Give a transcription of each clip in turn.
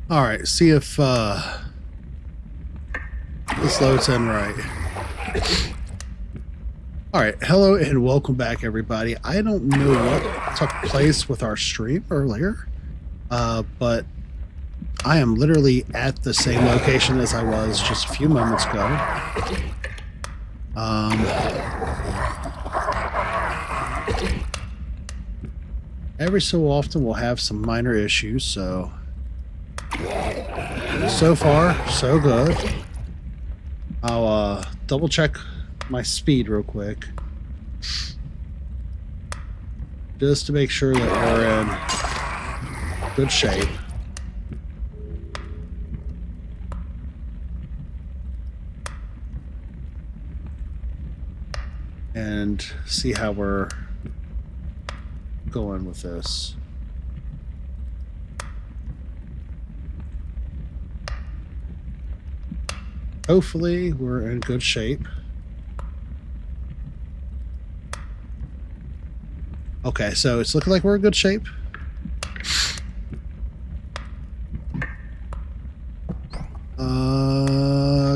All right, see if this loads in right. All right, hello and welcome back, everybody. I don't know what took place with our stream earlier, but I am literally at the same location as I was just a few moments ago. Every so often we'll have some minor issues, so far so good. I'll double check my speed real quick just to make sure that we're in good shape. And see how we're going with this. Hopefully we're in good shape. Okay, so it's looking like we're in good shape.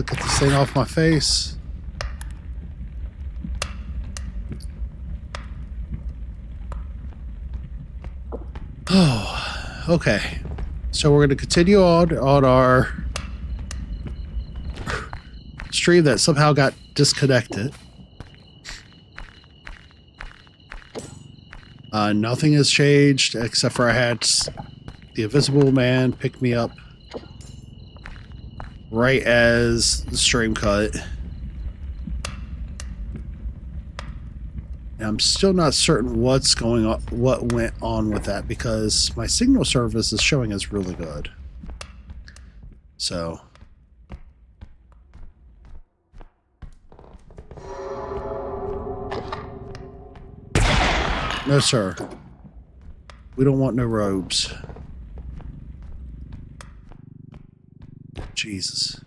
Get this thing off my face. Oh, okay. So we're going to continue on our stream that somehow got disconnected. Nothing has changed except for I had the Invisible Man pick me up right as the stream cut. And I'm still not certain what's going on, what went on with that, because my signal service is showing as really good. So no, sir. We don't want no robes. Jesus.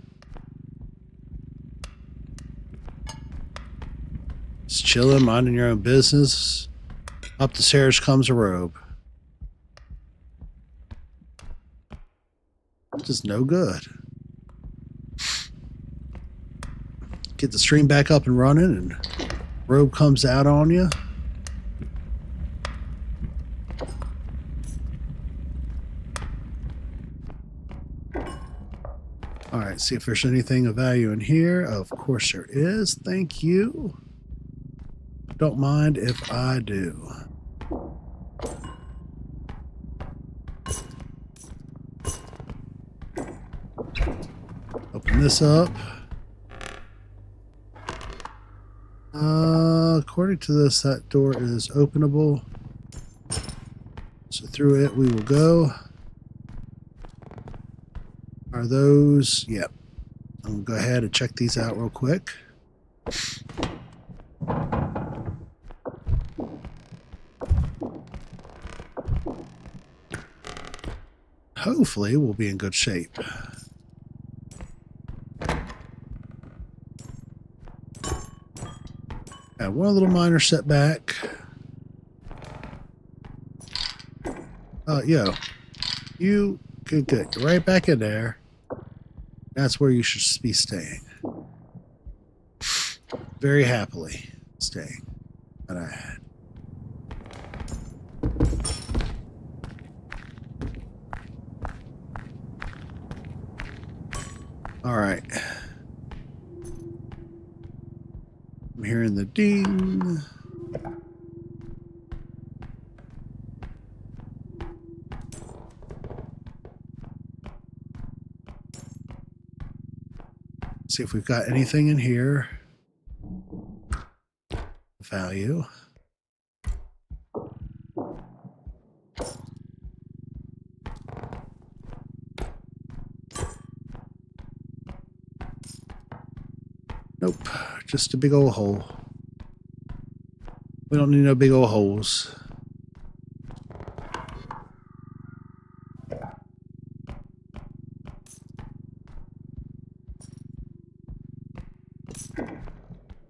Just chilling, minding your own business. Up the stairs comes a robe. Just no good. Get the stream back up and running, and robe comes out on you. All right, see if there's anything of value in here. Of course there is. Thank you. Don't mind if I do. Open this up. According to this, that door is openable. So through it we will go. Are those? Yep. I'm gonna go ahead and check these out real quick. Hopefully we'll be in good shape. Got one little minor setback. Yo, you could get right back in there. That's where you should be staying. Very happily staying. That I had. All right. I'm hearing the ding. See if we've got anything in here. Value. Nope, just a big old hole. We don't need no big old holes.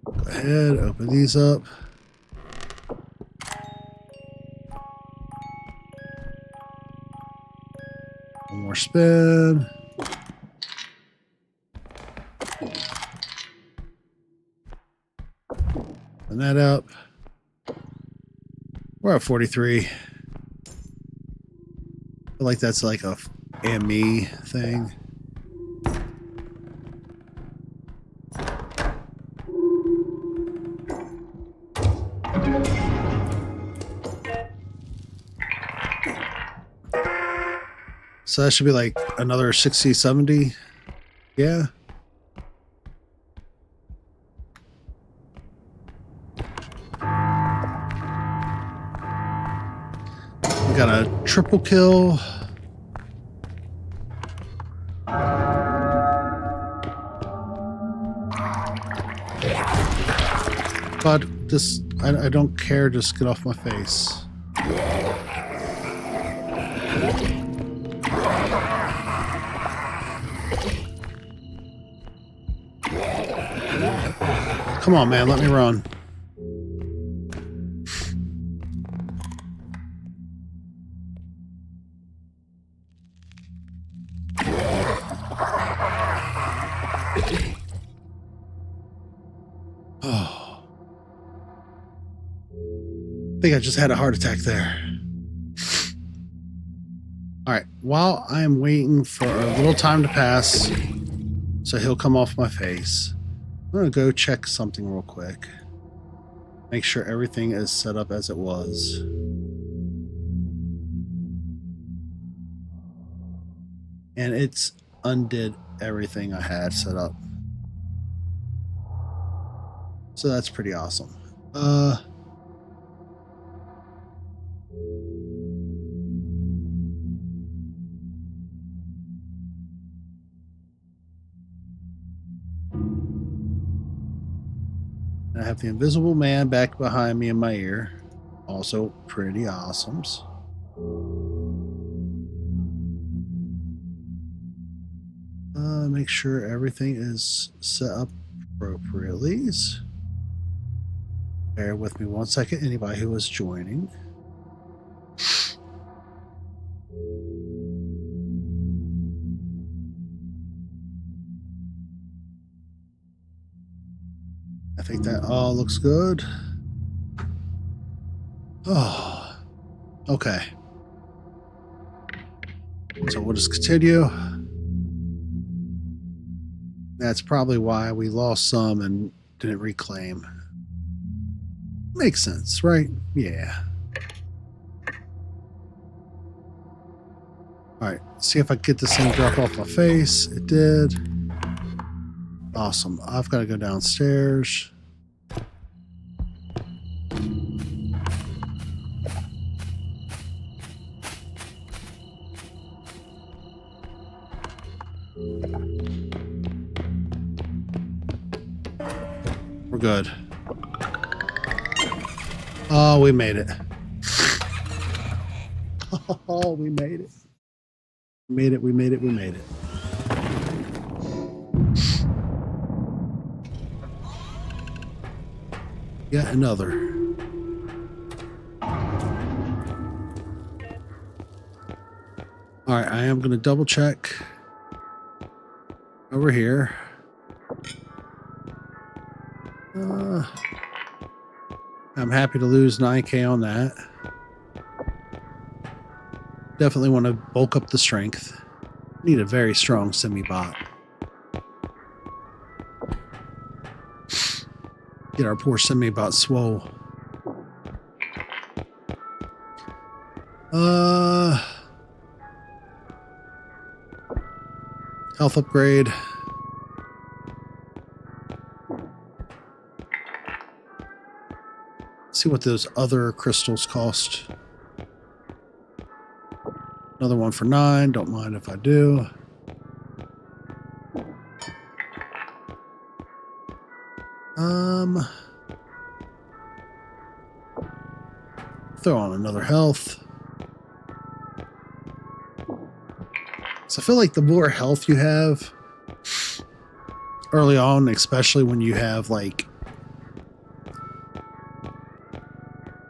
Go ahead, open these up. more spin. And that up. We're at 43. I feel like that's like a and me thing. So that should be like another 60, 70. Yeah. We got a triple kill. But just, I don't care. Just get off my face. Come on, man. Let me run. Oh. I think I just had a heart attack there. All right. While I'm waiting for a little time to pass so he'll come off my face, I'm going to go check something real quick. Make sure everything is set up as it was. And it's undid everything I had set up. So that's pretty awesome. I have the invisible man back behind me in my ear. Also pretty awesome. Make sure everything is set up appropriately. Bear with me one second, anybody who is joining. I think that all looks good. Oh, okay. So we'll just continue. That's probably why we lost some and didn't reclaim. Makes sense, right? Yeah. All right, see if I get this thing drop off my face. It did. Awesome. I've got to go downstairs. We're good. Oh, we made it. Oh, we made it. We made it, we made it, we made it. Yet another. All right, I am going to double check over here. I'm happy to lose 9K on that. Definitely want to bulk up the strength. Need a very strong semi-bot. Get our poor semi-bot swole. Health upgrade. See what those other crystals cost. Another one for 9. Don't mind if I do. Throw on another health. So I feel like the more health you have early on, especially when you have like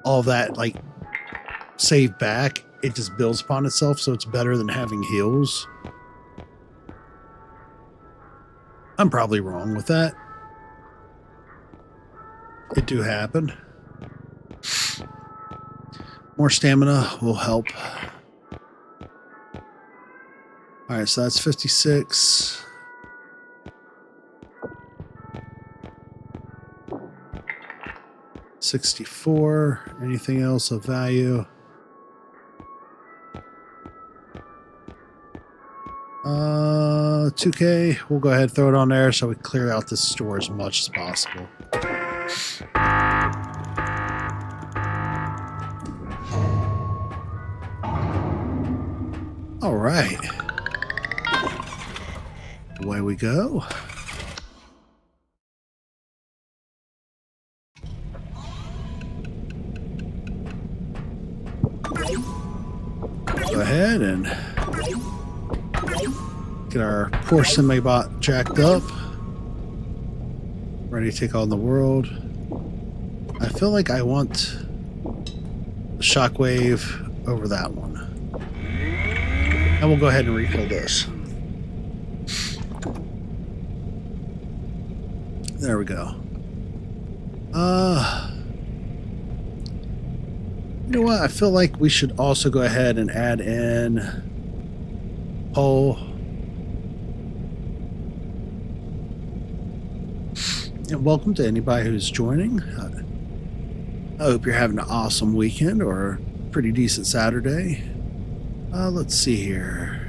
all that like saved back, it just builds upon itself, so it's better than having heals. I'm probably wrong with that. It do happen. More stamina will help. All right, so that's 56. $64. Anything else of value? 2K. We'll go ahead and throw it on there so we clear out this store as much as possible. All right. Away we go. Go ahead and get our poor semi-bot jacked up. Ready to take on the world. I feel like I want the shockwave over that one. And we'll go ahead and refill this. There we go. You know what? I feel like we should also go ahead and add in poll. And welcome to anybody who's joining. I hope you're having an awesome weekend or a pretty decent Saturday. Let's see here.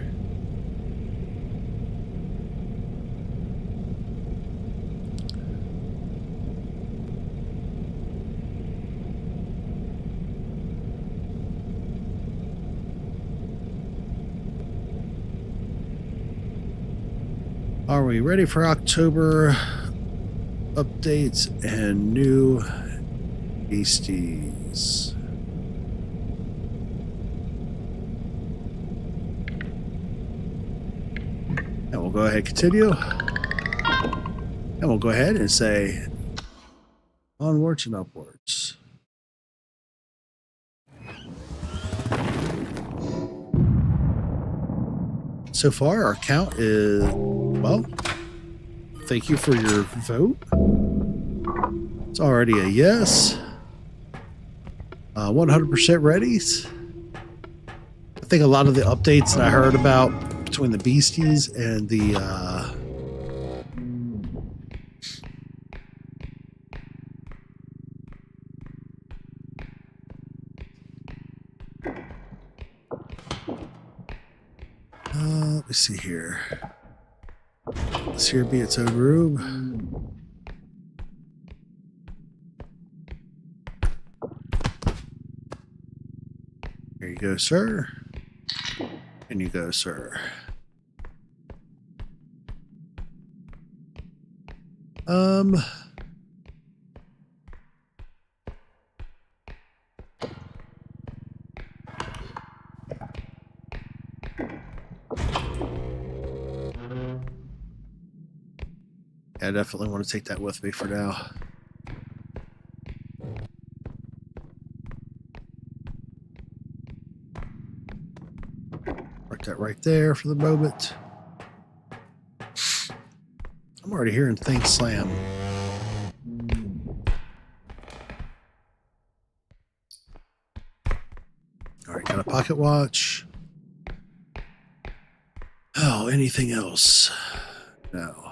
Are we ready for October updates and new beasties? And we'll go ahead and continue. And we'll go ahead and say onwards and upwards. So far, our count is, well, thank you for your vote. It's already a yes. 100% ready. I think a lot of the updates that I heard about between the beasties and the let me see here. Let's here be its own room. Here you go, sir. And you go, sir. I definitely want to take that with me for now. Mark that right there for the moment. I'm already hearing things slam. All right, got a pocket watch. Oh, anything else? No.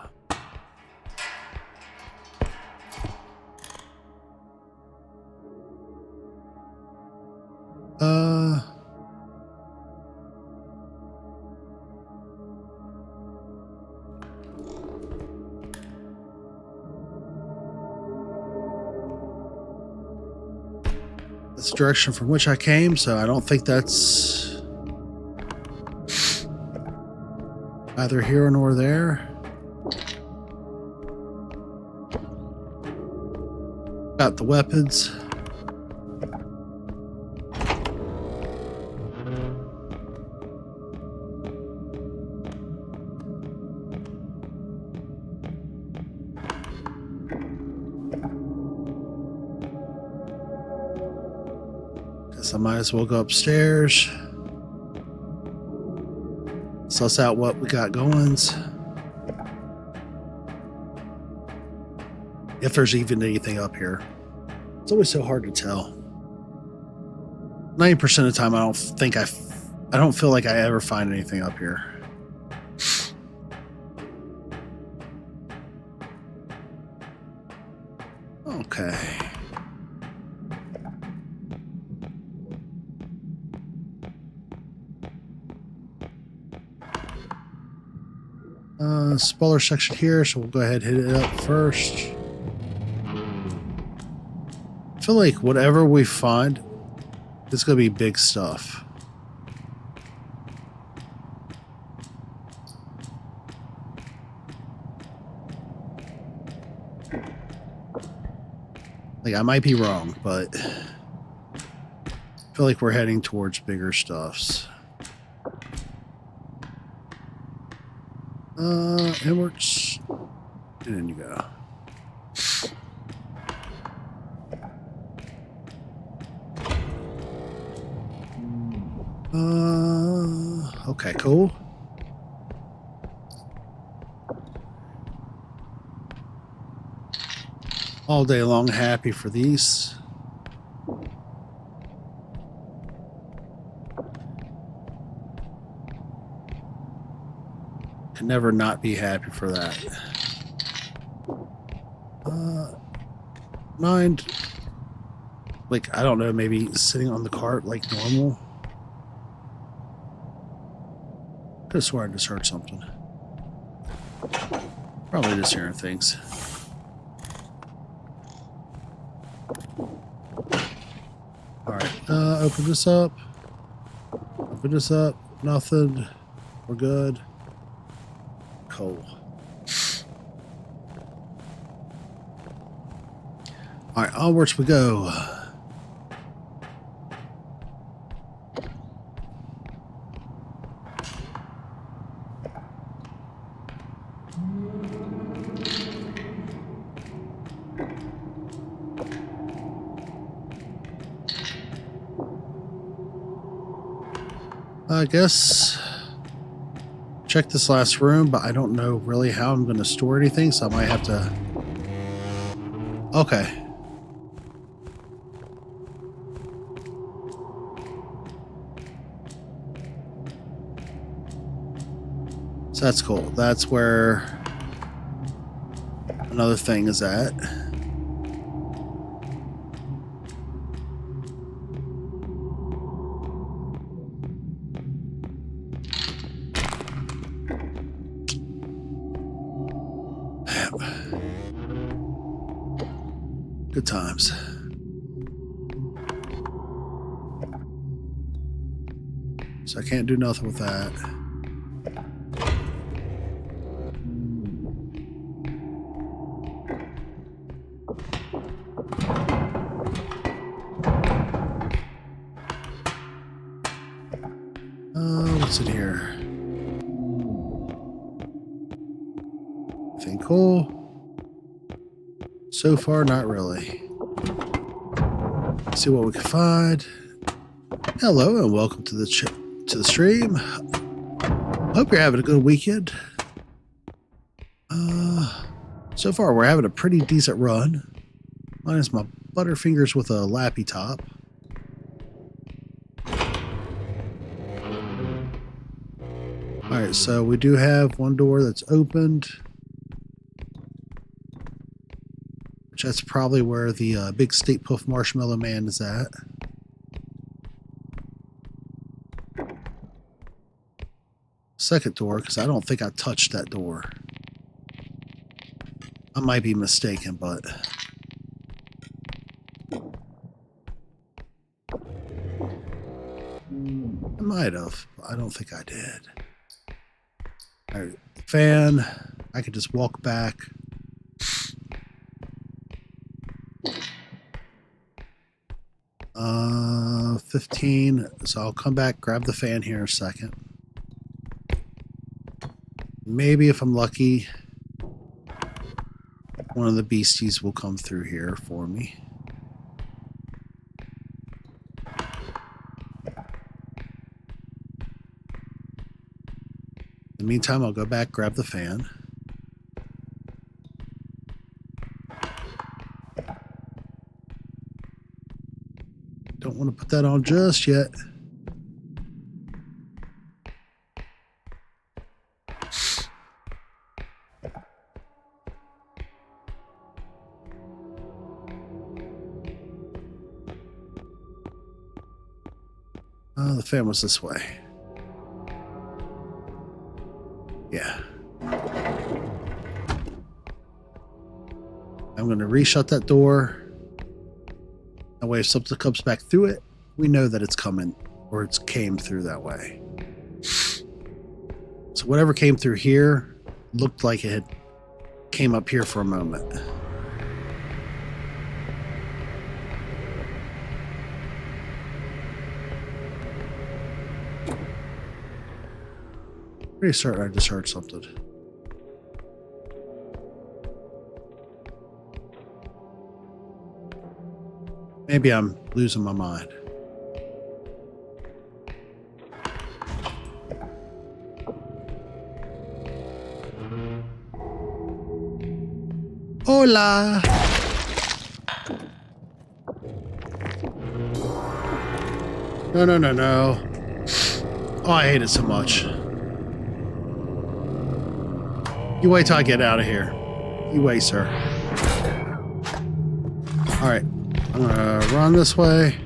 That's the direction from which I came, so I don't think that's either here nor there. Got the weapons. I might as well go upstairs. Suss out what we got goings. if there's even anything up here. It's always so hard to tell. 90% of the time, I don't feel like I ever find anything up here. Okay. Smaller section here, so we'll go ahead and hit it up first. I feel like whatever we find, it's going to be big stuff. Like, I might be wrong, but I feel like we're heading towards bigger stuffs. Inwards. And in you go. Okay, cool. All day long, happy for these. Can never not be happy for that. Mind, like, I don't know, maybe sitting on the cart like normal. Could have sworn I just heard something. Probably just hearing things. Alright, open this up. Open this up. Nothing. We're good. Cool. Alright, onwards we go. I guess check this last room, but I don't know really how I'm going to store anything, so I might have to... Okay. So that's cool. That's where another thing is at. Good times. So I can't do nothing with that. What's in here? Anything cool? So far, not really. Let's see what we can find. Hello and welcome to the stream. Hope you're having a good weekend. So far, we're having a pretty decent run. Minus my Butterfingers with a lappy top. Alright, so we do have one door that's opened. Which that's probably where the big State Puff Marshmallow Man is at. Second door, because I don't think I touched that door. I might be mistaken, but... I might have. I don't think I did. Alright, fan. I could just walk back. Uh, 15. So I'll come back, grab the fan here in a second. Maybe if I'm lucky, one of the beasties will come through here for me. In the meantime, I'll go back, grab the fan. Don't want to put that on just yet. The fan was this way. Yeah. I'm going to reshut that door. That way if something comes back through it, we know that it's coming or it's came through that way. So whatever came through here looked like it had came up here for a moment. Pretty certain I just heard something. Maybe I'm losing my mind. Hola! No, no, no, no. Oh, I hate it so much. You wait till I get out of here. You wait, sir. Alright. I'm gonna run this way.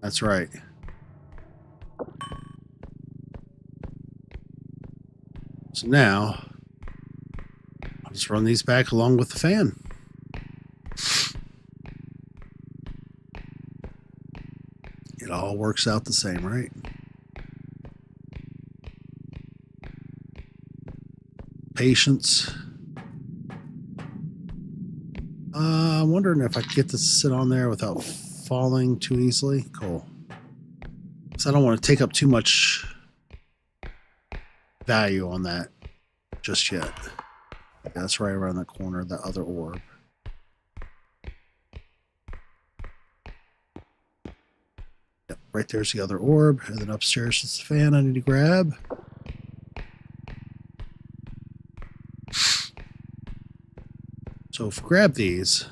That's right. So now, I'll just run these back along with the fan. It all works out the same, right? Patience. I'm wondering if I can get this to sit on there without falling too easily. Cool. So I don't want to take up too much value on that just yet. Yeah, that's right around the corner, that other orb. Yep, right there's the other orb, and then upstairs is the fan I need to grab. So if we grab these,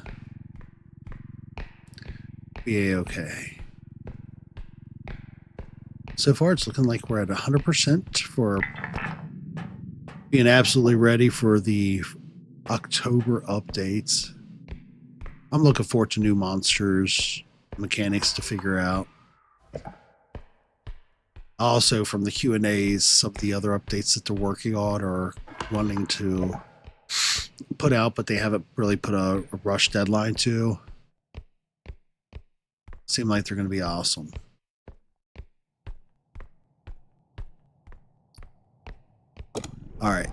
be okay. So far, it's looking like we're at 100% for being absolutely ready for the October updates. I'm looking forward to new monsters, mechanics to figure out. Also, from the Q&As, some of the other updates that they're working on or wanting to put out, but they haven't really put a rush deadline to. Seem like they're going to be awesome. All right.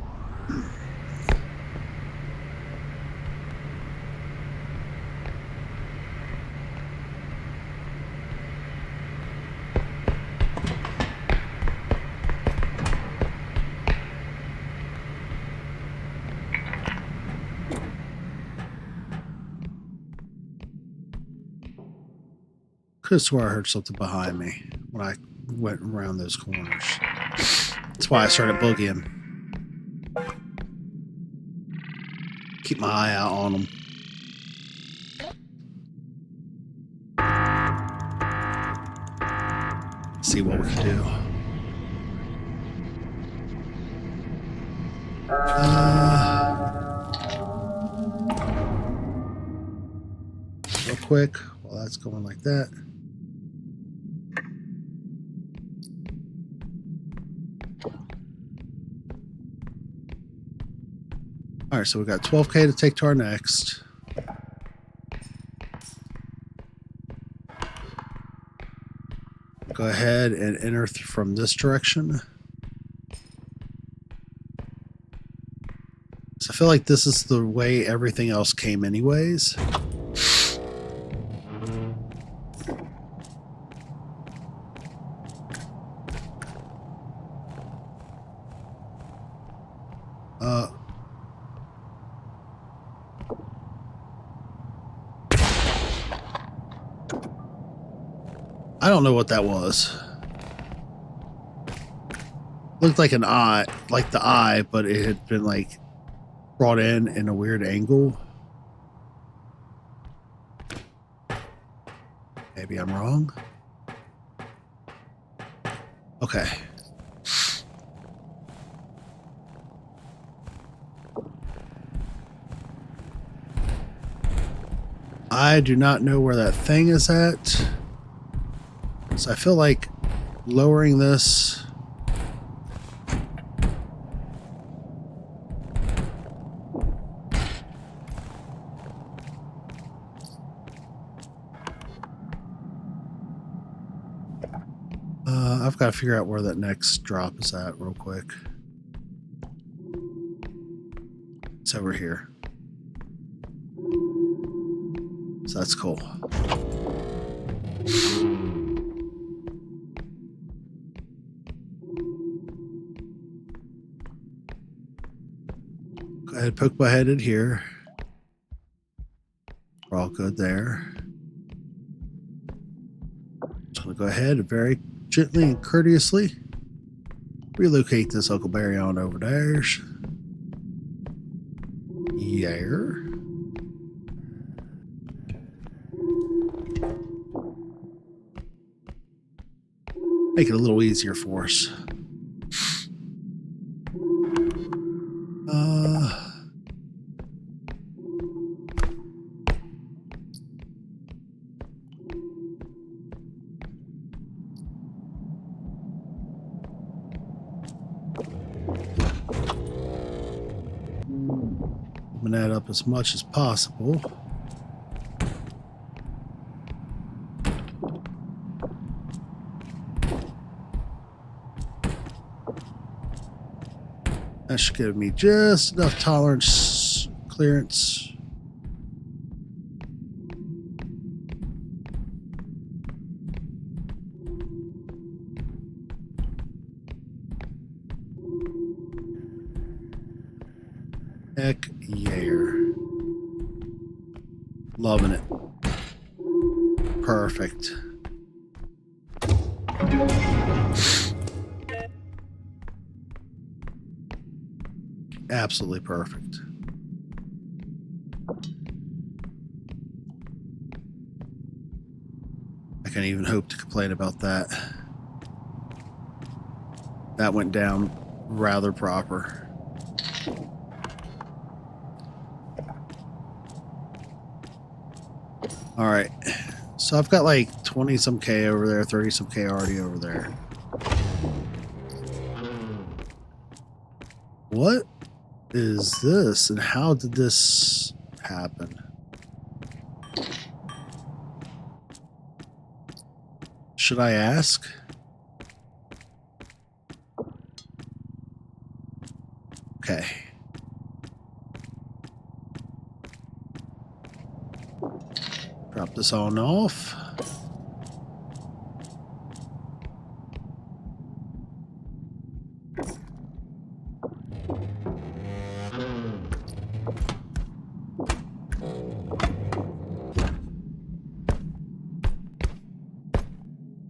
Could have swore I heard something behind me when I went around those corners. That's why I started boogieing. Keep my eye out on them. See what we can do. Real quick, while that's going like that. All right, so we got 12K to take to our next. Go ahead and enter from this direction. So I feel like this is the way everything else came anyways. I don't know what that was. Looked like an eye, like the eye, but it had been like brought in a weird angle. Maybe I'm wrong. Okay. I do not know where that thing is at. So I feel like lowering this. I've got to figure out where that next drop is at real quick. It's over here. So that's cool. Go ahead, poke my head in here. We're all good there. Just going to go ahead and very gently and courteously relocate this Huckleberry on over there. Yeah. Make it a little easier for us. Open that up as much as possible. That should give me just enough tolerance clearance. Heck yeah. Loving it. Perfect. Absolutely perfect. I can't even hope to complain about that. That went down rather proper. All right, so I've got like 20 some K over there, 30 some K already over there. What is this, and how did this happen? Should I ask? Okay. Drop this on off.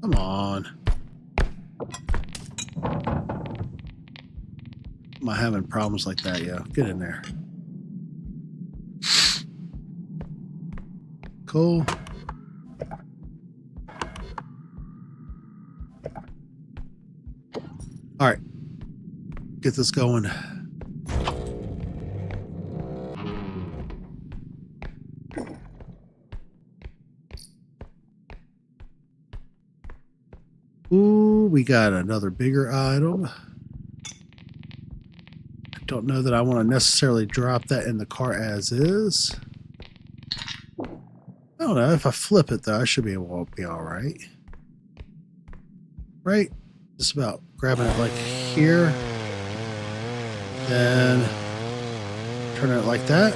Come on. Am I having problems like that? Yeah, get in there. Cool. All right, get this going. Ooh, we got another bigger item. I don't know that I want to necessarily drop that in the car as is. I don't know. If I flip it, though, I should be able to be all right. Right? Just about grabbing it like here. Then turning it like that.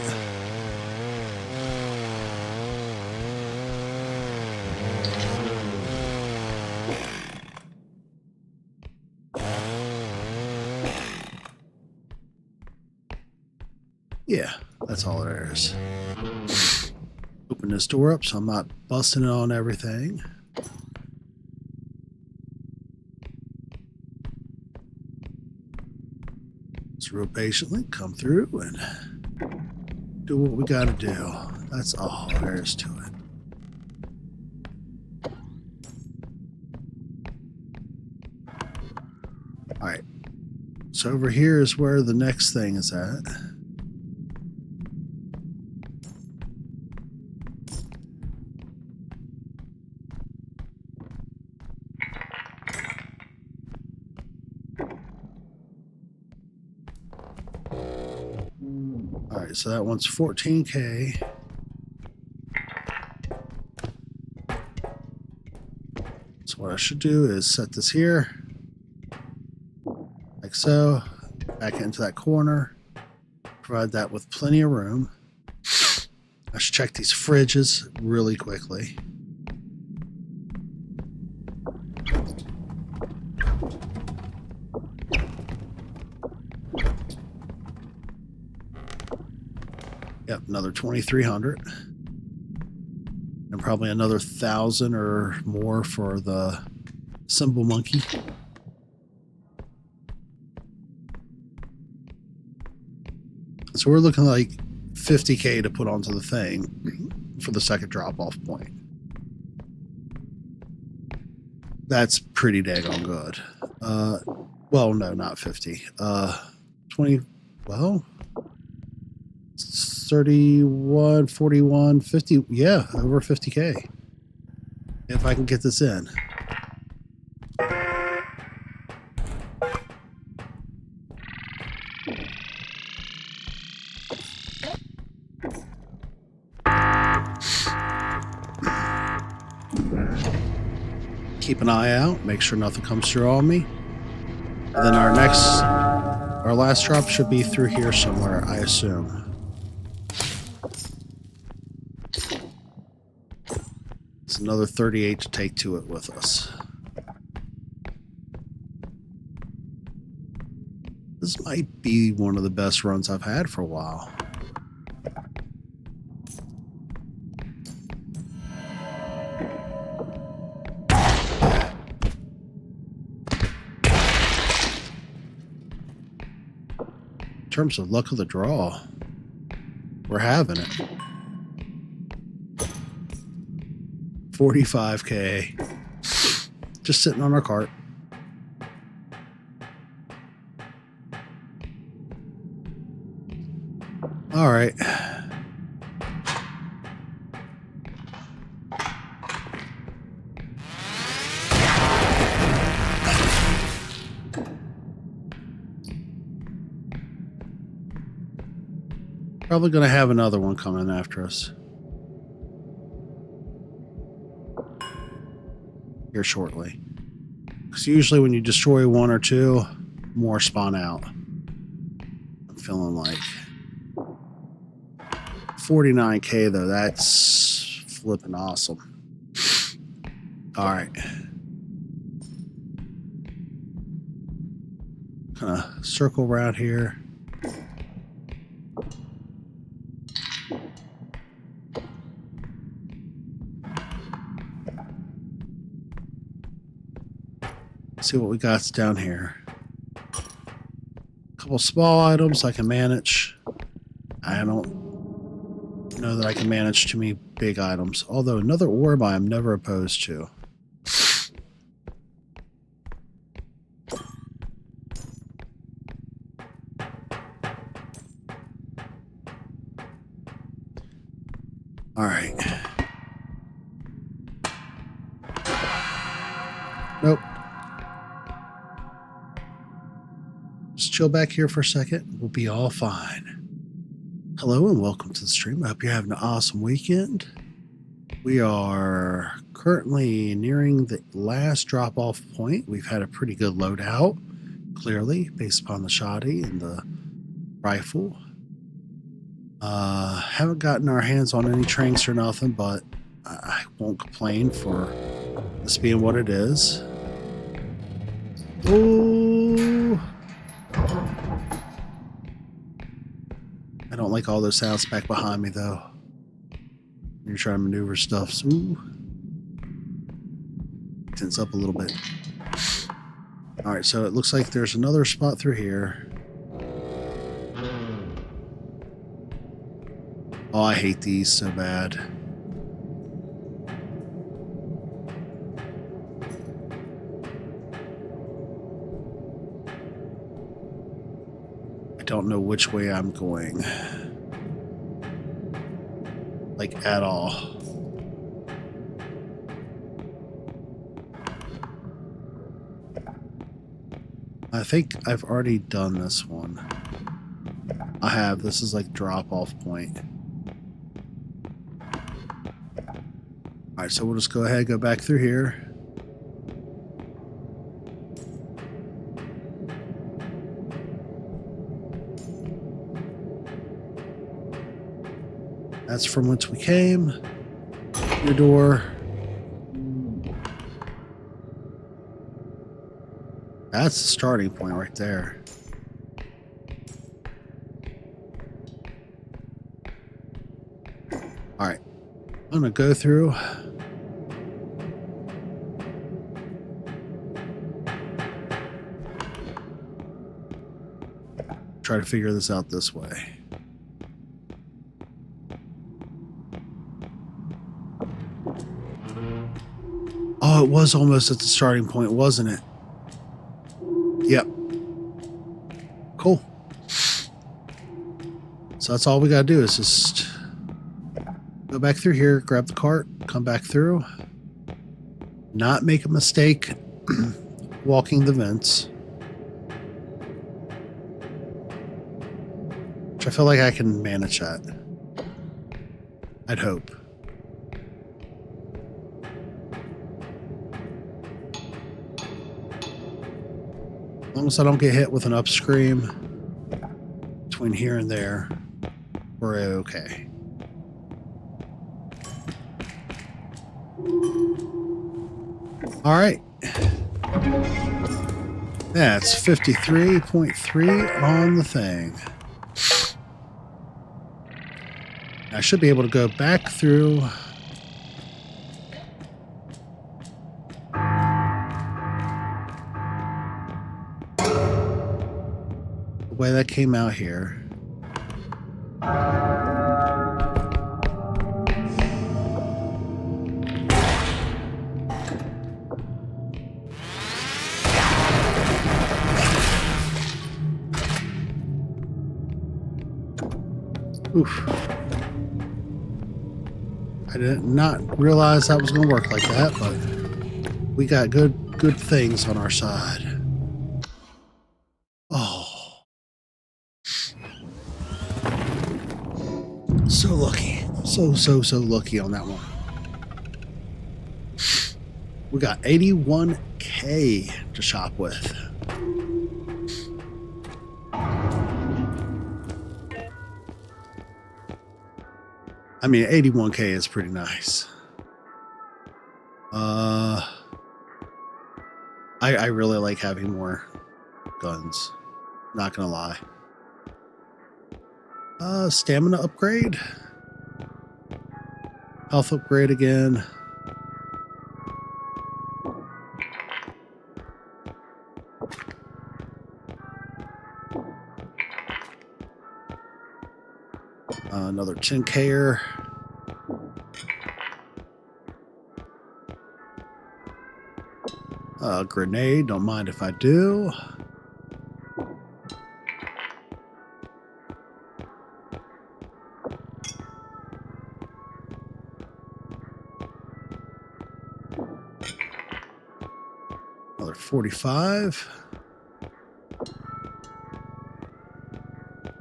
Yeah, that's all there is. Open this door up so I'm not busting it on everything. Just real patiently come through and do what we gotta do. That's all there is to it. Alright. So over here is where the next thing is at. Alright, so that one's 14K. So what I should do is set this here. Like so. Back into that corner. Provide that with plenty of room. I should check these fridges really quickly. Yep, another 2,300. And probably another 1,000 or more for the symbol monkey. So we're looking like 50K to put onto the thing for the second drop-off point. That's pretty daggone good. Well, no, not 50. 20, well, 31, 41, 50. Yeah, over 50K. If I can get this in. Keep an eye out, make sure nothing comes through on me. And then our last drop should be through here somewhere, I assume. It's another 38 to take to it with us. This might be one of the best runs I've had for a while. In terms of luck of the draw, we're having it. 45K. Just sitting on our cart. All right. Probably going to have another one coming after us here shortly. Because usually when you destroy one or two, more spawn out. I'm feeling like 49K though. That's flipping awesome. All right. Kind of circle around here. See what we got down here. A couple small items I can manage. I don't know that I can manage too many big items. Although another orb I am never opposed to. All right. Nope. Just chill back here for a second. We'll be all fine. Hello and welcome to the stream. I hope you're having an awesome weekend. We are currently nearing the last drop-off point. We've had a pretty good loadout, clearly, based upon the shoddy and the rifle. Haven't gotten our hands on any tranks or nothing, but I won't complain for this being what it is. Ooh. I don't like all those sounds back behind me, though. You're trying to maneuver stuff. So, ooh. Tense up a little bit. Alright, so it looks like there's another spot through here. Oh, I hate these so bad. I don't know which way I'm going. Like, at all. I think I've already done this one. I have. This is like drop-off point. Alright, so we'll just go ahead, go back through here. That's from whence we came. Your door. That's the starting point right there. Alright. I'm gonna go through. Try to figure this out this way. Oh, it was almost at the starting point, wasn't it? Yep. Cool. So that's all we gotta do is just go back through here, grab the cart, come back through. Not make a mistake walking the vents. Which I feel like I can manage that. I'd hope. As long as I don't get hit with an upscream between here and there, we're okay. All right. Yeah, it's 53.3 on the thing. I should be able to go back through. The way that came out here. Oof. I did not realize that was going to work like that, but we got good things on our side. Oh. So lucky. So lucky on that one. We got 81K to shop with. I mean, 81K is pretty nice. I really like having more guns. Not gonna lie. Stamina upgrade. Health upgrade again. Another 10K-er. Grenade, don't mind if I do. Another 45.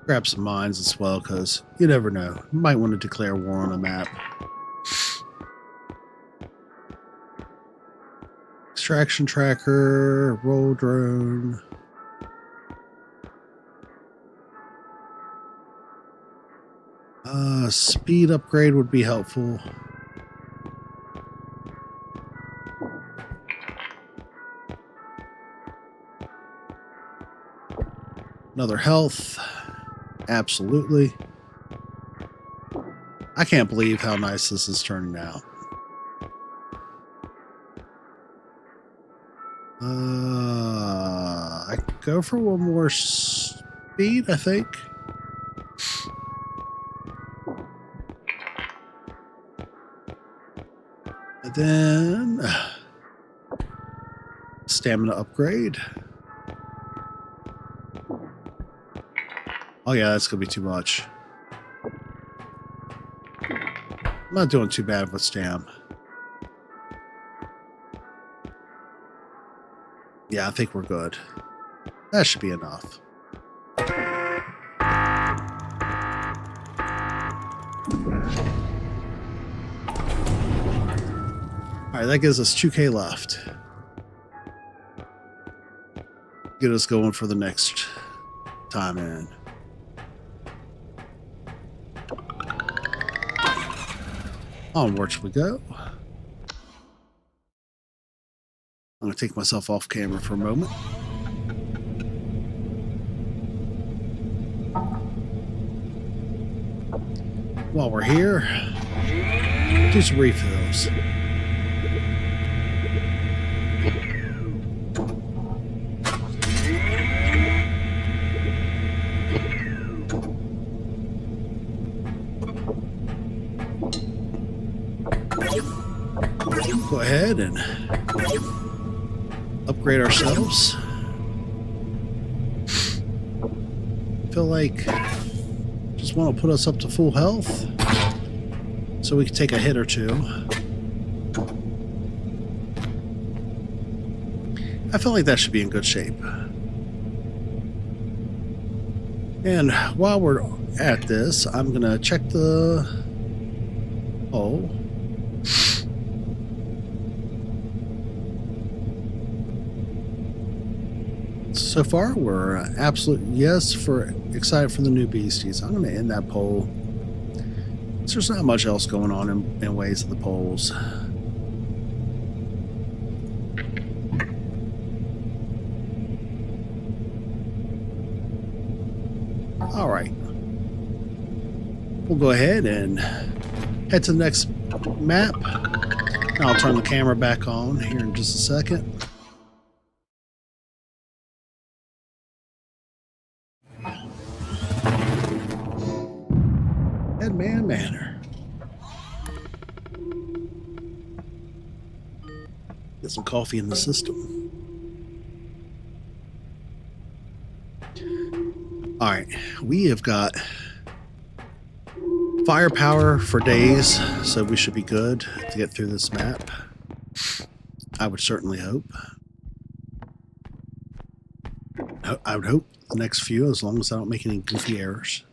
Grab some mines as well, because you never know. You might want to declare war on a map. Extraction tracker, roll drone. Speed upgrade would be helpful. Another health. Absolutely. I can't believe how nice this is turning out. I could go for one more speed, I think. then stamina upgrade. Oh yeah, that's gonna be too much. I'm not doing too bad with stam. Yeah, I think we're good. That should be enough. Alright, that gives us 2K left. Get us going for the next time in. Onwards we go. I'm going to take myself off camera for a moment. While we're here, do some refills. Go ahead and upgrade ourselves. Feel like just want to put us up to full health so we can take a hit or two. I feel like that should be in good shape. And while we're at this, I'm gonna check the hole. So far, we're absolute yes for excited for the new beasties. I'm going to end that poll. There's not much else going on in ways of the polls. All right. We'll go ahead and head to the next map. I'll turn the camera back on here in just a second. Headman Manor. Get some coffee in the system. All right, we have got firepower for days, so we should be good to get through this map. I would certainly hope. I would hope the next few, as long as I don't make any goofy errors.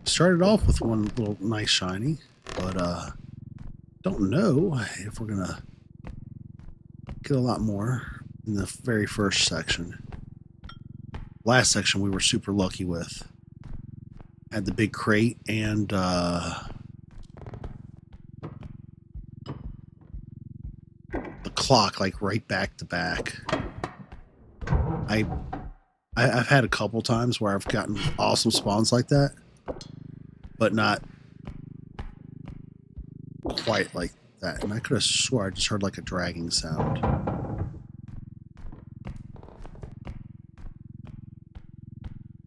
Started off with one little nice shiny, but don't know if we're gonna get a lot more in the very first section. Last section we were super lucky with. Had the big crate and the clock like right back to back. I've had a couple times where I've gotten awesome spawns like that, but not quite like that. And I could have swore I just heard like a dragging sound.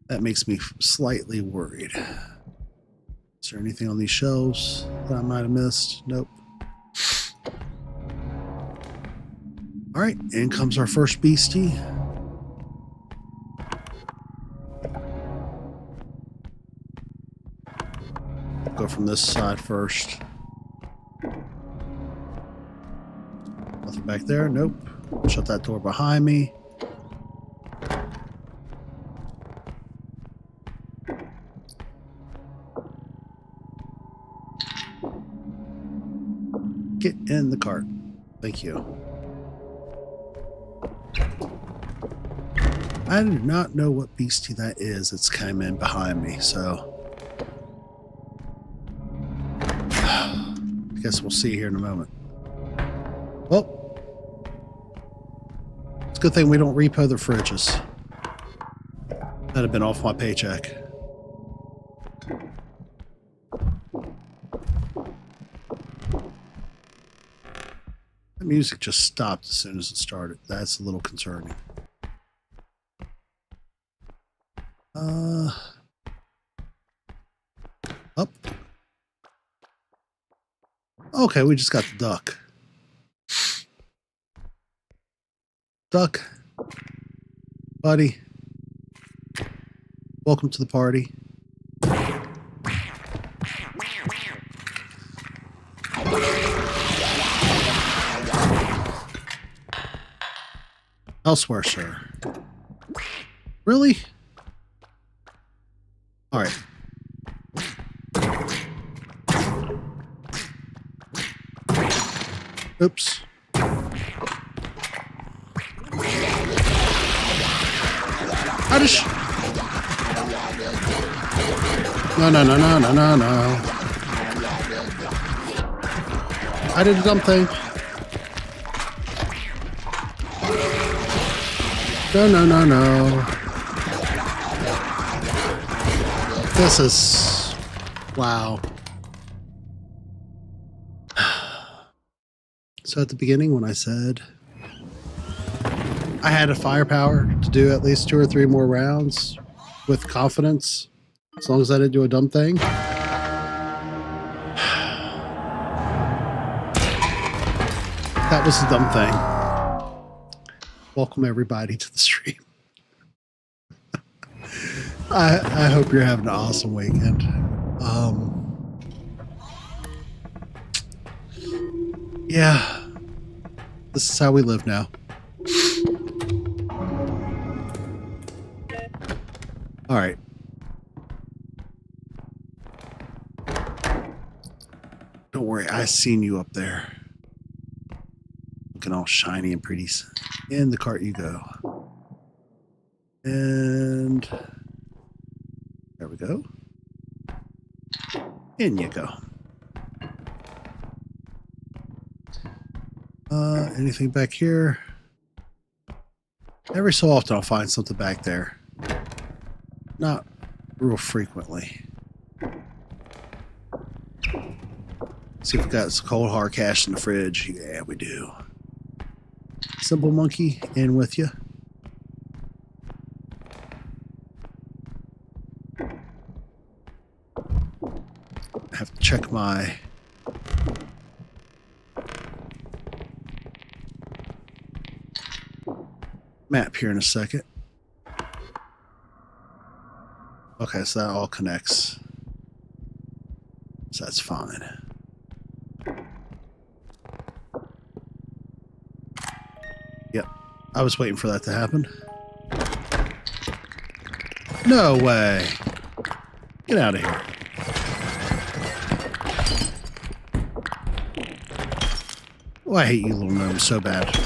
That makes me slightly worried. Is there anything on these shelves that I might have missed? Nope. All right, in comes our first beastie. Go from this side first. Nothing back there? Nope. Shut that door behind me. Get in the cart. Thank you. I do not know what beastie that is that's came in behind me, so I guess we'll see here in a moment. Well, it's a good thing we don't repo the fridges. That'd have been off my paycheck. The music just stopped as soon as it started. That's a little concerning. Up. Okay, we just got the duck. Duck. Buddy. Welcome to the party. Elsewhere, sir. Really? All right. Oops. I just... No. I did a dumb thing. No. This is... Wow. So at the beginning when I said I had a firepower to do at least 2 or 3 more rounds with confidence, as long as I didn't do a dumb thing. That was a dumb thing. Welcome everybody to the stream. I hope you're having an awesome weekend. Yeah, this is how we live now. All right. Don't worry, I seen you up there. Looking all shiny and pretty. In the cart you go. And there we go. In you go. Anything back here? Every so often I'll find something back there. Not real frequently. See if we got some cold hard cash in the fridge. Yeah, we do. Simple monkey, in with you. I have to check my map here in a second. Okay, so that all connects. So that's fine. Yep. I was waiting for that to happen. No way. Get out of here. Oh, I hate you little gnomes so bad.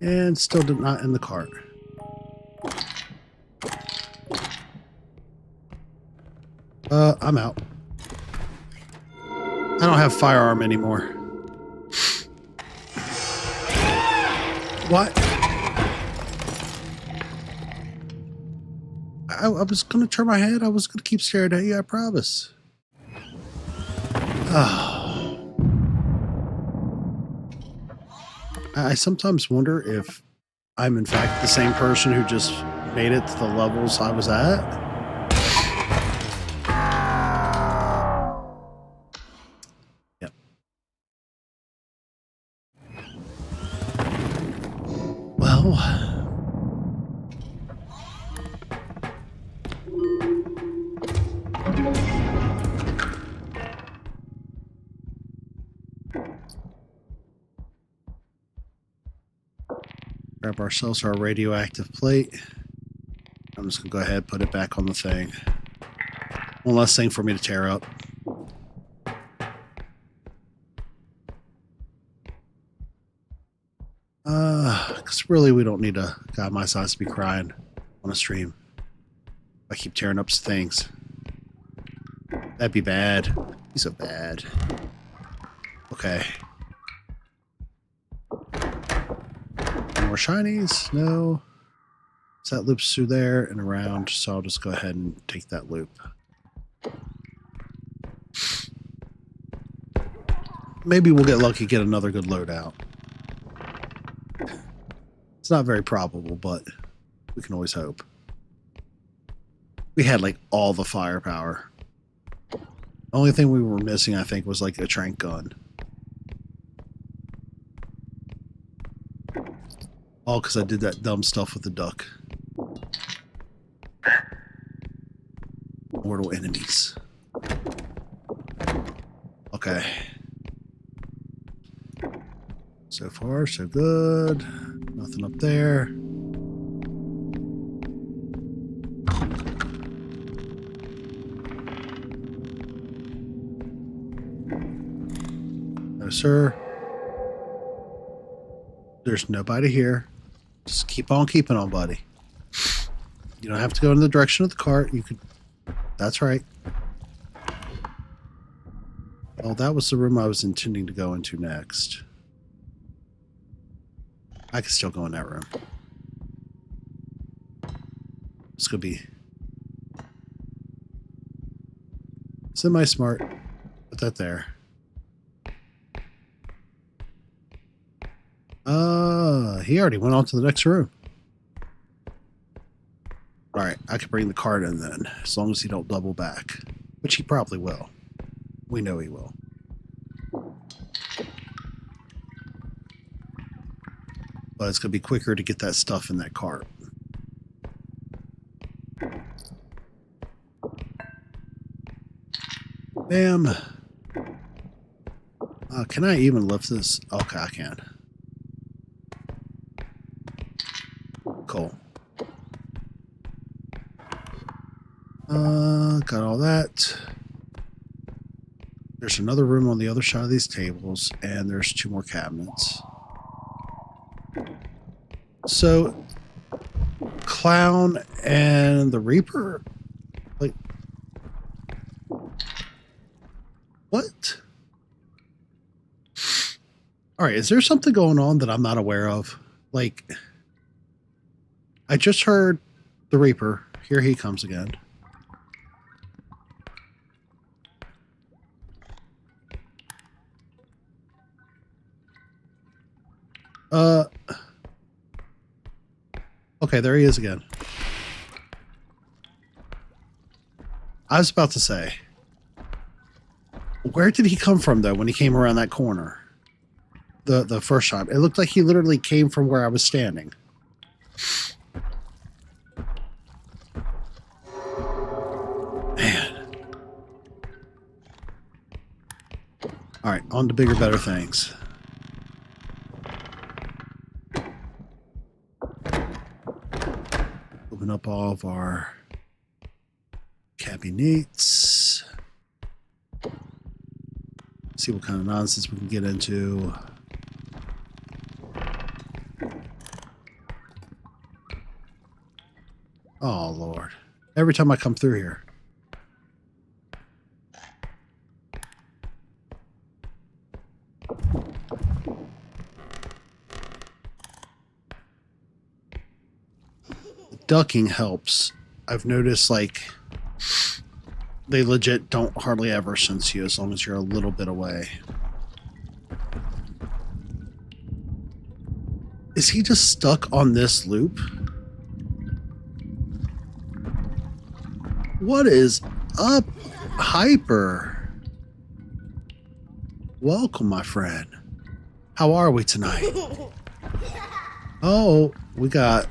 And still did not in the cart. I'm out. I don't have firearm anymore. What? I was gonna turn my head. I was gonna keep staring at you, I promise. Oh. I sometimes wonder if I'm in fact the same person who just made it to the levels I was at. Yep. Well... grab ourselves our radioactive plate. I'm just going to go ahead and put it back on the thing. One less thing for me to tear up. Because really we don't need a guy my size to be crying on a stream. I keep tearing up things. That'd be bad. Be so bad. Okay. More shinies? No. So that loops through there and around, so I'll just go ahead and take that loop. maybe we'll get lucky, get another good loadout. It's not very probable, but we can always hope. We had like all the firepower. The only thing we were missing, I think, was like a trank gun. All because I did that dumb stuff with the duck. Mortal enemies. Okay. So far, so good. Nothing up there. No, sir. There's nobody here. Just keep on keeping on, buddy. You don't have to go in the direction of the cart. You could... That's right. Oh, that was the room I was intending to go into next. I can still go in that room. It's going to be semi-smart. Put that there. He already went on to the next room. Alright, I can bring the cart in then, as long as he don't double back. Which he probably will. We know he will. But it's going to be quicker to get that stuff in that cart. Bam. Can I even lift this? Okay, I can. Cool. Got all that. There's another room on the other side of these tables, and there's 2 more cabinets. So, Clown and the Reaper? Like, what? Alright, is there something going on that I'm not aware of? Like, I just heard the Reaper. Here he comes again. Okay, there he is again. I was about to say, where did he come from, though, when he came around that corner? The first time. It looked like he literally came from where I was standing. Man. Alright, on to bigger, better things. Open up all of our cabinets. See what kind of nonsense we can get into. Oh, Lord. Every time I come through here. Ducking helps. I've noticed, like, they legit don't hardly ever sense you as long as you're a little bit away. Is he just stuck on this loop? What is up, Hyper? Welcome, my friend. How are we tonight? Oh, we got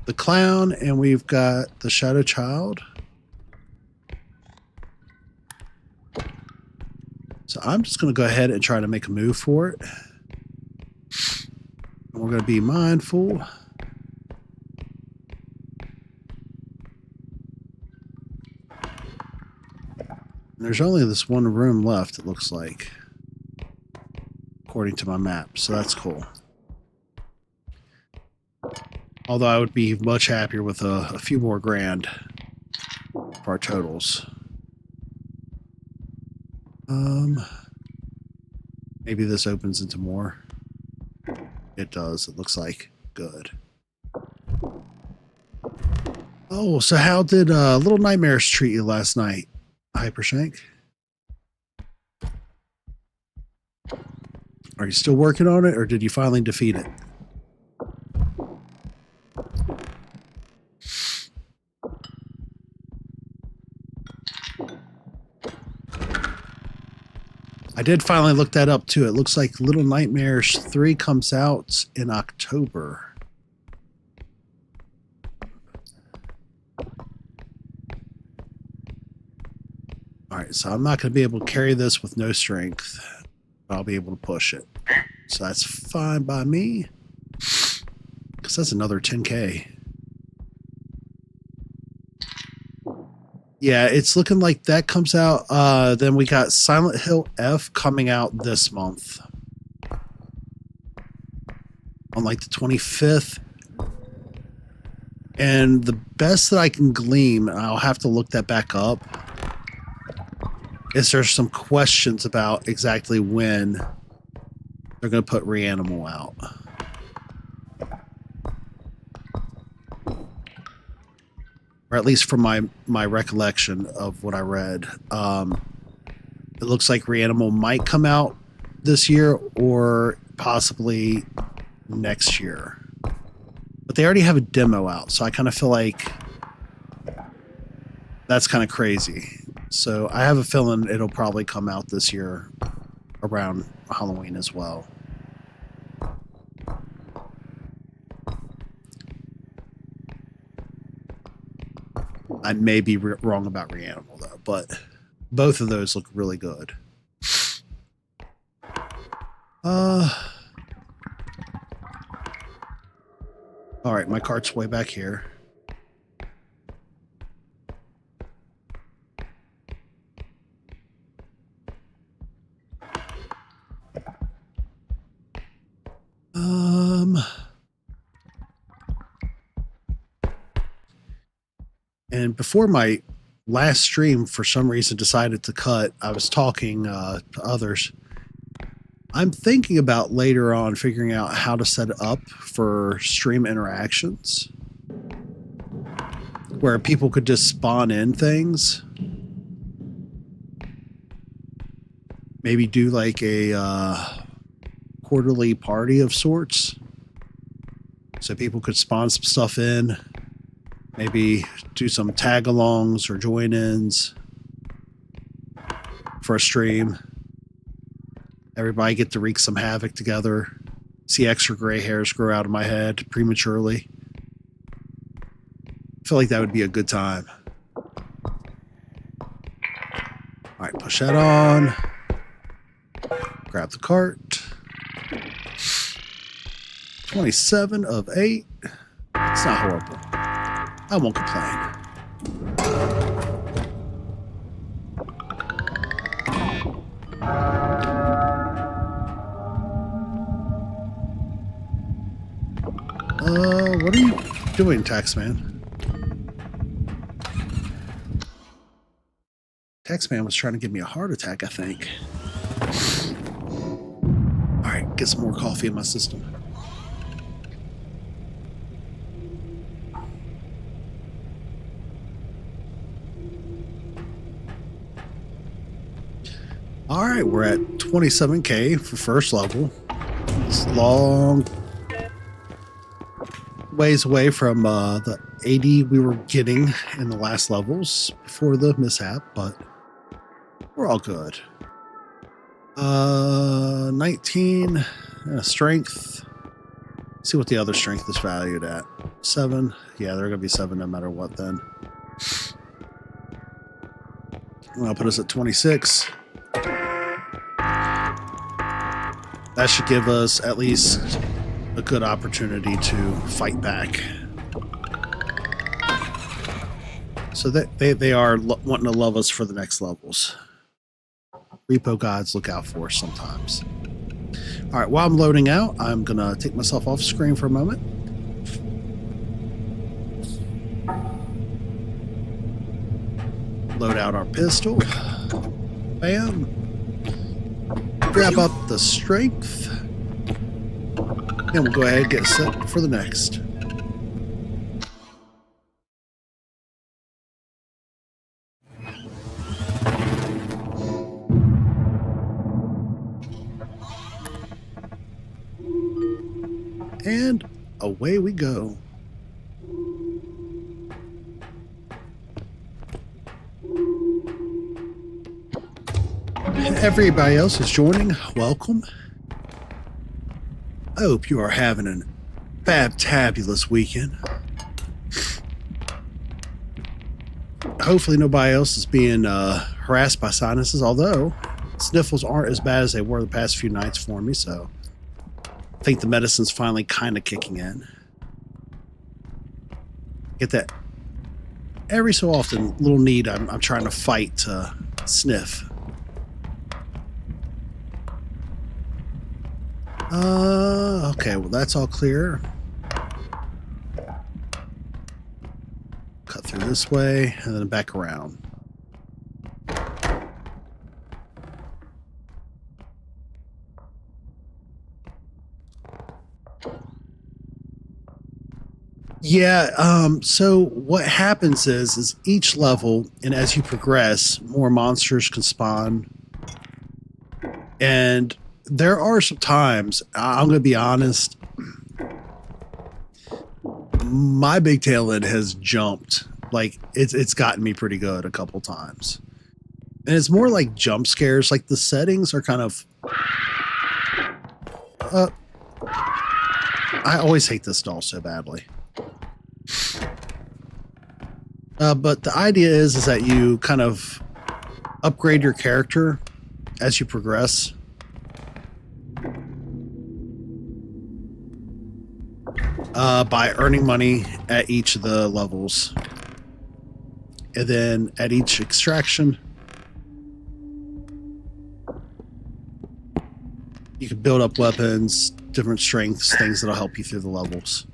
the Clown and we've got the Shadow Child. So I'm just going to go ahead and try to make a move for it. And we're going to be mindful. And there's only this one room left, it looks like, according to my map, so that's cool. Although I would be much happier with a few more grand for our totals. Maybe this opens into more. It does, it looks like. Good. Oh, so how did Little Nightmares treat you last night, Hypershank? Are you still working on it, or did you finally defeat it? I did finally look that up too. It looks like Little Nightmares 3 comes out in October. Alright, so I'm not going to be able to carry this with no strength. But I'll be able to push it. So that's fine by me. Because that's another 10K. Yeah, it's looking like that comes out. Then we got Silent Hill F coming out this month. On like the 25th. And the best that I can glean, and I'll have to look that back up, is there's some questions about exactly when they're going to put Reanimal out. Or at least from my recollection of what I read. It looks like Reanimal might come out this year or possibly next year. But they already have a demo out, so I kind of feel like that's kind of crazy. So I have a feeling it'll probably come out this year around Halloween as well. I may be wrong about Reanimal though, but both of those look really good. All right, my cart's way back here. And before my last stream, for some reason, decided to cut, I was talking to others. I'm thinking about later on figuring out how to set it up for stream interactions, where people could just spawn in things. Maybe do like a quarterly party of sorts, so people could spawn some stuff in. Maybe do some tag-alongs or join-ins for a stream. Everybody get to wreak some havoc together. See extra gray hairs grow out of my head prematurely. I feel like that would be a good time. Alright, push that on. Grab the cart. 27 of 8. It's not horrible. I won't complain. What are you doing, Taxman? Taxman was trying to give me a heart attack, I think. Alright, get some more coffee in my system. Alright, we're at 27K for first level. It's long ways away from the 80 we were getting in the last levels before the mishap, but we're all good. 19 strength. See what the other strength is valued at. 7. Yeah, they're gonna be 7 no matter what then. I'll put us at 26. That should give us at least a good opportunity to fight back. So they are wanting to love us for the next levels. R.E.P.O gods look out for us sometimes. All right, while I'm loading out, I'm gonna take myself off screen for a moment. Load out our pistol. Bam. Grab up the strength. And we'll go ahead and get set for the next. And away we go. And everybody else is joining. Welcome. I hope you are having a fab-tabulous weekend. Hopefully nobody else is being harassed by sinuses, although sniffles aren't as bad as they were the past few nights for me, so I think the medicine's finally kind of kicking in. Get that every so often, little need I'm trying to fight to sniff. Okay, well that's all clear. Cut through this way and then back around. Yeah, so what happens is each level, and as you progress, more monsters can spawn. And there are some times, I'm going to be honest, my big tail end has jumped. Like, it's gotten me pretty good a couple times. And it's more like jump scares. Like, the settings are kind of... I always hate this doll so badly. But the idea is that you kind of upgrade your character as you progress. By earning money at each of the levels. And then at each extraction, you can build up weapons, different strengths, things that'll help you through the levels.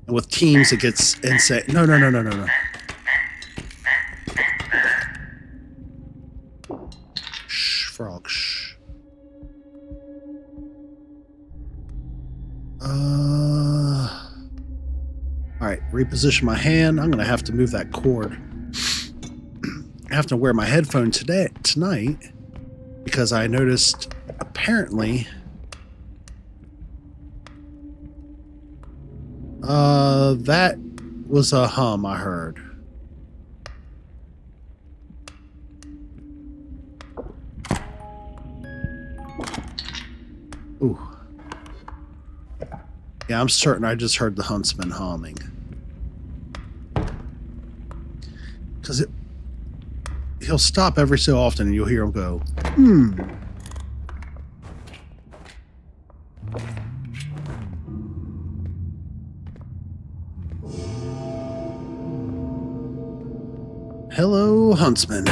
And with teams, it gets insane. No. Shh, frog, shh. Alright, reposition my hand. I'm going to have to move that cord. I have to wear my headphone tonight because I noticed apparently that was a hum I heard. Ooh. Yeah, I'm certain I just heard the huntsman humming. Because he'll stop every so often and you'll hear him go, hmm. Hello, huntsman.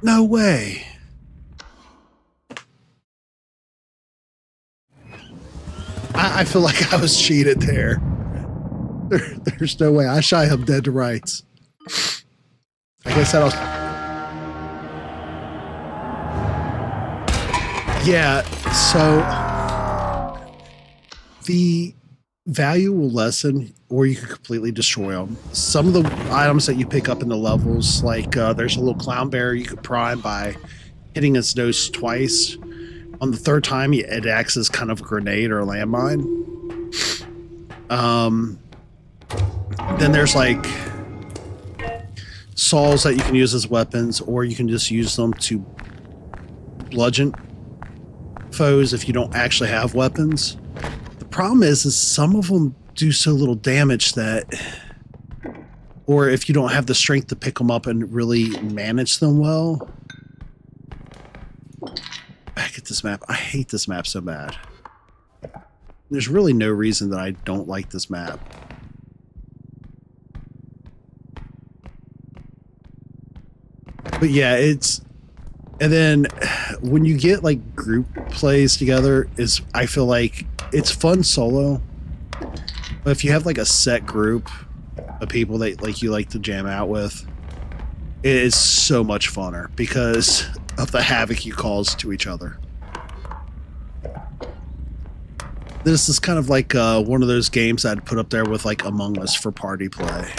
No way. I feel like I was cheated there. There's no way. I shy him dead to rights. I guess that'll... Yeah, so... The value will lessen, or you can completely destroy them. Some of the items that you pick up in the levels, like there's a little clown bear you could prime by hitting its nose twice. On the third time, it acts as kind of a grenade or a landmine. Then there's like saws that you can use as weapons, or you can just use them to bludgeon foes if you don't actually have weapons. The problem is some of them do so little damage that, or if you don't have the strength to pick them up and really manage them well. Back at this map. I hate this map so bad. There's really no reason that I don't like this map. But yeah, it's... And then when you get like group plays together, I feel like it's fun solo. But if you have like a set group of people that like you like to jam out with, it is so much funner because of the havoc you cause to each other. This is kind of like one of those games I'd put up there with like Among Us for party play.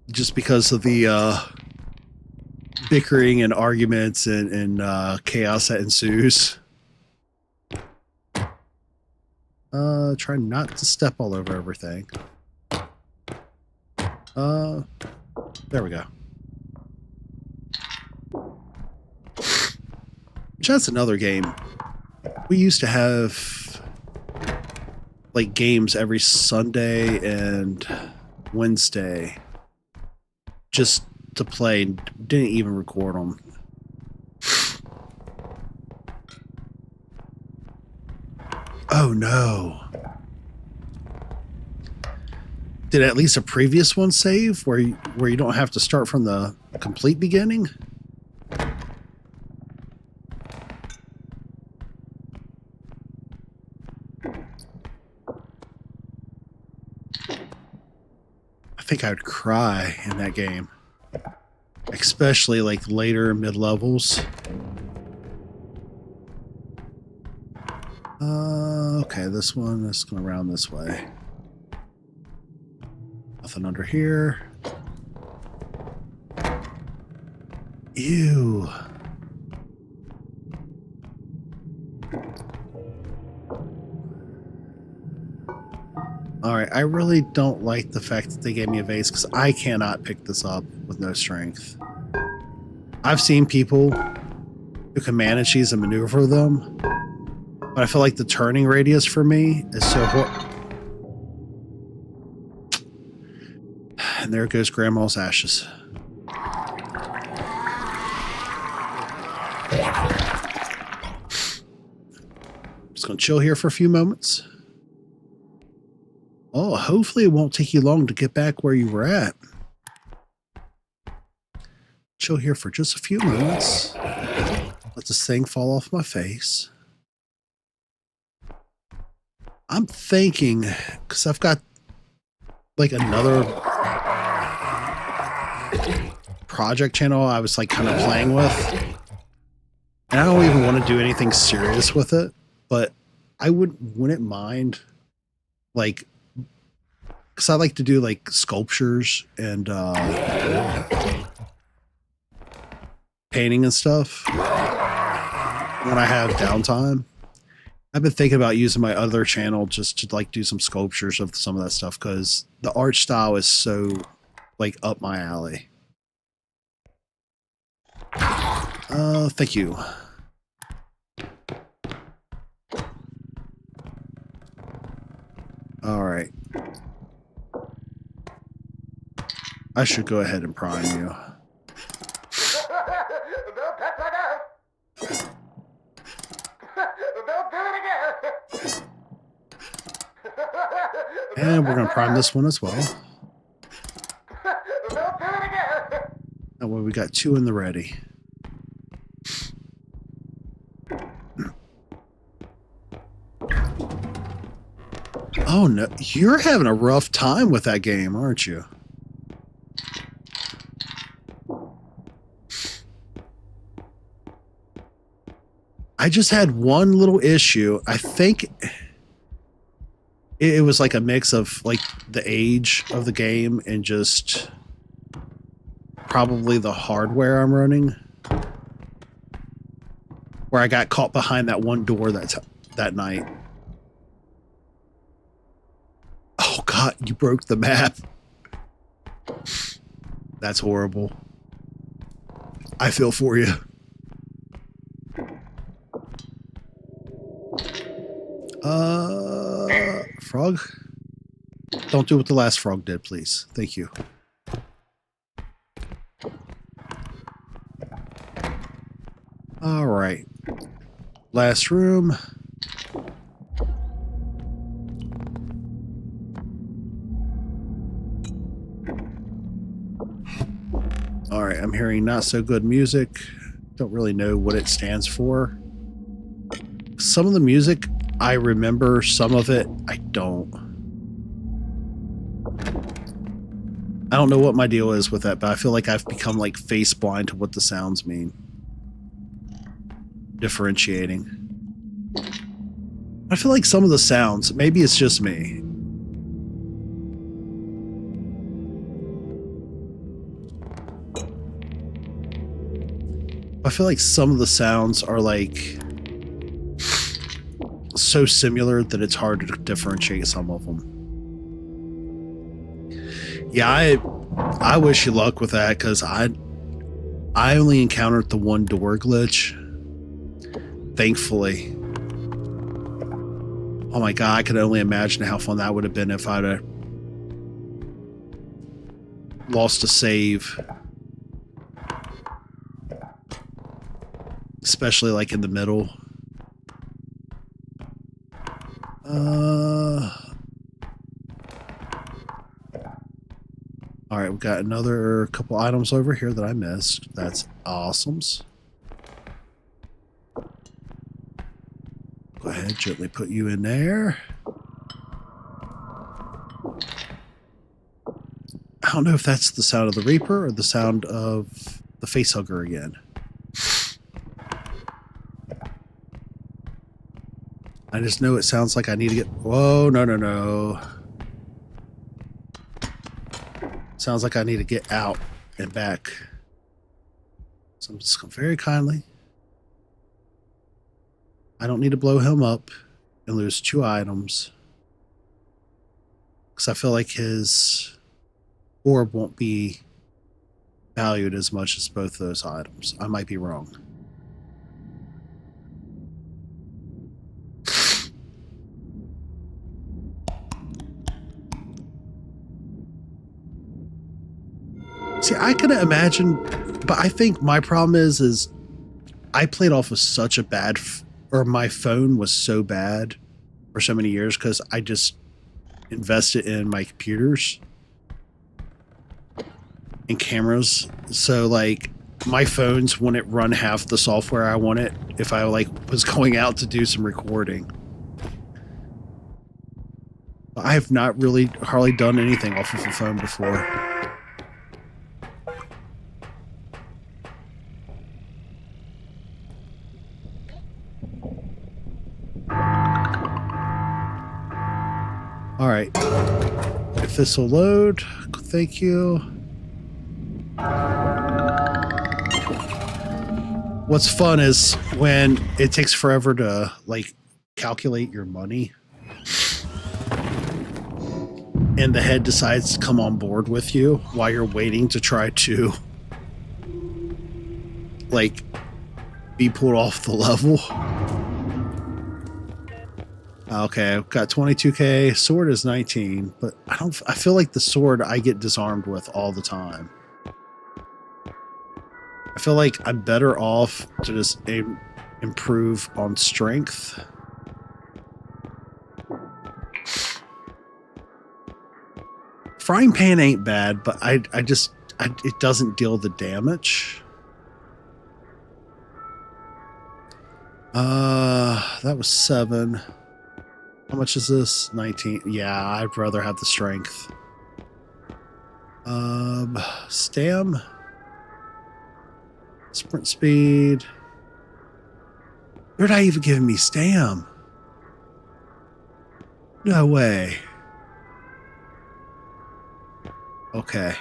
Just because of the bickering and arguments and chaos that ensues. Try not to step all over everything. There we go. That's another game. We used to have like games every Sunday and Wednesday just to play. Didn't even record them. Oh no. Did at least a previous one save where you don't have to start from the complete beginning? I think I would cry in that game. Especially like later mid-levels. Okay, this one is going around this way. Nothing under here. Ew. Alright, I really don't like the fact that they gave me a vase because I cannot pick this up with no strength. I've seen people who can manage these and maneuver them, but I feel like the turning radius for me is so and there goes Grandma's ashes. Just gonna chill here for a few moments. Oh, hopefully it won't take you long to get back where you were at. Chill here for just a few moments. Let this thing fall off my face. I'm thinking, because I've got like another project channel I was like kind of playing with. And I don't even want to do anything serious with it, but I wouldn't mind like, because I like to do like sculptures and painting and stuff when I have downtime. I've been thinking about using my other channel just to like do some sculptures of some of that stuff because the art style is so like up my alley. Thank you. All right. I should go ahead and prime you. And we're going to prime this one as well. That way we got two in the ready. Oh no, you're having a rough time with that game, aren't you? I just had one little issue. I think it was like a mix of like the age of the game and just probably the hardware I'm running. Where I got caught behind that one door that night. Oh God, you broke the map. That's horrible. I feel for you. Frog? Don't do what the last frog did, please. Thank you. All right. Last room. All right, I'm hearing not so good music. Don't really know what it stands for. Some of the music I remember, some of it I don't. I don't know what my deal is with that, but I feel like I've become like face blind to what the sounds mean. Differentiating. I feel like some of the sounds, maybe it's just me. I feel like some of the sounds are like so similar that it's hard to differentiate some of them. Yeah, I wish you luck with that, because I only encountered the one door glitch. Thankfully. Oh my god, I could only imagine how fun that would have been if I'd have lost a save. Especially like in the middle. Alright, we've got another couple items over here that I missed. That's awesomes. Go ahead, gently put you in there. I don't know if that's the sound of the Reaper or the sound of the facehugger again. I just know it sounds like I need to get... Whoa, no. Sounds like I need to get out and back. So I'm just going to very kindly... I don't need to blow him up and lose 2 items. Because I feel like his orb won't be valued as much as both those items. I might be wrong. See, I couldn't imagine, but I think my problem is I played off of such a bad... or my phone was so bad for so many years because I just invested in my computers and cameras. So like my phones wouldn't run half the software I wanted if I like was going out to do some recording. But I have not really hardly done anything off of a phone before. All right, if this will load, thank you. What's fun is when it takes forever to like calculate your money and the head decides to come on board with you while you're waiting to try to like be pulled off the level. Okay, I've got 22k. Sword is 19, but I feel like the sword I get disarmed with all the time. I feel like I'm better off to just improve on strength. Frying pan ain't bad, but it doesn't deal the damage. That was 7. How much is this? 19. Yeah, I'd rather have the strength. Stam. Sprint speed. They're not even giving me stam. No way. Okay.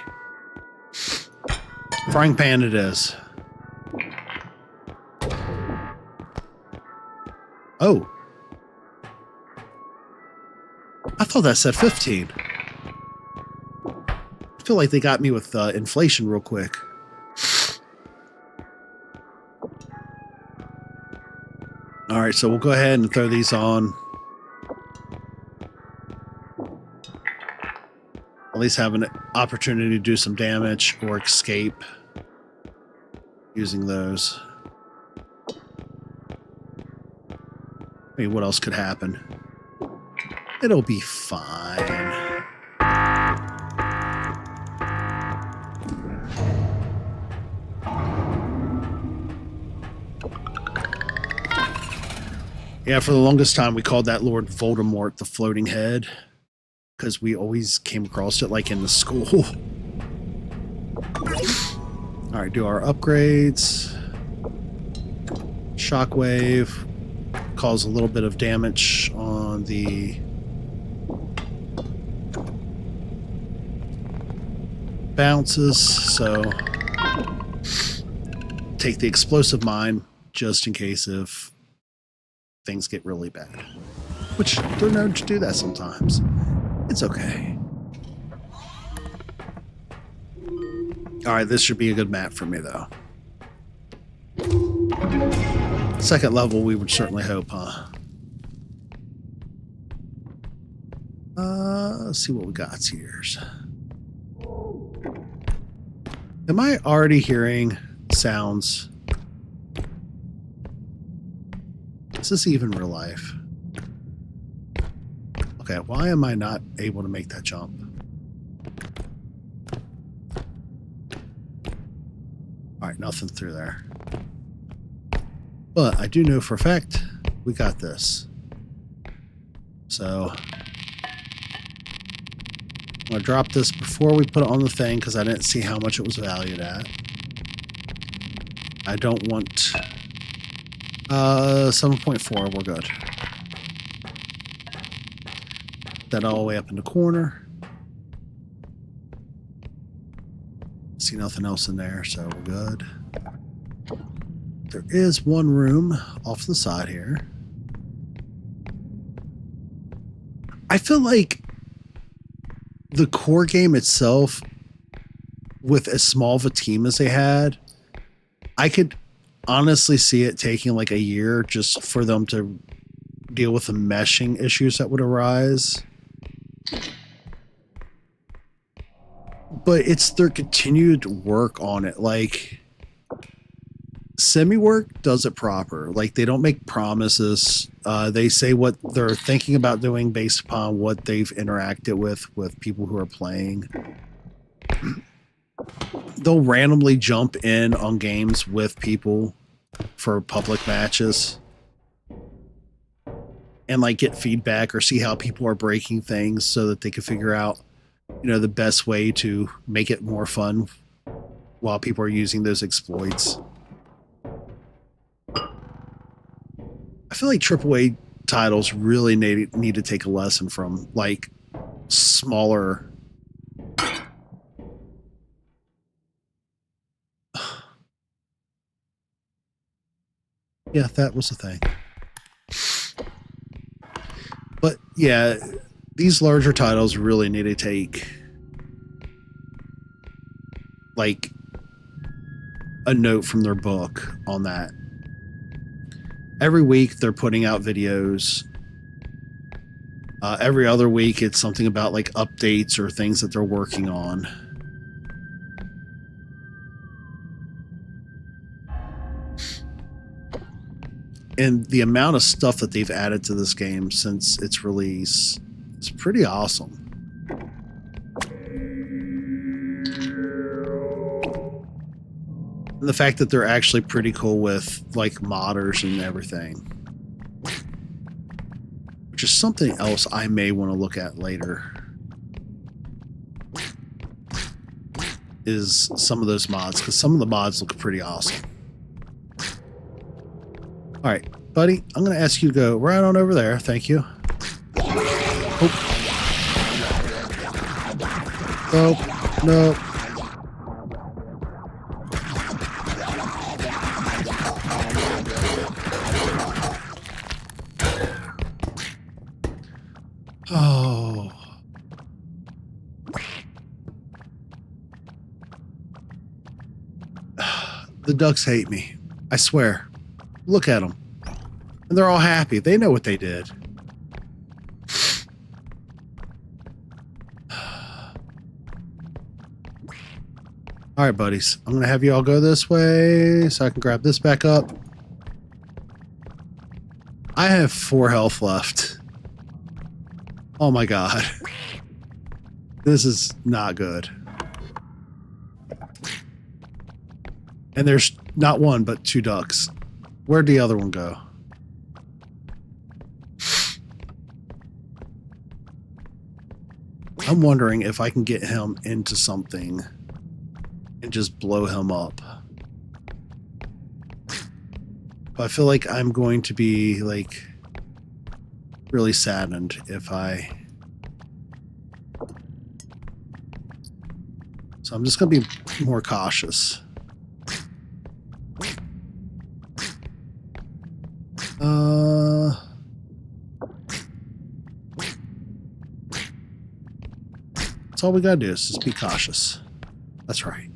Frying pan it is. Oh. I thought that said 15. I feel like they got me with inflation real quick. All right, so we'll go ahead and throw these on. At least have an opportunity to do some damage or escape using those. I mean, what else could happen? It'll be fine. Yeah, for the longest time, we called that Lord Voldemort the floating head, because we always came across it like in the school. All right, do our upgrades. Shockwave. Cause a little bit of damage on the bounces, so take the explosive mine just in case if things get really bad. Which they're known to do that sometimes. It's okay. Alright, this should be a good map for me, though. Second level, we would certainly hope, huh? Let's see what we got here. Am I already hearing sounds? Is this even real life? Okay, why am I not able to make that jump? Alright, nothing through there. But I do know for a fact we got this. So I'm going to drop this before we put it on the thing because I didn't see how much it was valued at. I don't want 7.4, we're good. That all the way up in the corner. See nothing else in there, so we're good. There is one room off the side here. I feel like the core game itself, with as small of a team as they had, I could honestly see it taking like a year just for them to deal with the meshing issues that would arise. But it's their continued work on it. Like, Semi-Work does it proper. Like, they don't make promises. They say what they're thinking about doing based upon what they've interacted with people who are playing. They'll randomly jump in on games with people for public matches and like get feedback or see how people are breaking things so that they can figure out, you know, the best way to make it more fun while people are using those exploits. I feel like AAA titles really need to take a lesson from like smaller. Yeah, that was the thing. But yeah, these larger titles really need to take like a note from their book on that. Every week they're putting out videos. Every other week it's something about like updates or things that they're working on. And the amount of stuff that they've added to this game since its release is pretty awesome. And the fact that they're actually pretty cool with like modders and everything, which is something else I may want to look at later, is some of those mods, because some of the mods look pretty awesome. All right, buddy, I'm going to ask you to go right on over there. Thank you. Oh. Oh, no. Oh. The ducks hate me. I swear. Look at them. And they're all happy. They know what they did. All right, buddies. I'm going to have you all go this way so I can grab this back up. I have 4 health left. Oh my god. This is not good. And there's not one, but 2 ducks. Where'd the other one go? I'm wondering if I can get him into something and just blow him up. But I feel like I'm going to be like really saddened if I... So I'm just going to be more cautious. That's all we gotta do is just be cautious. That's right.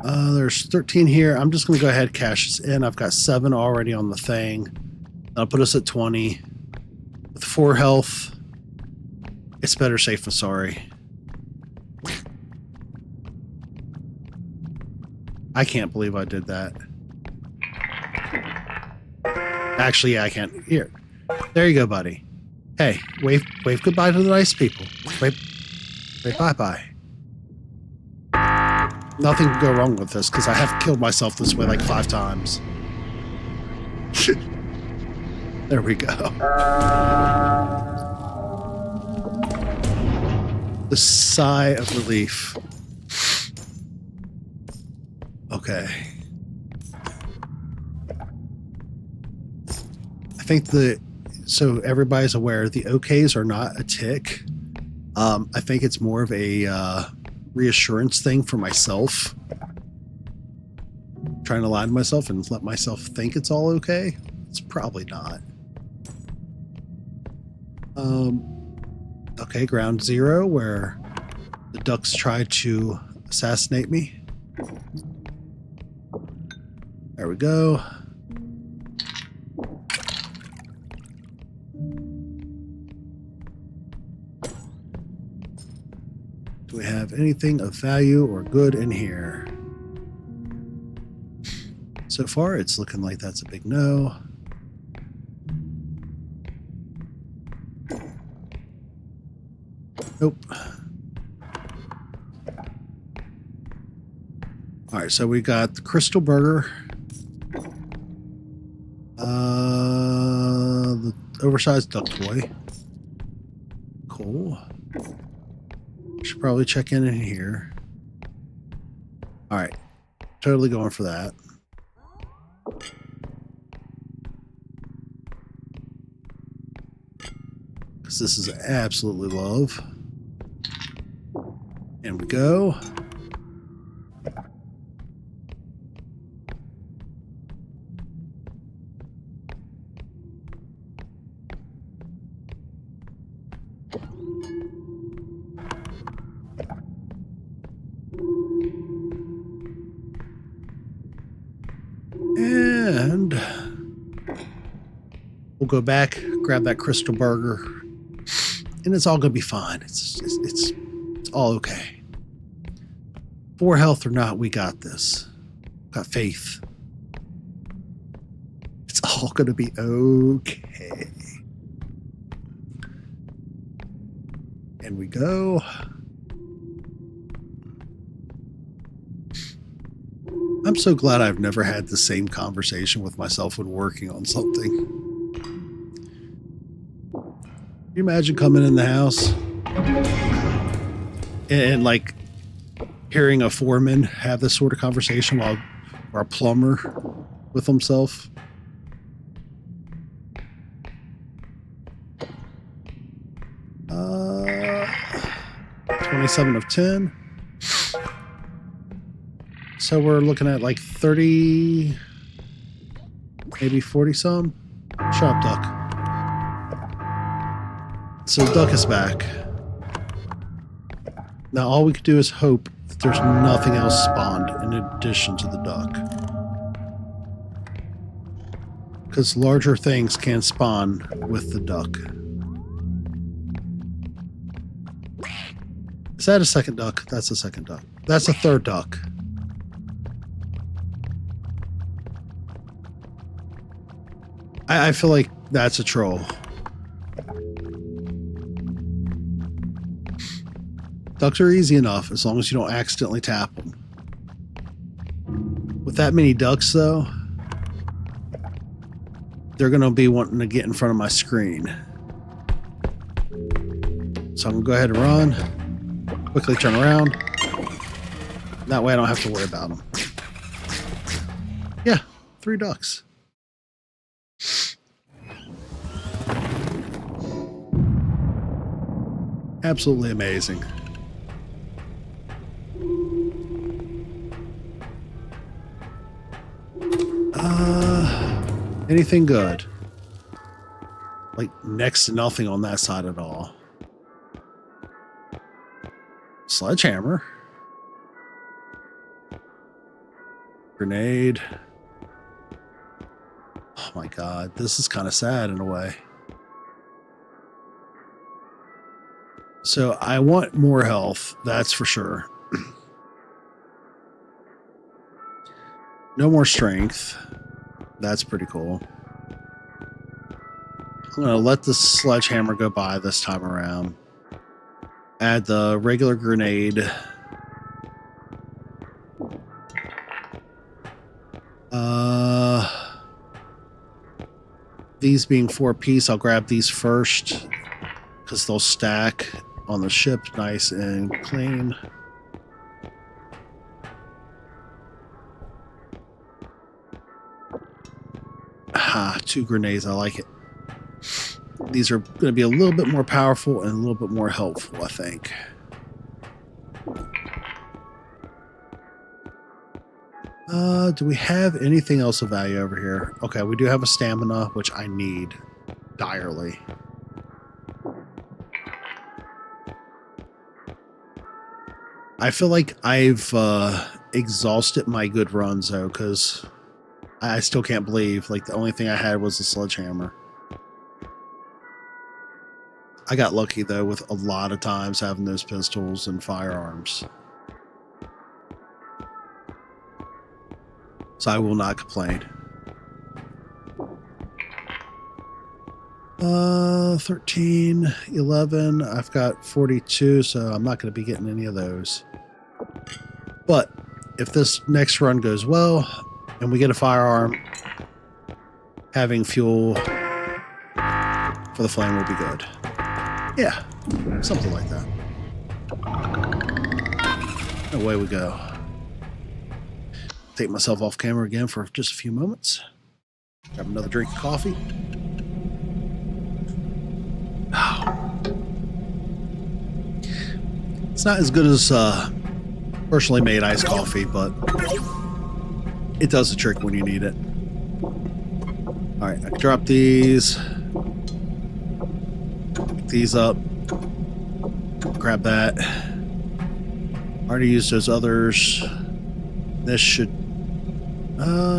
There's 13 here. I'm just gonna go ahead and cash this in. I've got 7 already on the thing. That'll put us at 20. With 4 health, it's better safe than sorry. I can't believe I did that. Actually, yeah, I can't. Here. There you go, buddy. Hey, wave goodbye to the nice people. Wave bye-bye. Nothing can go wrong with this, because I have killed myself this way like 5 times. There we go. The sigh of relief. Okay. I think so everybody's aware, the OKs are not a tick. I think it's more of a reassurance thing for myself. Trying to lie to myself and let myself think it's all okay. It's probably not. Okay, ground 0, where the ducks tried to assassinate me. There we go. Do we have anything of value or good in here? So far, it's looking like that's a big no. Nope. All right, so we got the Crystal Burger. The oversized duck toy. Cool. Should probably check in here. All right, totally going for that. Because this is absolutely love. And we go. And we'll go back, grab that Crystal Burger, and it's all gonna be fine. It's all okay. 4 health or not, we got this. Got faith. It's all gonna be okay. And we go. I'm so glad I've never had the same conversation with myself when working on something. Can you imagine coming in the house and like hearing a foreman have this sort of conversation or a plumber with himself? Uh, 27 of 10. So we're looking at like 30, maybe 40 some. Sharp duck. So the duck is back. Now all we could do is hope that there's nothing else spawned in addition to the duck. Because larger things can spawn with the duck. Is that a second duck? That's a second duck. That's a third duck. I feel like that's a troll. Ducks are easy enough as long as you don't accidentally tap them. With that many ducks, though, they're going to be wanting to get in front of my screen. So I'm going to go ahead and run. Quickly turn around. That way I don't have to worry about them. Yeah, 3 ducks. Absolutely amazing. Anything good? Like next to nothing on that side at all. Sledgehammer. Grenade. Oh my god, this is kind of sad in a way. So I want more health, that's for sure. No more strength. That's pretty cool. I'm going to let the sledgehammer go by this time around. Add the regular grenade. These being 4-piece, I'll grab these first because they'll stack on the ship nice and clean. Ah, 2 grenades, I like it. These are going to be a little bit more powerful and a little bit more helpful, I think. Do we have anything else of value over here? Okay, we do have a stamina, which I need direly. I feel like I've exhausted my good runs, though, because I still can't believe, like, the only thing I had was a sledgehammer. I got lucky, though, with a lot of times having those pistols and firearms. So I will not complain. 13, 11. I've got 42, so I'm not going to be getting any of those. But if this next run goes well and we get a firearm, having fuel for the flame will be good. Yeah, something like that. Away we go. Take myself off camera again for just a few moments. Grab another drink of coffee. It's not as good as personally made iced coffee, but it does the trick when you need it. All right, I can drop these. Pick these up. Grab that. Already used those others. This should...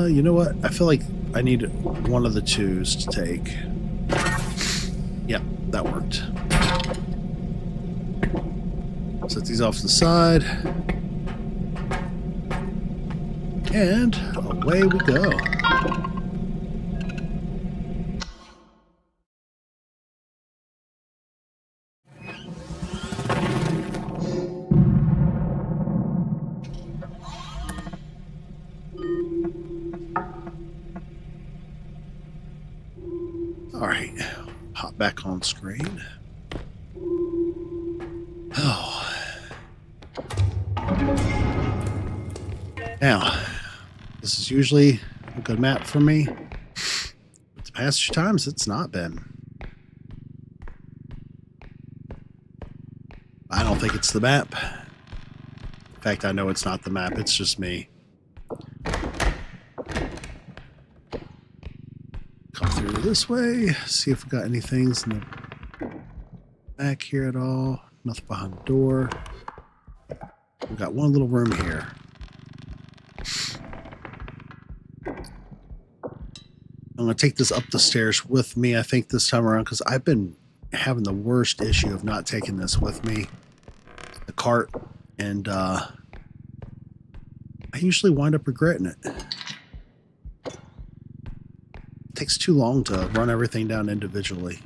you know what? I feel like I need one of the 2s to take. Yep, that worked. Set these off to the side. And away we go. All right, hop back on screen. Oh. Now, this is usually a good map for me. But the past few times, it's not been. I don't think it's the map. In fact, I know it's not the map, it's just me. Come through this way, see if we got any things in the back here at all. Nothing behind the door. We've got one little room here. I'm going to take this up the stairs with me, I think, this time around, because I've been having the worst issue of not taking this with me. The cart, and I usually wind up regretting it. It takes too long to run everything down individually.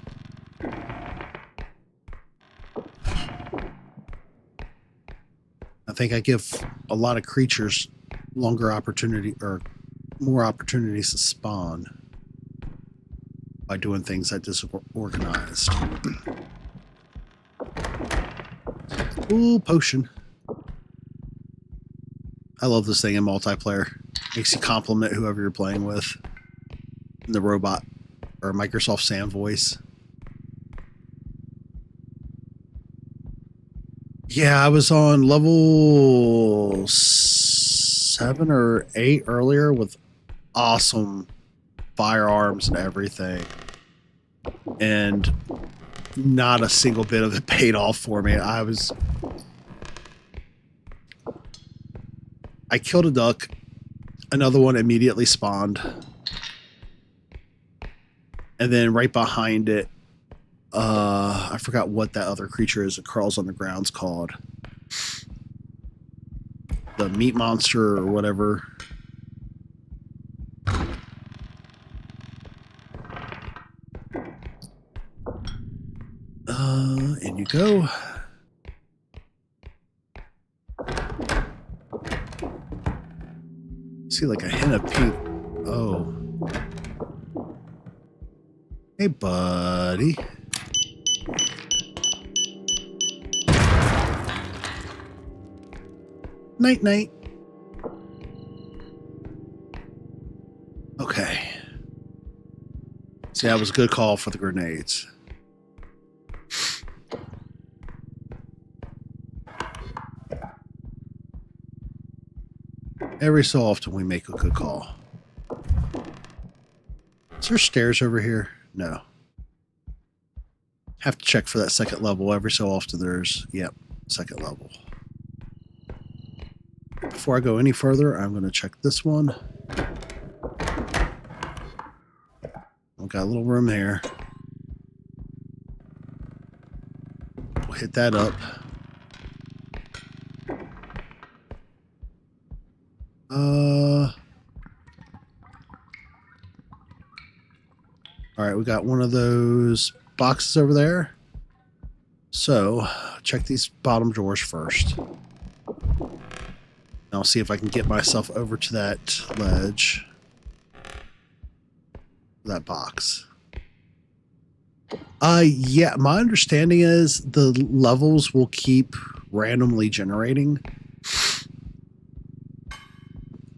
I think I give a lot of creatures longer opportunity or more opportunities to spawn by doing things that disorganized. Ooh, potion. I love this thing in multiplayer. Makes you compliment whoever you're playing with. In the robot or Microsoft Sam voice. Yeah, I was on level 7 or 8 earlier with awesome firearms and everything. and not a single bit of it paid off for me. I killed a duck. Another one immediately spawned. And then right behind it, I forgot what that other creature is that crawls on the ground's called. The meat monster or whatever. In you go. See, like a hint of pink. Oh. Hey, buddy. Night, night. Okay. See, that was a good call for the grenades. Every so often we make a good call. Is there stairs over here? No. Have to check for that second level. Every so often there's, yep, second level. Before I go any further, I'm going to check this one. I've got a little room here. We'll hit that up. All right, we got one of those boxes over there. So, check these bottom drawers first. I'll see if I can get myself over to that ledge. That box. Yeah, my understanding is the levels will keep randomly generating.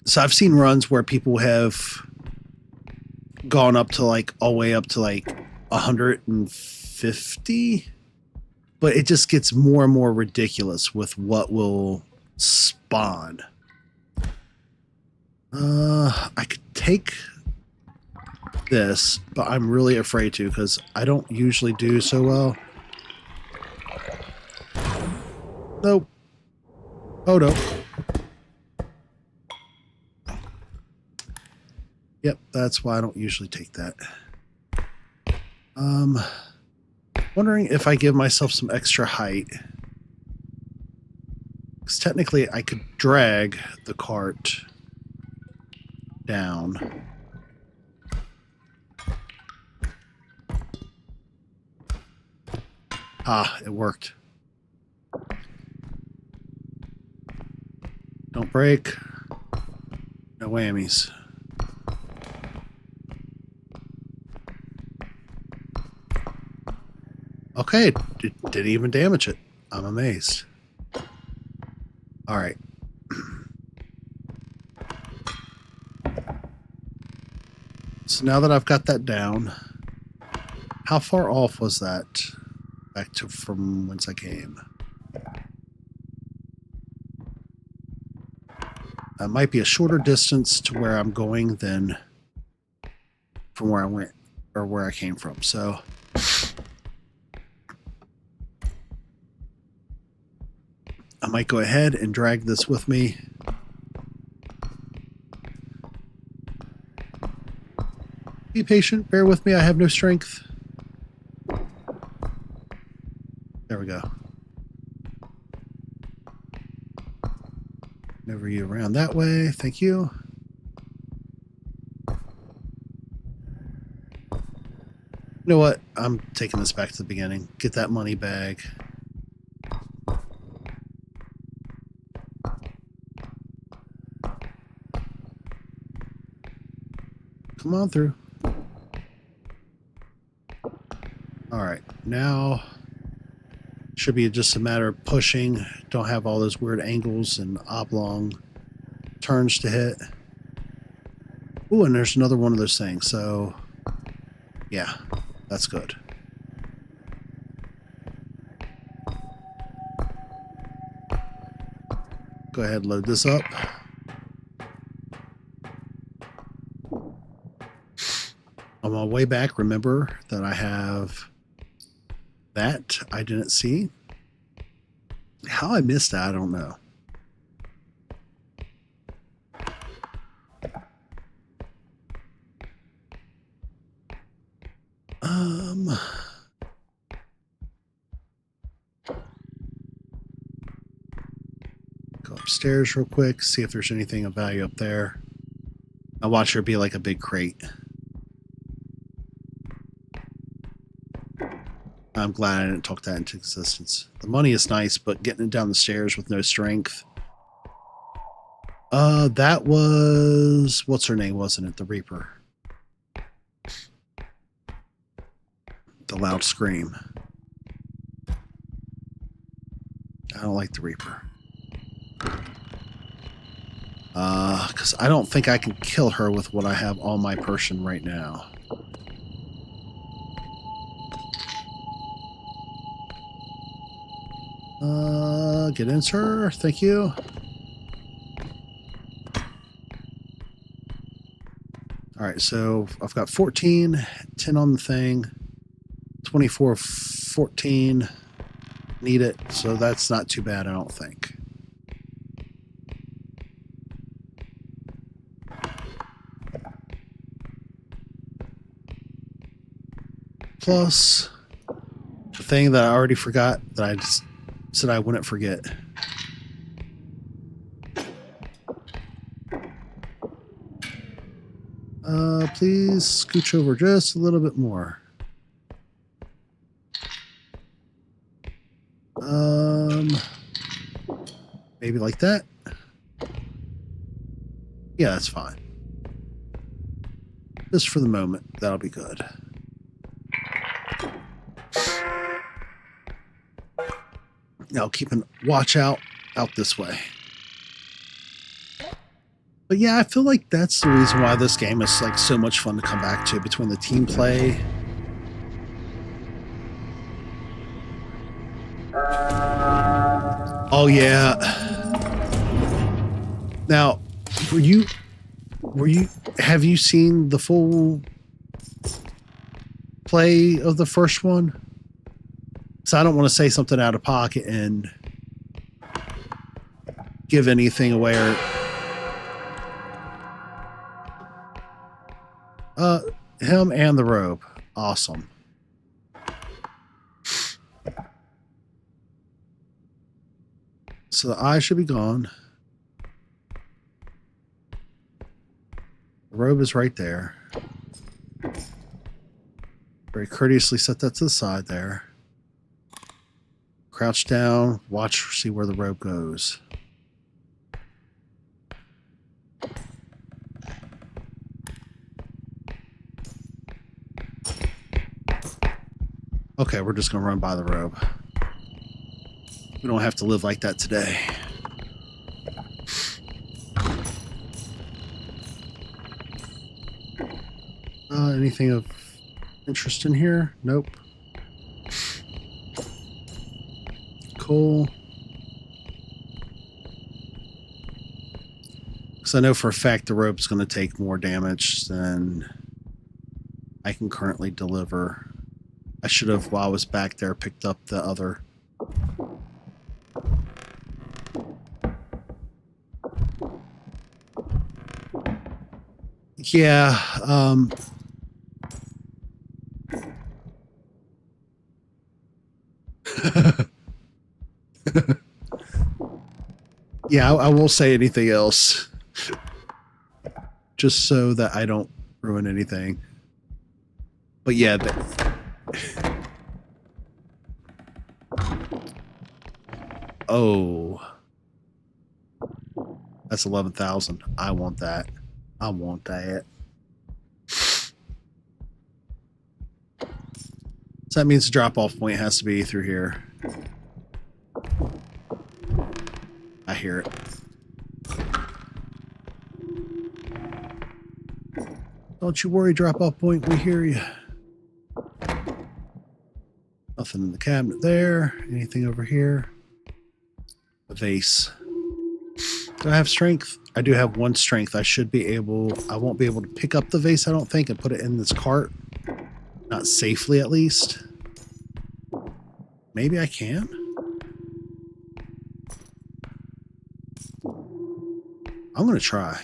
So I've seen runs where people have gone up to like all the way up to like 150, but it just gets more and more ridiculous with what will spawn. I could take this, but I'm really afraid to because I don't usually do so well. Nope. Oh no. Yep, that's why I don't usually take that. Wondering if I give myself some extra height. Because technically I could drag the cart down. Ah, it worked. Don't break. No whammies. Okay, it didn't even damage it. I'm amazed. All right. So now that I've got that down, how far off was that back to from whence I came? That might be a shorter distance to where I'm going than from where I went or where I came from. So I might go ahead and drag this with me. Be patient, bear with me, I have no strength. There we go. Maneuver you around that way, thank you. You know what? I'm taking this back to the beginning. Get that money bag. Come on through. All right, now should be just a matter of pushing. Don't have all those weird angles and oblong turns to hit. Ooh, and there's another one of those things. So, yeah, that's good. Go ahead and load this up. On my way back, remember that I have that I didn't see. How I missed that, I don't know. Go upstairs real quick, see if there's anything of value up there. I watch her be like a big crate. I'm glad I didn't talk that into existence. The money is nice, but getting it down the stairs with no strength. That was... what's her name, wasn't it? The Reaper. The loud scream. I don't like the Reaper. Because I don't think I can kill her with what I have on my person right now. Get in, sir. Thank you. Alright, so I've got 14, 10 on the thing, 24, 14. Need it, so that's not too bad, I don't think. Plus, the thing that I already forgot that I just said I wouldn't forget. Please scooch over just a little bit more. Maybe like that. Yeah, that's fine. Just for the moment, that'll be good. Now keep a watch out this way. But yeah, I feel like that's the reason why this game is like so much fun to come back to, between the team play. Oh yeah. Now, have you seen the full play of the first one? So I don't want to say something out of pocket and give anything away or him and the robe. Awesome. So the eye should be gone. The robe is right there. Very courteously set that to the side there. Crouch down, watch, see where the robe goes. Okay, we're just going to run by the robe. We don't have to live like that today. Anything of interest in here? Nope. Cool. Because I know for a fact the rope's going to take more damage than I can currently deliver. I should have, while I was back there, picked up the other. Yeah, yeah, I won't say anything else. Just so that I don't ruin anything. But yeah, oh. That's 11,000. I want that. I want that. So that means the drop-off point has to be through here. I hear it. Don't you worry, drop-off point, we hear you. Nothing in the cabinet there. Anything over here? A vase. Do I have strength? I do have 1 strength. I should be able... I won't be able to pick up the vase, I don't think, and put it in this cart. Not safely, at least. Maybe I can? I'm going to try.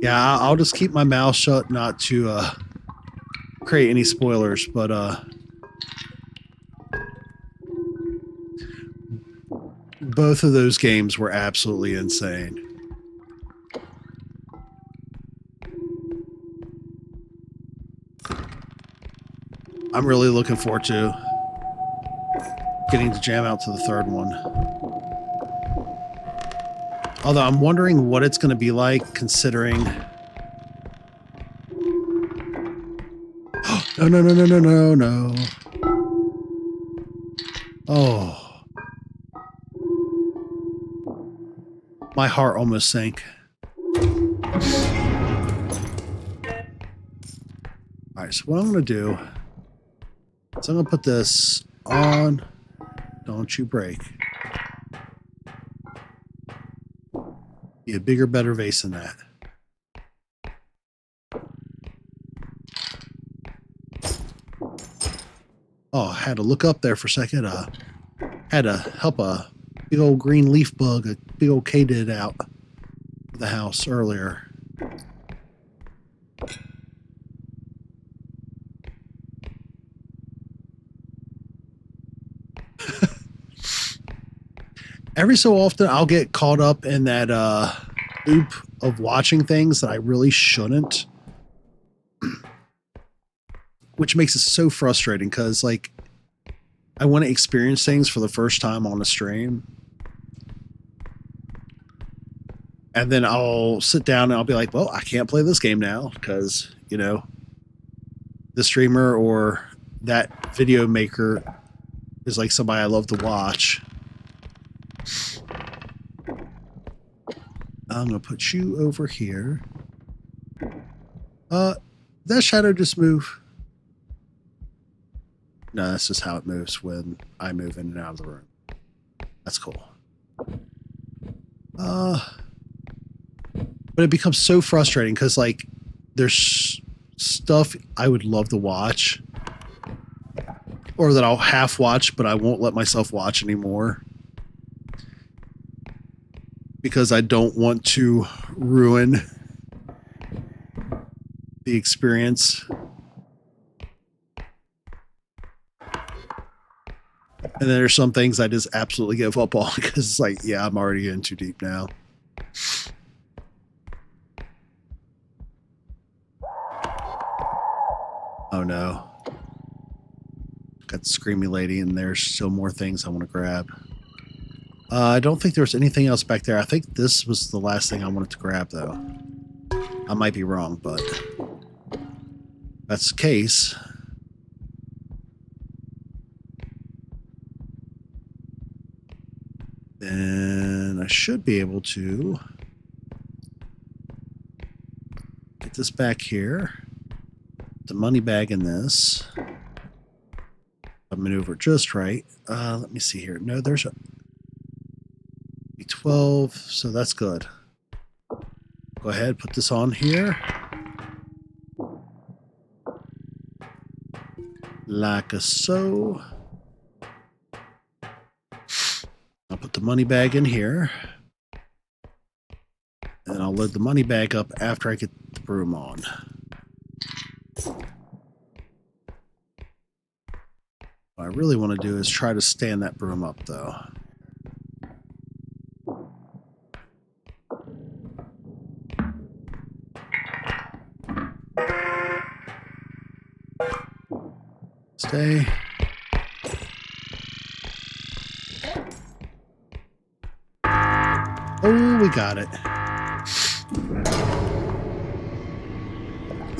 Yeah, I'll just keep my mouth shut not to create any spoilers, but both of those games were absolutely insane. I'm really looking forward to getting to jam out to the 3rd one. Although I'm wondering what it's going to be like considering... No. Oh. My heart almost sank. Alright, so what I'm going to do is I'm going to put this on. Don't you break. Be a bigger, better vase than that. Oh, I had to look up there for a second. Had to help a big old green leaf bug, a big old katydid out of the house earlier. Every so often, I'll get caught up in that loop of watching things that I really shouldn't. Which makes it so frustrating because, like, I want to experience things for the first time on a stream. And then I'll sit down and I'll be like, well, I can't play this game now because, you know, the streamer or that video maker is like somebody I love to watch. I'm going to put you over here. That shadow just move? No, that's just how it moves when I move in and out of the room. That's cool. But it becomes so frustrating because, like, there's stuff I would love to watch or that I'll half watch, but I won't let myself watch anymore because I don't want to ruin the experience. And then there's some things I just absolutely give up on because it's like, yeah, I'm already getting too deep now. Oh no. Got the screamy lady and there's still more things I want to grab. I don't think there was anything else back there. I think this was the last thing I wanted to grab though. I might be wrong, but if that's the case. Then I should be able to get this back here. The money bag in this. I maneuver just right. Let me see here. No, there's a 12, so that's good. Go ahead, put this on here. Like a so. I'll put the money bag in here. And I'll load the money bag up after I get the broom on. What I really want to do is try to stand that broom up, though. Stay. Oh, we got it.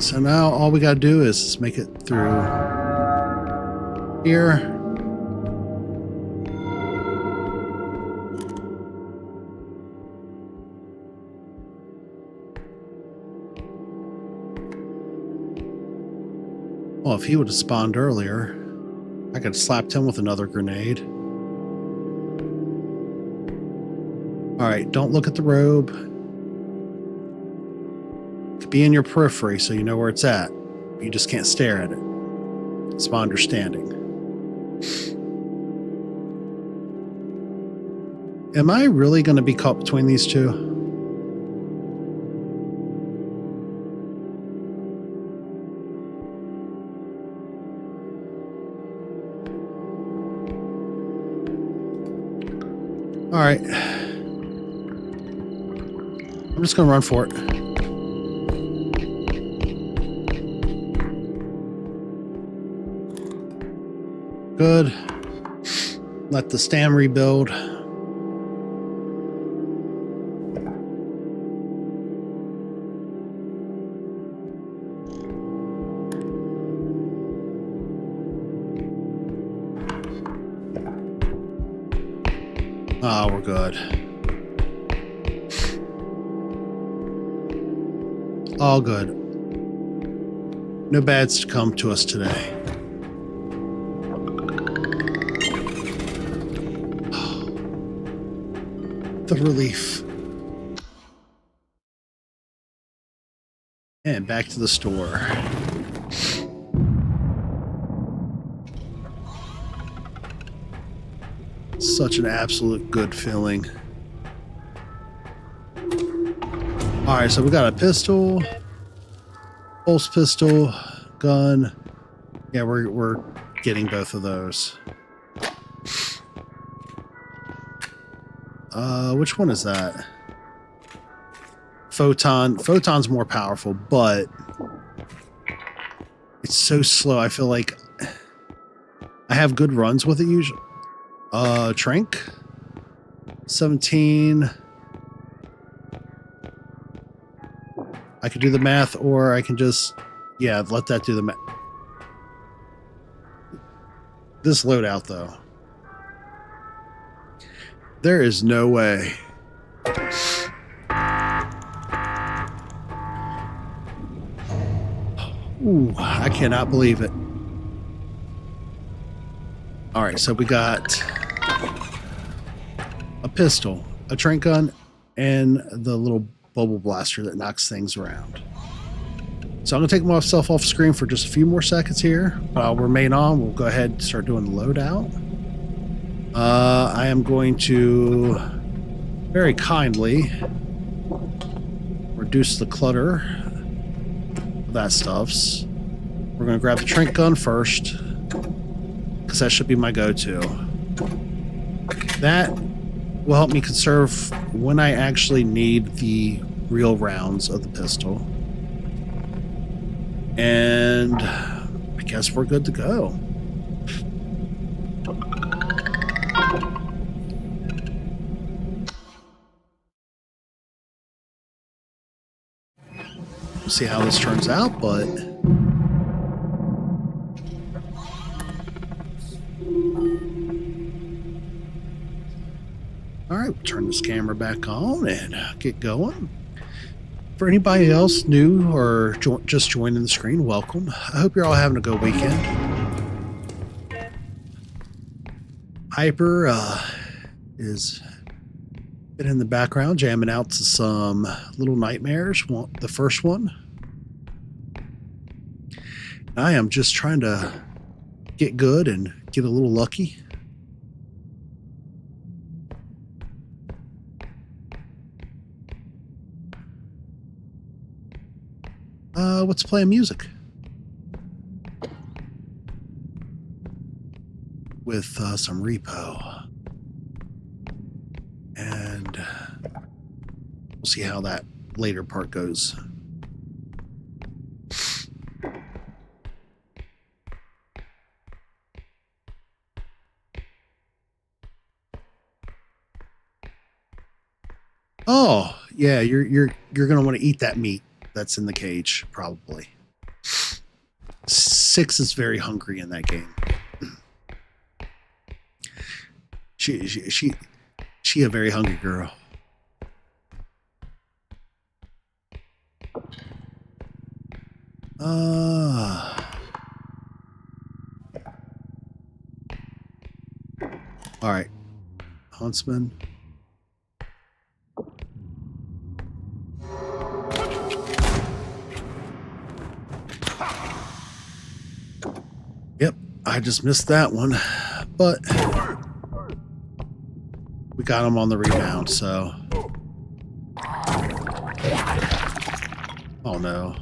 So now all we got to do is make it through here. Well, if he would have spawned earlier. I could slap him with another grenade. Alright, don't look at the robe. It could be in your periphery so you know where it's at. You just can't stare at it. It's my understanding. Am I really going to be caught between these two? All right. I'm just going to run for it. Good. Let the stam rebuild. Oh, we're good. All good. No bads to come to us today. The relief. And back to the store. Such an absolute good feeling. Alright, so we got a pistol, pulse pistol, gun. Yeah, we're getting both of those. Which one is that? Photon. Photon's more powerful, but it's so slow. I feel like I have good runs with it usually. Trank. 17. I could do the math, or I can just, yeah, let that do the math. This loadout, though. There is no way. Ooh, I cannot believe it. All right, so we got a pistol, a trank gun, and the little bubble blaster that knocks things around. So I'm going to take myself off screen for just a few more seconds here. I'll remain on. We'll go ahead and start doing the loadout. I am going to very kindly reduce the clutter of that stuffs. We're going to grab the trank gun first, because that should be my go-to. That will help me conserve when I actually need the real rounds of the pistol. And I guess we're good to go. We'll see how this turns out, but all right, we'll turn this camera back on and get going. For anybody else new or just joining the screen, welcome. I hope you're all having a good weekend. Hyper is been in the background jamming out to some Little Nightmares, the first one. I am just trying to get good and get a little lucky. What's playing music? With some R.E.P.O. And we'll see how that later part goes. Oh, yeah, you're gonna want to eat that meat that's in the cage, probably. 6 is very hungry in that game. She a very hungry girl. All right, Huntsman. Yep, I just missed that one, but we got him on the rebound, so. Oh no.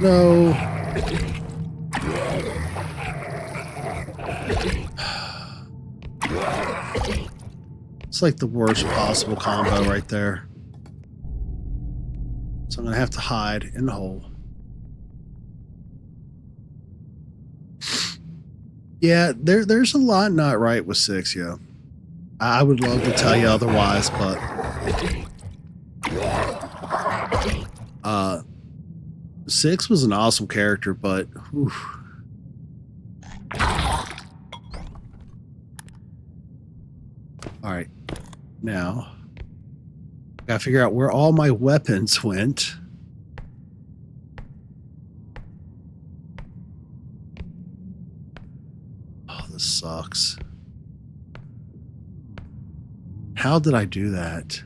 No. It's like the worst possible combo right there. So I'm gonna have to hide in the hole. Yeah, there's a lot not right with 6, yeah. I would love to tell you otherwise, but 6 was an awesome character, but whew. All right, now gotta figure out where all my weapons went. Oh, this sucks. How did I do that?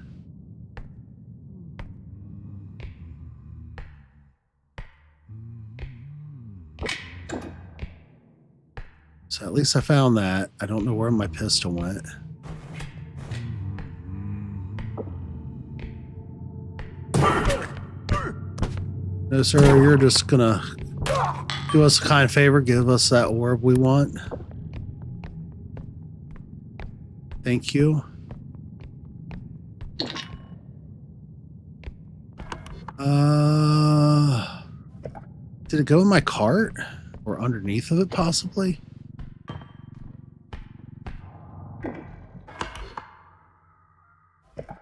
So at least I found that. I don't know where my pistol went. No, sir, you're just gonna do us a kind favor, give us that orb we want. Thank you. Did it go in my cart? Or underneath of it, possibly?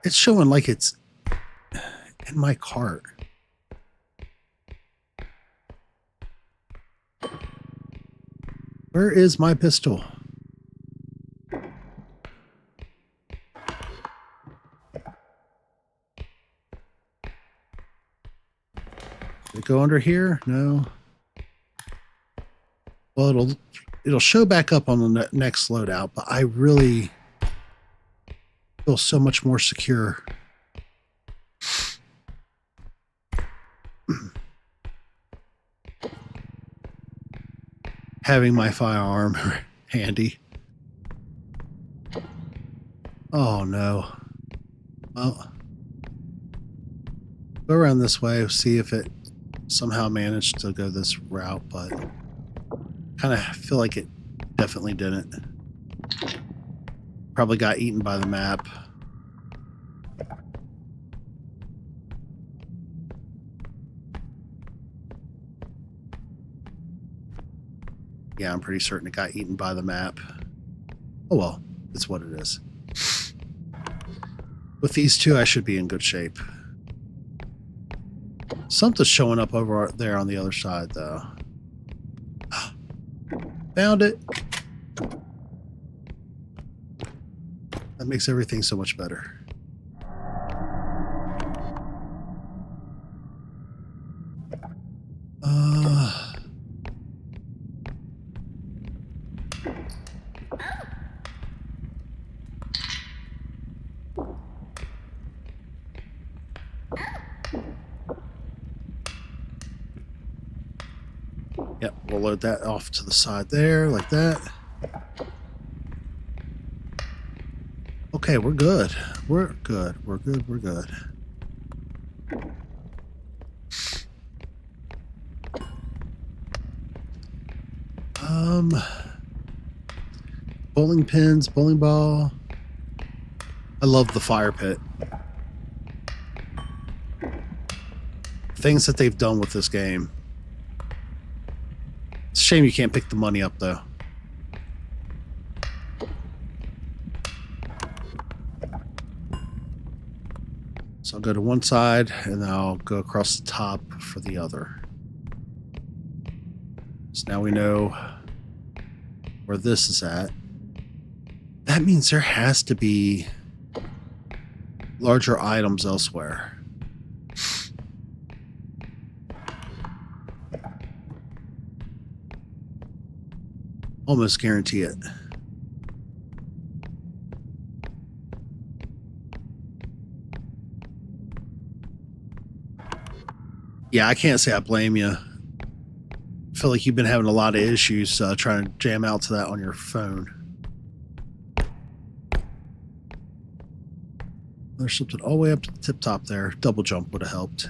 It's showing like it's in my cart. Where is my pistol? Did it go under here? No. Well, it'll show back up on the next loadout, but I really feel so much more secure. Having my firearm handy. Oh no. Well, go around this way, see if it somehow managed to go this route, but kind of feel like it definitely didn't. Probably got eaten by the map. Yeah, I'm pretty certain it got eaten by the map. Oh well, it's what it is. With these two, I should be in good shape. Something's showing up over there on the other side, though. Found it. That makes everything so much better. Yep, we'll load that off to the side there, like that. Okay, we're good. We're good. We're good. We're good. Bowling pins, bowling ball. I love the fire pit. Things that they've done with this game. It's a shame you can't pick the money up, though. So I'll go to one side, and then I'll go across the top for the other. So now we know where this is at. That means there has to be larger items elsewhere. Almost guarantee it. Yeah, I can't say I blame you. I feel like you've been having a lot of issues trying to jam out to that on your phone. There's something all the way up to the tip top there. Double jump would have helped.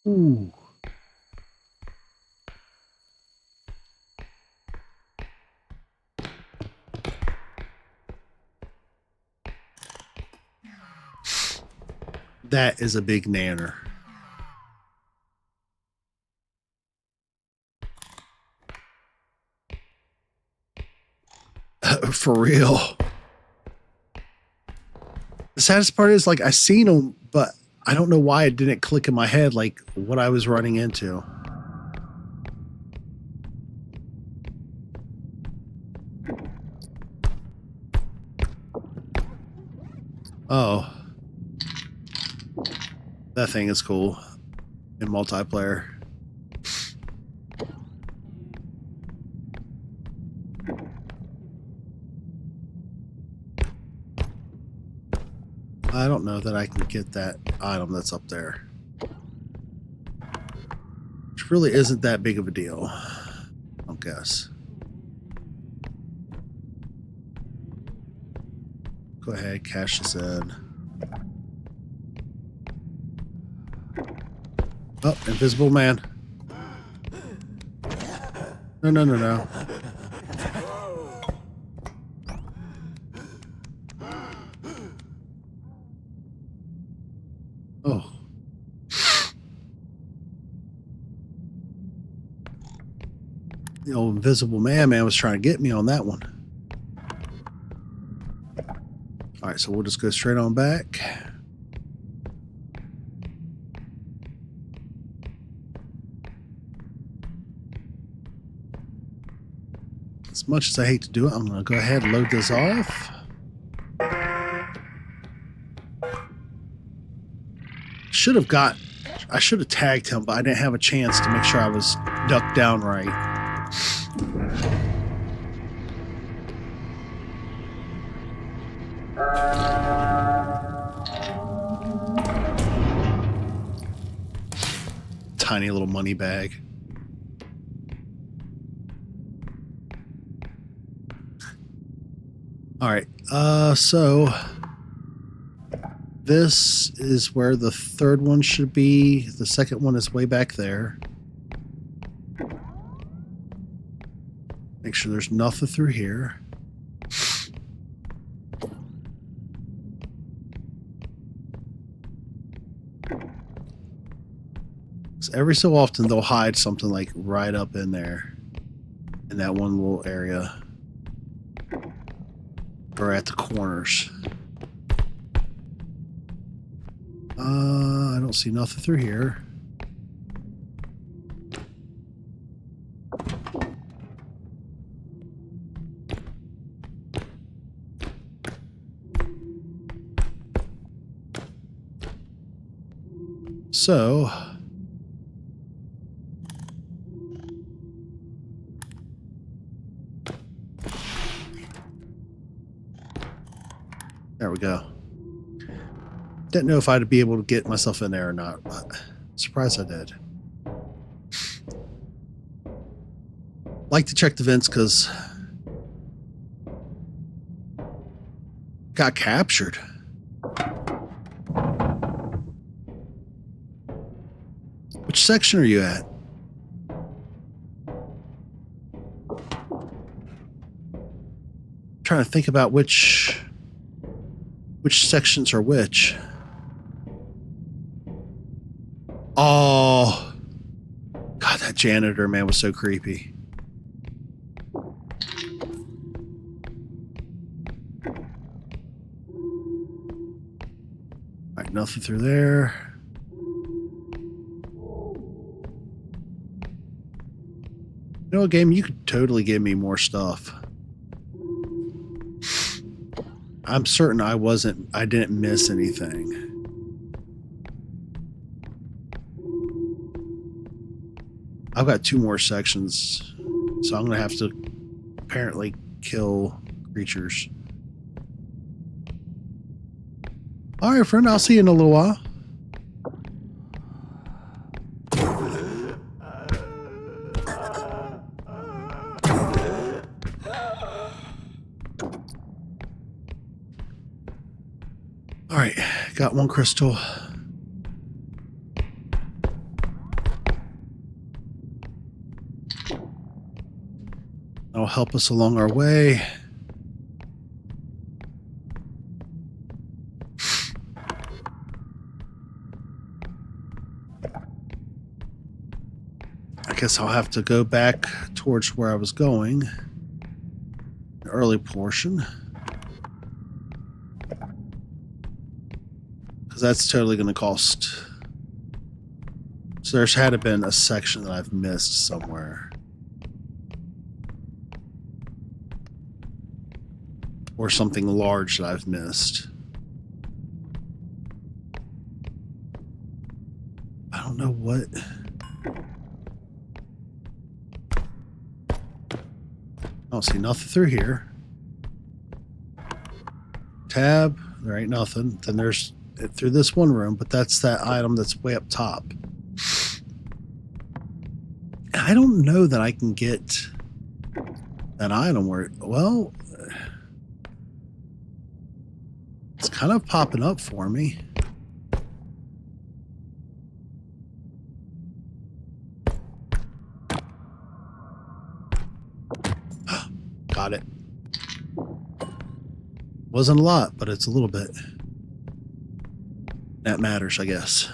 Ooh. That is a big nanner. For real. The saddest part is, like, I seen them, but I don't know why it didn't click in my head, like, what I was running into. Oh. That thing is cool in multiplayer. I don't know that I can get that item that's up there. Which really isn't that big of a deal, I guess. Go ahead, cash this in. Oh, invisible man. No, no, no, no. Oh. The old invisible man was trying to get me on that one. All right, so we'll just go straight on back. As much as I hate to do it, I'm going to go ahead and load this off. I should have tagged him, but I didn't have a chance to make sure I was ducked down right. Tiny little money bag. All right, so this is where the third one should be. The second one is way back there. Make sure there's nothing through here. So every so often they'll hide something like right up in there, in that one little area, or at the corners. I don't see nothing through here. So there we go. Didn't know if I'd be able to get myself in there or not, but surprised I did. Like to check the vents because got captured. Which section are you at? Trying to think about which sections are which. Oh, God, that janitor man was so creepy. Alright, nothing through there. You know what, game? You could totally give me more stuff. I'm certain I didn't miss anything. I've got 2 more sections, so I'm going to have to apparently kill creatures. Alright, friend, I'll see you in a little while. Alright, got 1 crystal. That'll help us along our way. I guess I'll have to go back towards where I was going. The early portion. Because that's totally going to cost. So there's had to been a section that I've missed somewhere. Or something large that I've missed. I don't know what. I don't see nothing through here. Tab, there ain't nothing. Then there's through this one room, but that's that item that's way up top. I don't know that I can get that item where, well, it's kind of popping up for me. Got it. Wasn't a lot, but it's a little bit. That matters, I guess.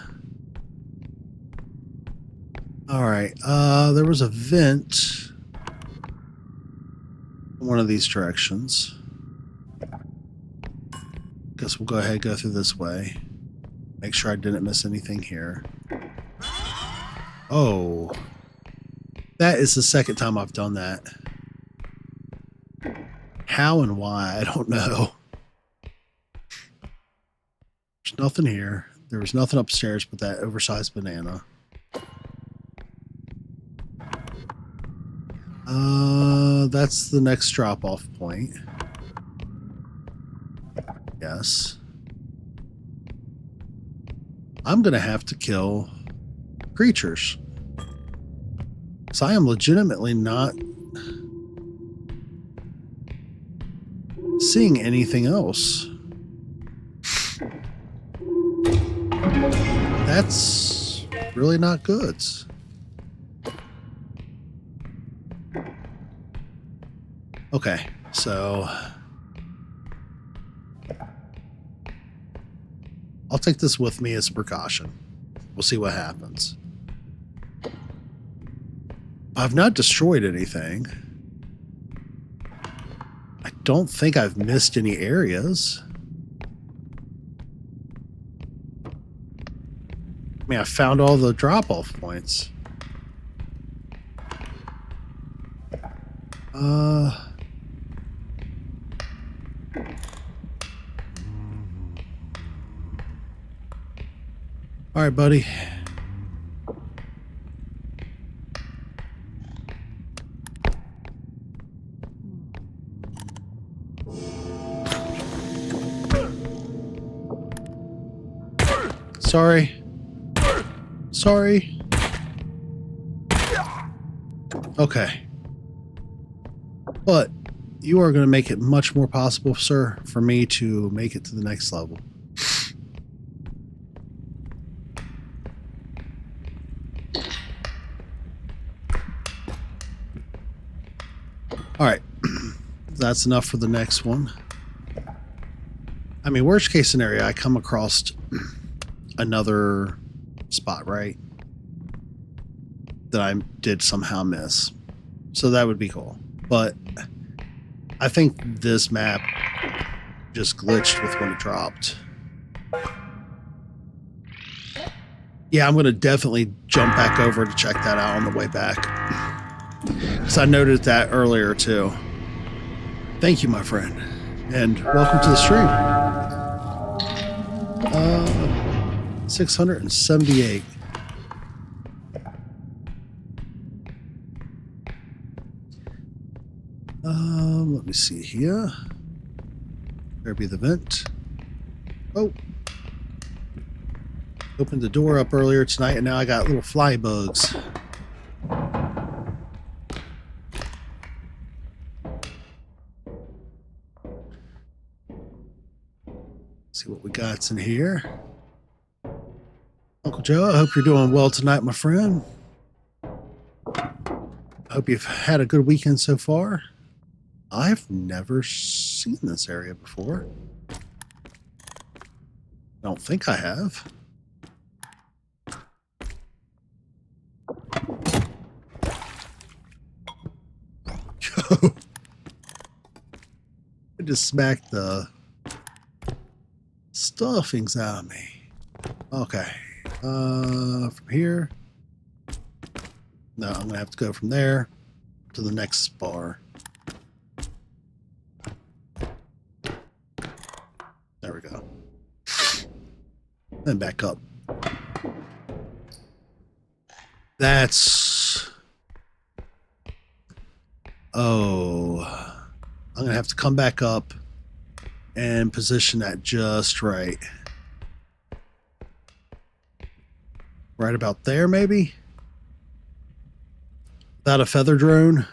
Alright, there was a vent in one of these directions. Guess we'll go ahead and go through this way. Make sure I didn't miss anything here. Oh. That is the second time I've done that. How and why, I don't know. There's nothing here. There was nothing upstairs but that oversized banana. That's the next drop-off point. Yes. I'm going to have to kill creatures. So I am legitimately not seeing anything else. That's really not good. Okay, so I'll take this with me as a precaution. We'll see what happens. I've not destroyed anything. I don't think I've missed any areas. I mean, I found all the drop-off points. All right, buddy. Sorry. Sorry. Okay. But you are going to make it much more possible, sir, for me to make it to the next level. Alright, that's enough for the next one. I mean, worst case scenario, I come across another spot, right? That I did somehow miss. So that would be cool. But I think this map just glitched with when it dropped. Yeah, I'm going to definitely jump back over to check that out on the way back. Because I noted that earlier, too. Thank you, my friend. And welcome to the stream. 678. Let me see here. There be the vent. Oh. Opened the door up earlier tonight, and now I got little fly bugs. See what we got in here. Uncle Joe, I hope you're doing well tonight, my friend. I hope you've had a good weekend so far. I've never seen this area before. I don't think I have. I just smacked the stuffings out of me. Okay. From here. No, I'm gonna have to go from there to the next bar. There we go. Then back up. That's... Oh. I'm gonna have to come back up and position that just right. Right about there, maybe? Without a feather drone?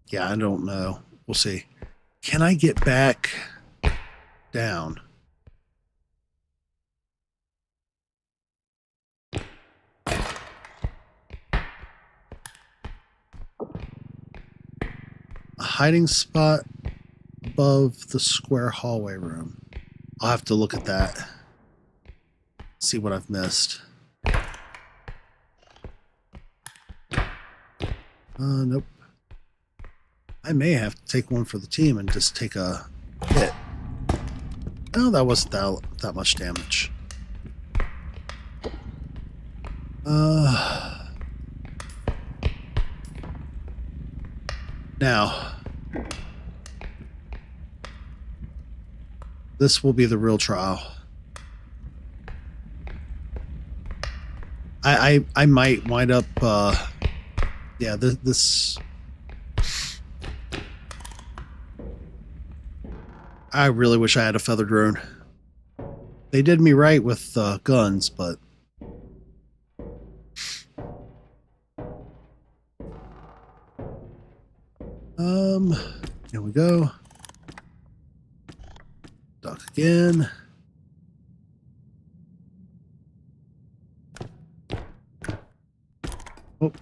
Yeah, I don't know. We'll see. Can I get back down? A hiding spot above the square hallway room. I'll have to look at that. See what I've missed. Nope. I may have to take one for the team and just take a hit. Oh, that wasn't that much damage. Now, this will be the real trial. I might wind up, yeah, this... I really wish I had a feather drone. They did me right with guns, but... Here we go. Duck again. Oh.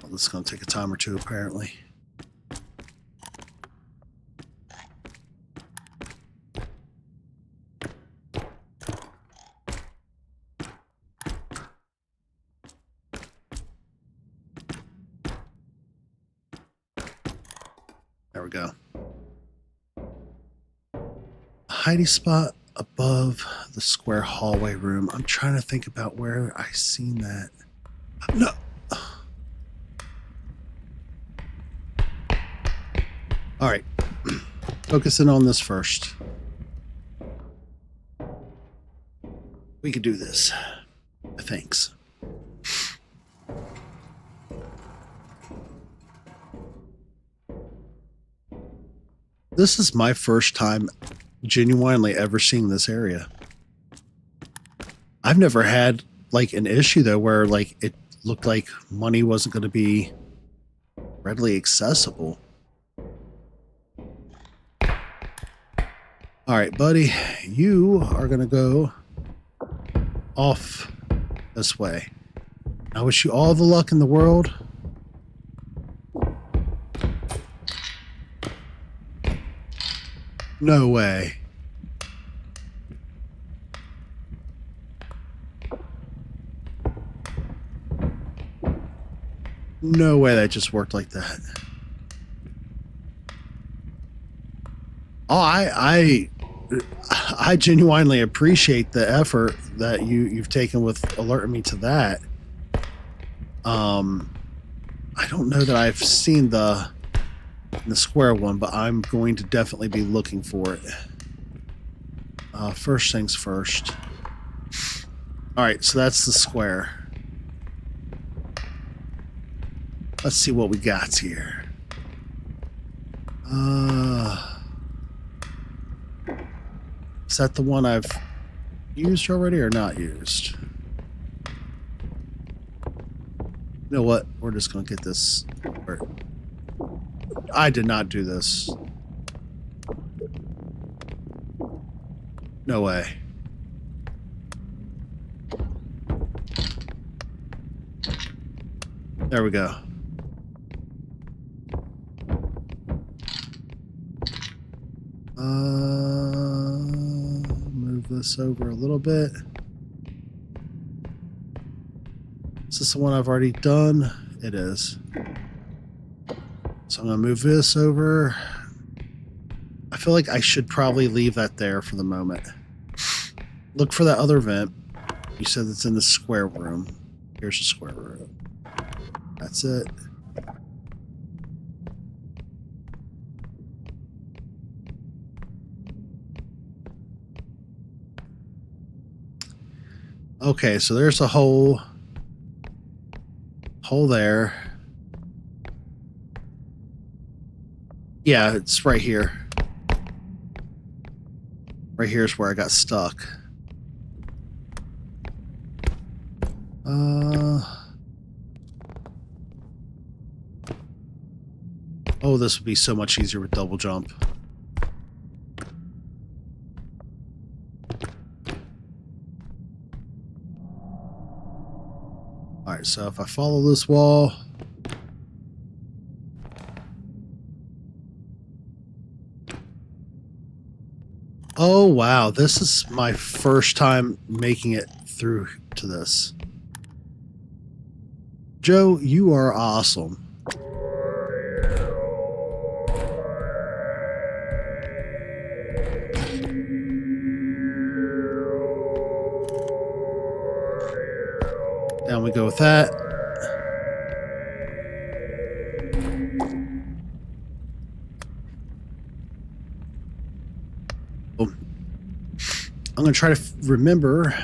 Well, this is going to take a time or two, apparently. There we go. Hiding spot above the square hallway room. I'm trying to think about where I seen that. No. All right. Focusing on this first. We could do this. Thanks. This is my first time genuinely ever seeing this area. I've never had like an issue though where like it looked like money wasn't going to be readily accessible. All right, buddy, you are going to go off this way. I wish you all the luck in the world. No way. No way that just worked like that. Oh, I genuinely appreciate the effort that you've taken with alerting me to that. I don't know that I've seen the square one, but I'm going to definitely be looking for it. First things first. All right, so that's the square. Let's see what we got here. Is that the one I've used already or not used? You know what? We're just going to get this. I did not do this. No way. There we go. Move this over a little bit. Is this the one I've already done? It is. So I'm going to move this over. I feel like I should probably leave that there for the moment. Look for that other vent. You said it's in the square room. Here's the square room. That's it. Okay, so there's a hole there. Yeah, it's right here. Right here is where I got stuck. Oh, this would be so much easier with double jump. Alright, so if I follow this wall... Oh, wow. This is my first time making it through to this. Joe, you are awesome. Down we go with that. Boom. I'm going to try to remember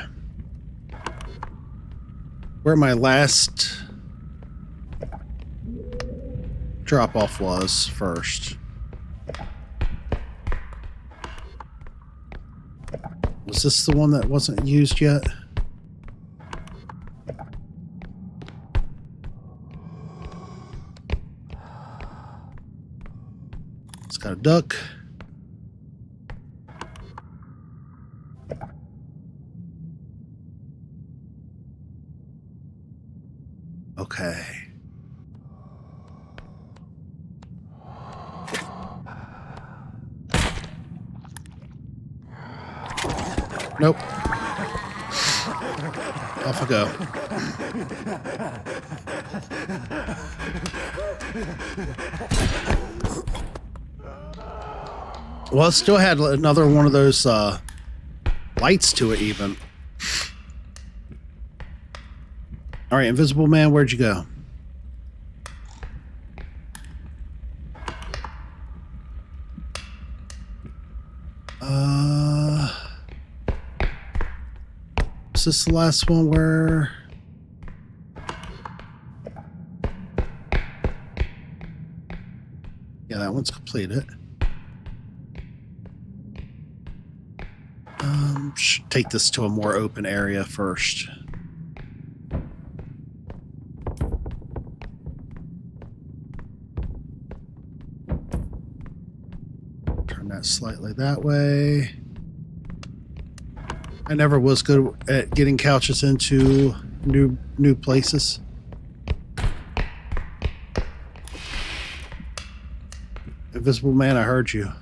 where my last drop-off was first. Was this the one that wasn't used yet? It's got a duck. Okay. Nope. Off I go. Well, it still had another one of those lights to it even. All right, Invisible Man, where'd you go? Is this the last one where... Yeah, that one's completed. Should take this to a more open area first. Turn that slightly that way. I never was good at getting couches into new places. Invisible Man, I heard you.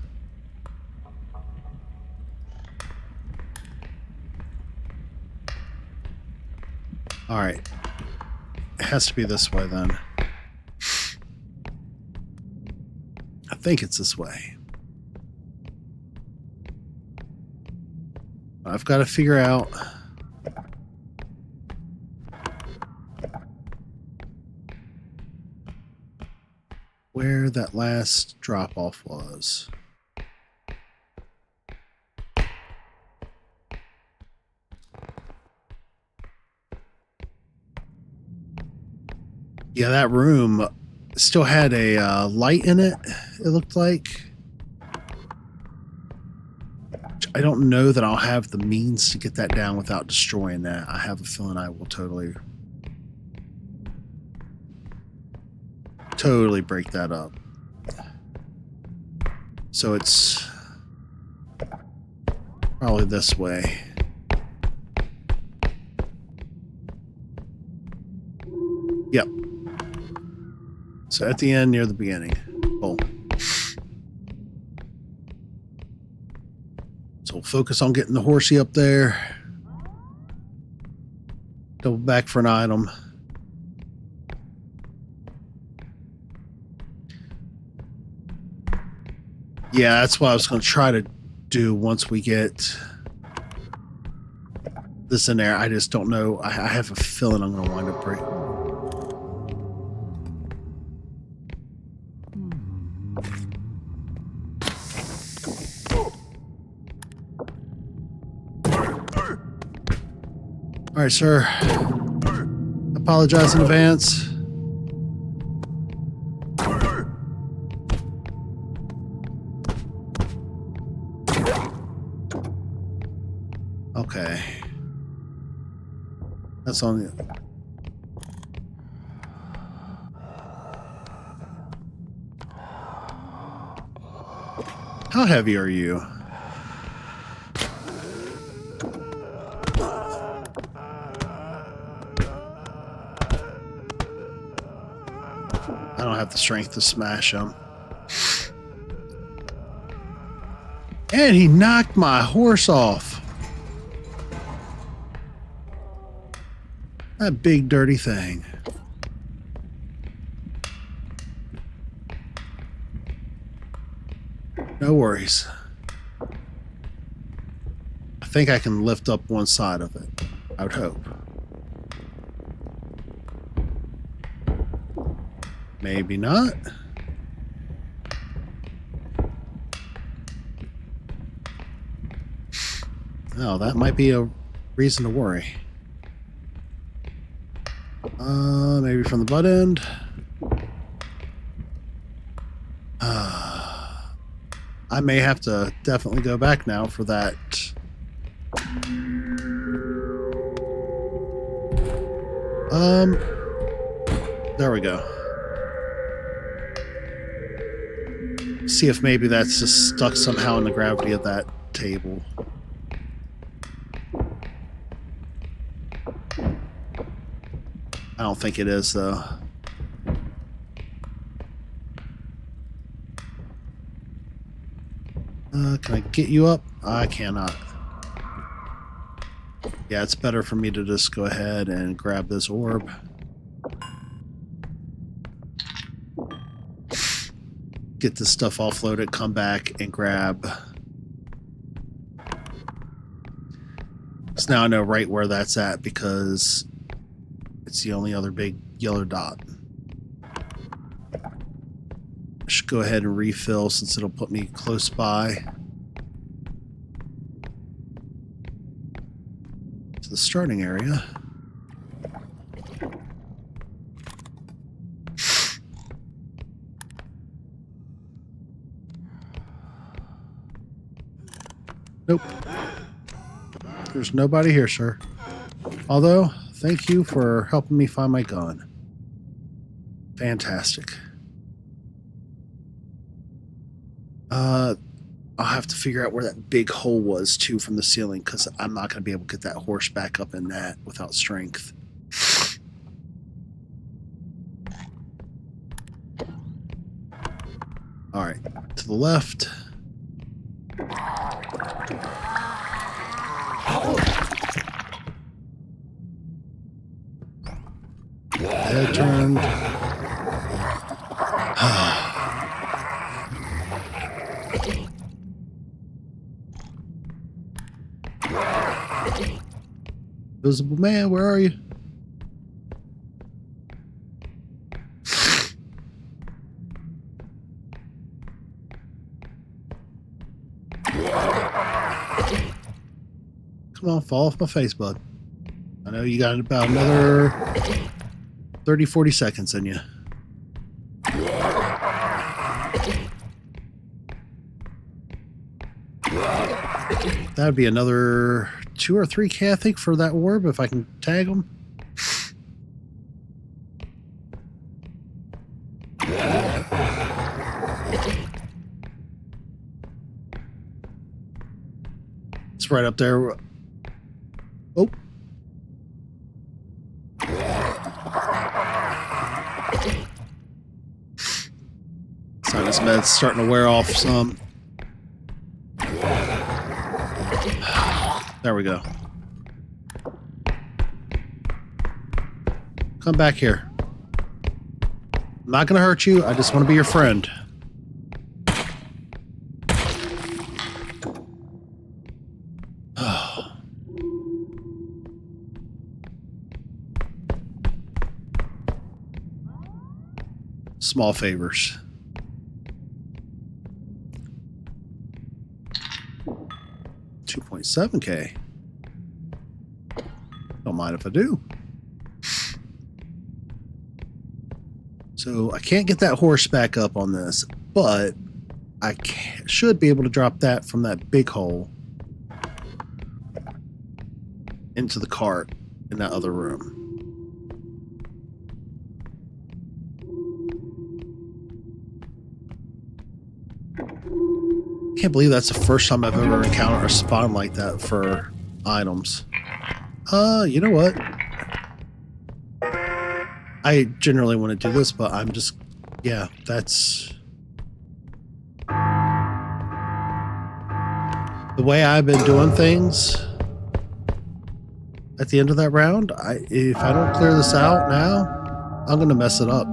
All right. It has to be this way then. I think it's this way. I've got to figure out where that last drop-off was. Yeah, that room still had a light in it, it looked like. I don't know that I'll have the means to get that down without destroying that. I have a feeling I will totally break that up. So it's probably this way. Yep. So at the end, near the beginning. Boom. So we'll focus on getting the horsey up there. Double back for an item. Yeah, that's what I was going to try to do once we get this in there. I just don't know. I have a feeling I'm going to wind up breaking. All right, sir. Apologize in advance. Okay. That's on the... How heavy are you? I don't have the strength to smash him. And he knocked my horse off. That big dirty thing. No worries. I think I can lift up one side of it. I would hope. Maybe not. Oh, that might be a reason to worry. Maybe from the butt end. I may have to definitely go back now for that. There we go. See if maybe that's just stuck somehow in the gravity of that table. I don't think it is, though. Can I get you up? I cannot. Yeah, it's better for me to just go ahead and grab this orb. Get this stuff offloaded, come back and grab. So now I know right where that's at because it's the only other big yellow dot. I should go ahead and refill since it'll put me close by to the starting area. Nope. There's nobody here, sir. Although, thank you for helping me find my gun. Fantastic. I'll have to figure out where that big hole was, too, from the ceiling, because I'm not going to be able to get that horse back up in that without strength. All right, to the left. Head turned. Invisible man, where are you? Come on, fall off my face, bud. I know you got about another 30, 40 seconds in you. That'd be another 2 or 3K, I think, for that orb, if I can tag them. It's right up there. Oh. Sinus med's starting to wear off some. There we go. Come back here. I'm not gonna hurt you. I just want to be your friend. Small favors. $2.7K. Don't mind if I do. So I can't get that horse back up on this, but I should be able to drop that from that big hole into the cart in that other room. Can't believe that's the first time I've ever encountered a spawn like that for items. You know what? I generally want to do this, but I'm just, yeah, that's the way I've been doing things. At the end of that round, if I don't clear this out now, I'm gonna mess it up.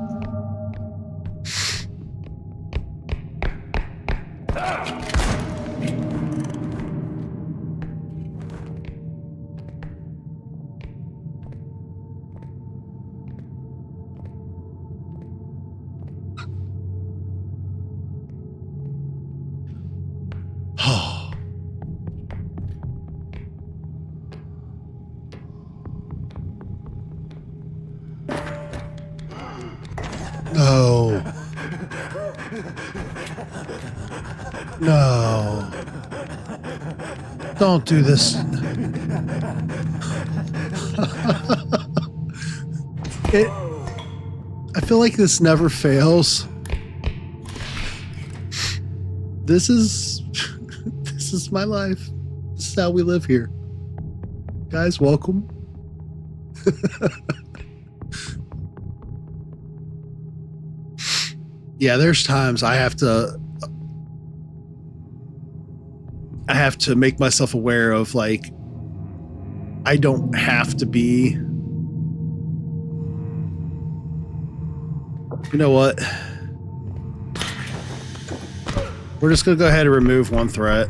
No. No. Don't do this. I feel like this never fails. This is my life. This is how we live here. Guys, welcome. Yeah, there's times I have to make myself aware of, like, I don't have to be. You know what? We're just gonna go ahead and remove one threat.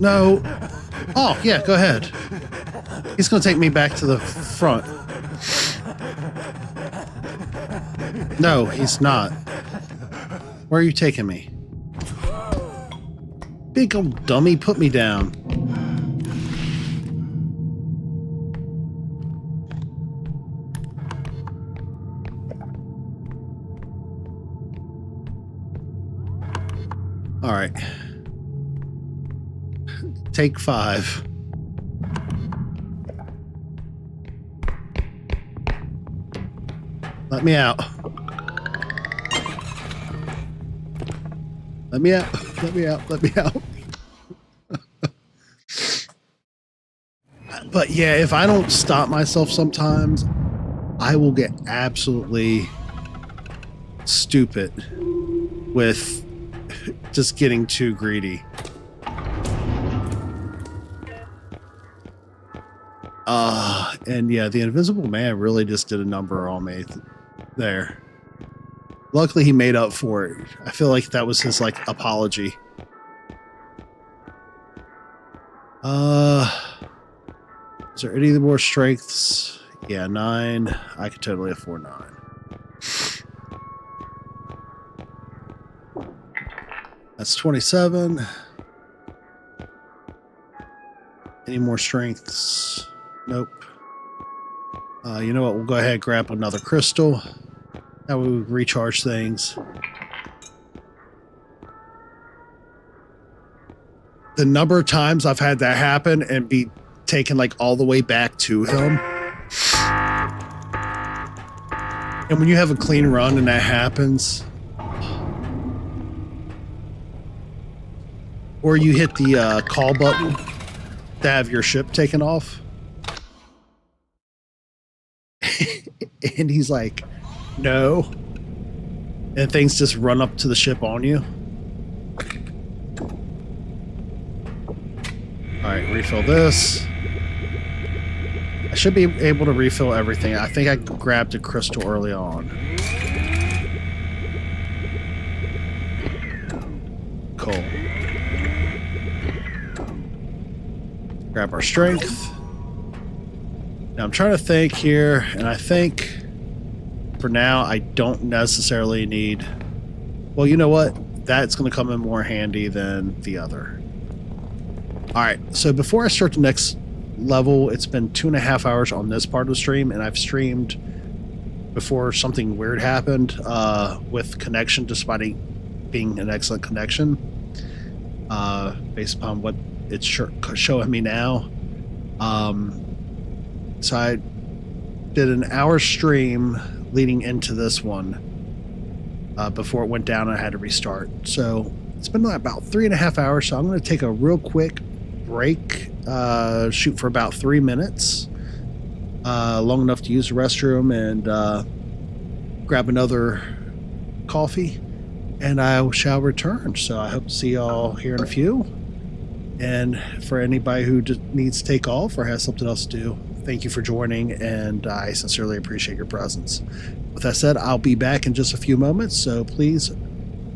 No. Oh, yeah, go ahead. He's gonna take me back to the front. No, he's not. Where are you taking me? Big old dummy, put me down. All right. Take 5. Let me out. Let me out. Let me out. Let me out. But yeah, if I don't stop myself sometimes, I will get absolutely stupid with just getting too greedy. And yeah, the Invisible Man really just did a number on me. There. Luckily, he made up for it. I feel like that was his, like, apology. Is there any more strengths? Yeah, 9. I could totally afford 9. That's 27. Any more strengths? Nope. You know what? We'll go ahead and grab another crystal. That way we recharge things. The number of times I've had that happen and be taken like all the way back to him. And when you have a clean run and that happens, or you hit the call button to have your ship taken off, and he's like, no, and things just run up to the ship on you. All right, refill this. I should be able to refill everything. I think I grabbed a crystal early on. Cool. Grab our strength. Now I'm trying to think here, and I think for now I don't necessarily need... Well, you know what? That's going to come in more handy than the other. Alright, so before I start the next level, it's been 2.5 hours on this part of the stream, and I've streamed before something weird happened with connection, despite it being an excellent connection, based upon what it's showing me now. So I did an hour stream leading into this one before it went down and I had to restart. So it's been about 3.5 hours, so I'm going to take a real quick break, shoot for about 3 minutes, long enough to use the restroom and grab another coffee, and I shall return. So I hope to see y'all here in a few. And for anybody who just needs to take off or has something else to do, thank you for joining, and I sincerely appreciate your presence. With that said, I'll be back in just a few moments, so please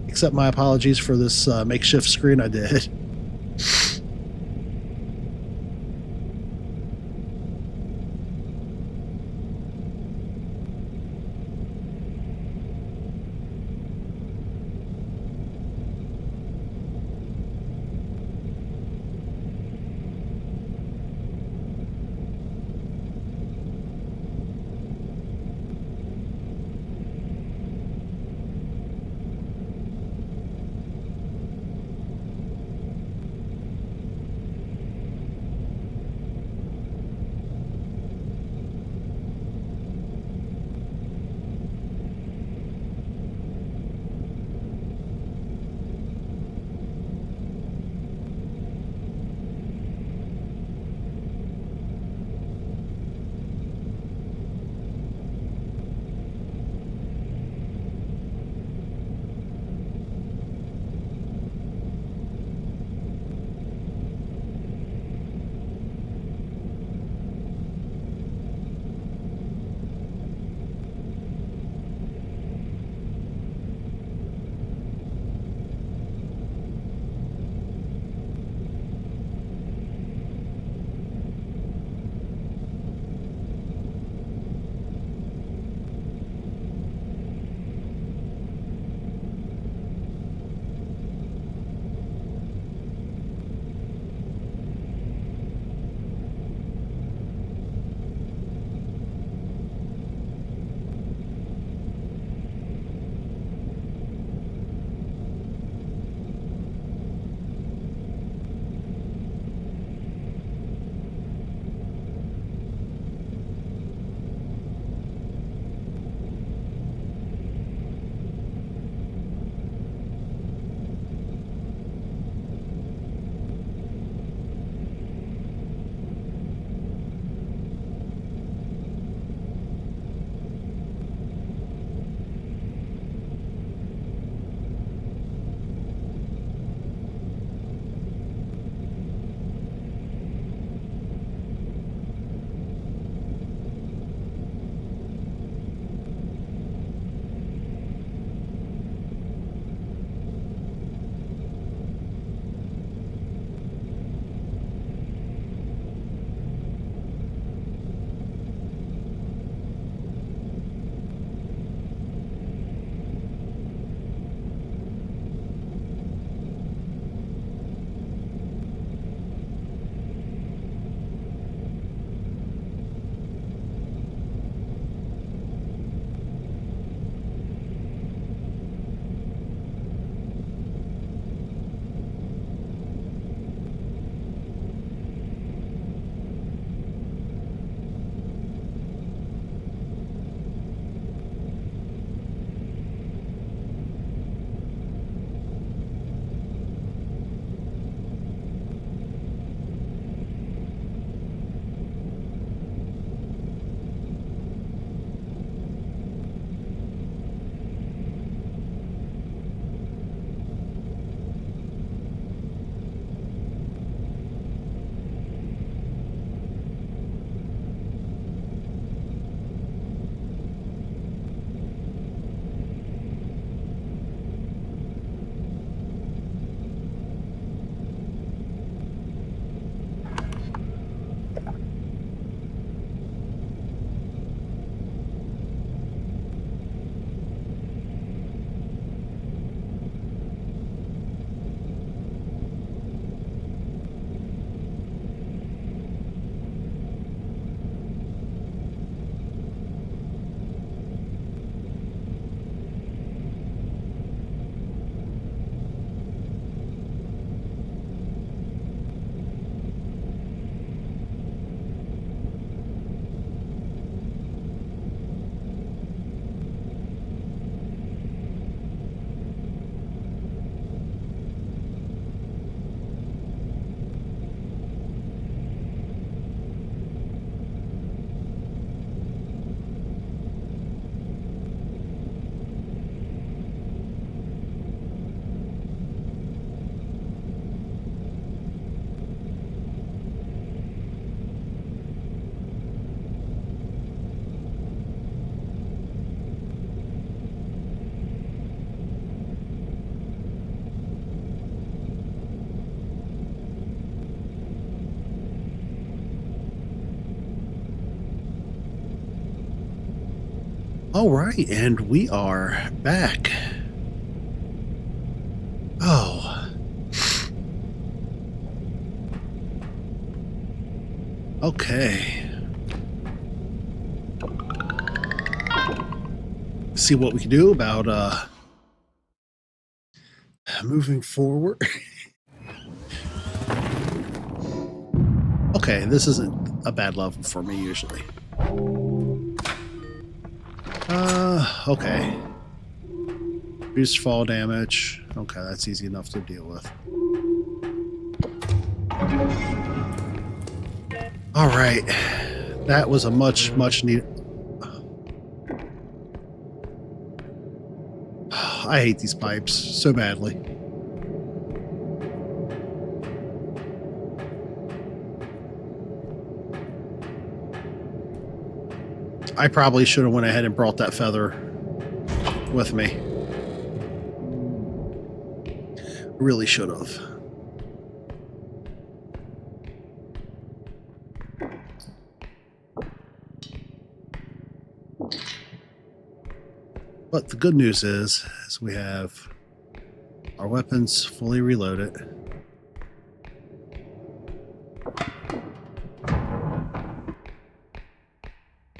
accept my apologies for this makeshift screen I did. All right, and we are back. Oh. Okay. See what we can do about moving forward. Okay, this isn't a bad level for me usually. Okay. Reduce fall damage. Okay, that's easy enough to deal with. All right. That was a much needed. I hate these pipes so badly. I probably should have went ahead and brought that feather with me. Really should have. But the good news is we have our weapons fully reloaded.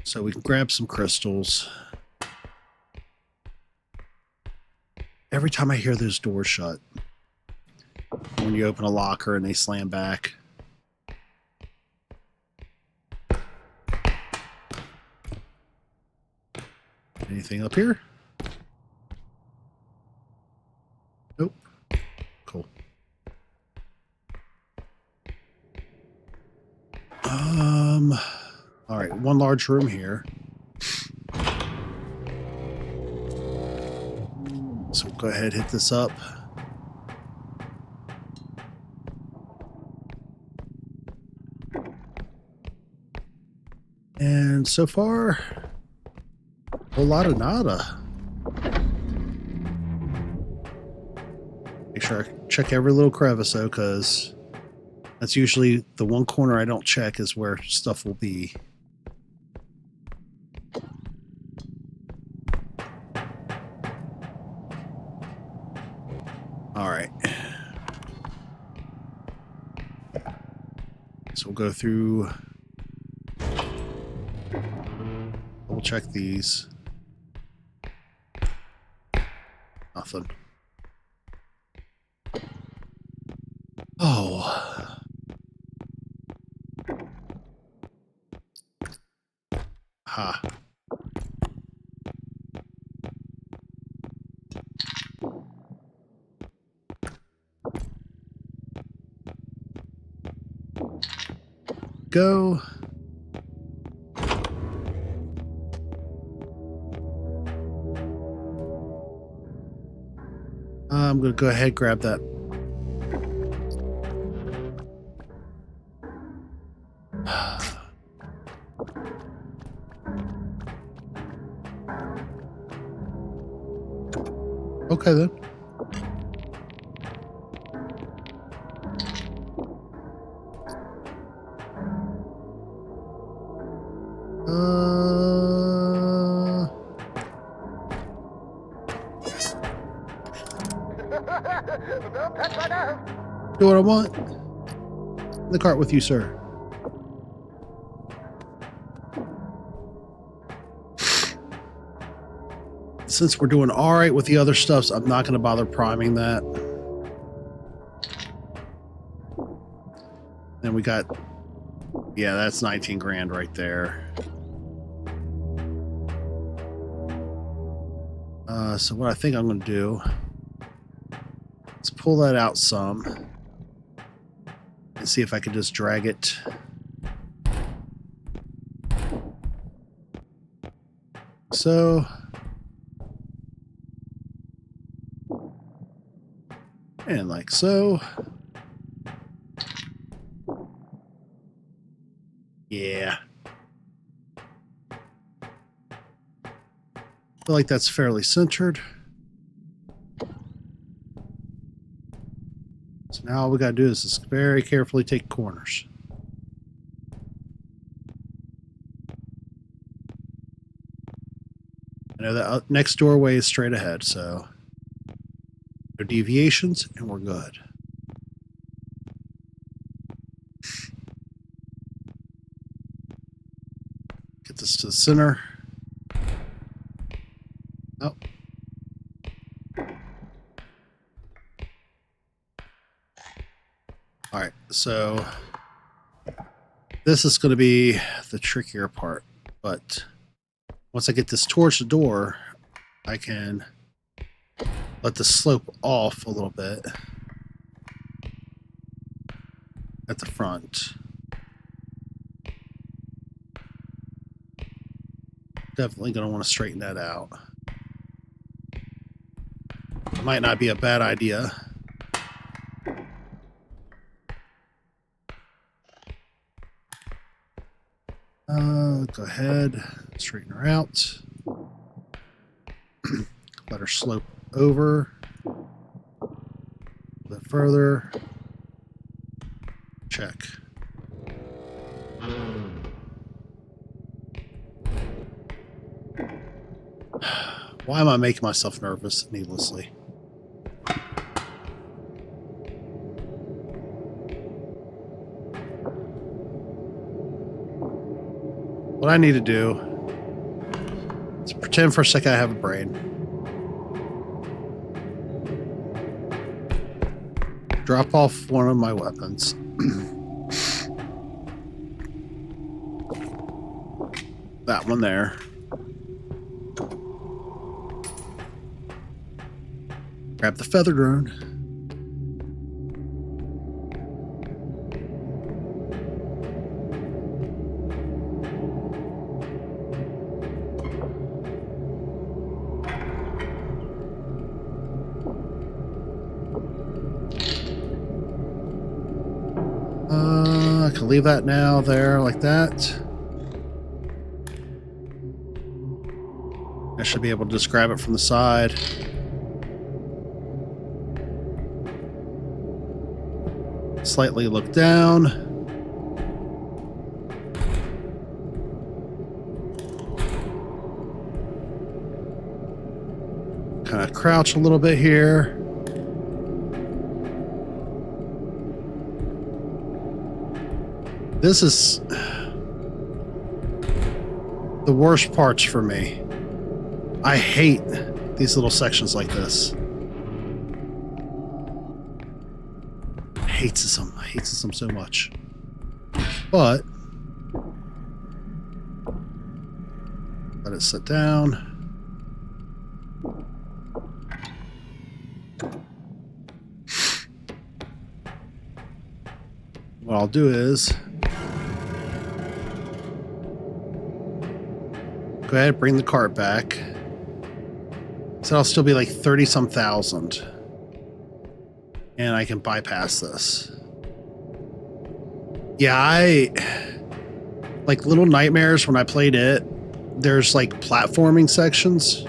So we can grab some crystals. Every time I hear those doors shut, when you open a locker and they slam back. Anything up here? Nope. Cool. All right, one large room here. So we'll go ahead and hit this up. And so far, a whole lot of nada. Make sure I check every little crevice though, because that's usually the one corner I don't check is where stuff will be. All right. So we'll go through. We'll check these. Nothing. Oh. Ha. Go. I'm going to go ahead and grab that. Okay then. Do what I want. In the cart with you, sir. Since we're doing all right with the other stuffs, I'm not going to bother priming that. Then we got, yeah, that's 19 grand right there. So what I think I'm going to do is pull that out some and see if I can just drag it. So and like so. Yeah. I feel like that's fairly centered. So now all we got to do is just very carefully take corners. I know that next doorway is straight ahead, so no deviations, and we're good. Get this to the center. Oh. All right, so this is going to be the trickier part, but once I get this towards the door, I can let the slope off a little bit at the front. Definitely going to want to straighten that out. Might not be a bad idea. Go ahead, straighten her out. Let her slope over a bit further. Check. Why am I making myself nervous needlessly? What I need to do is pretend for a second I have a brain. Drop off one of my weapons. That one there. Grab the feather drone. I can leave that now there like that. I should be able to just grab it from the side. Slightly look down. Kind of crouch a little bit here. This is the worst parts for me. I hate these little sections like this. Hates them so much. But let it sit down. What I'll do is go ahead, bring the cart back. So I'll still be like 30-some thousand. And I can bypass this. Yeah, I like Little Nightmares when I played it. There's like platforming sections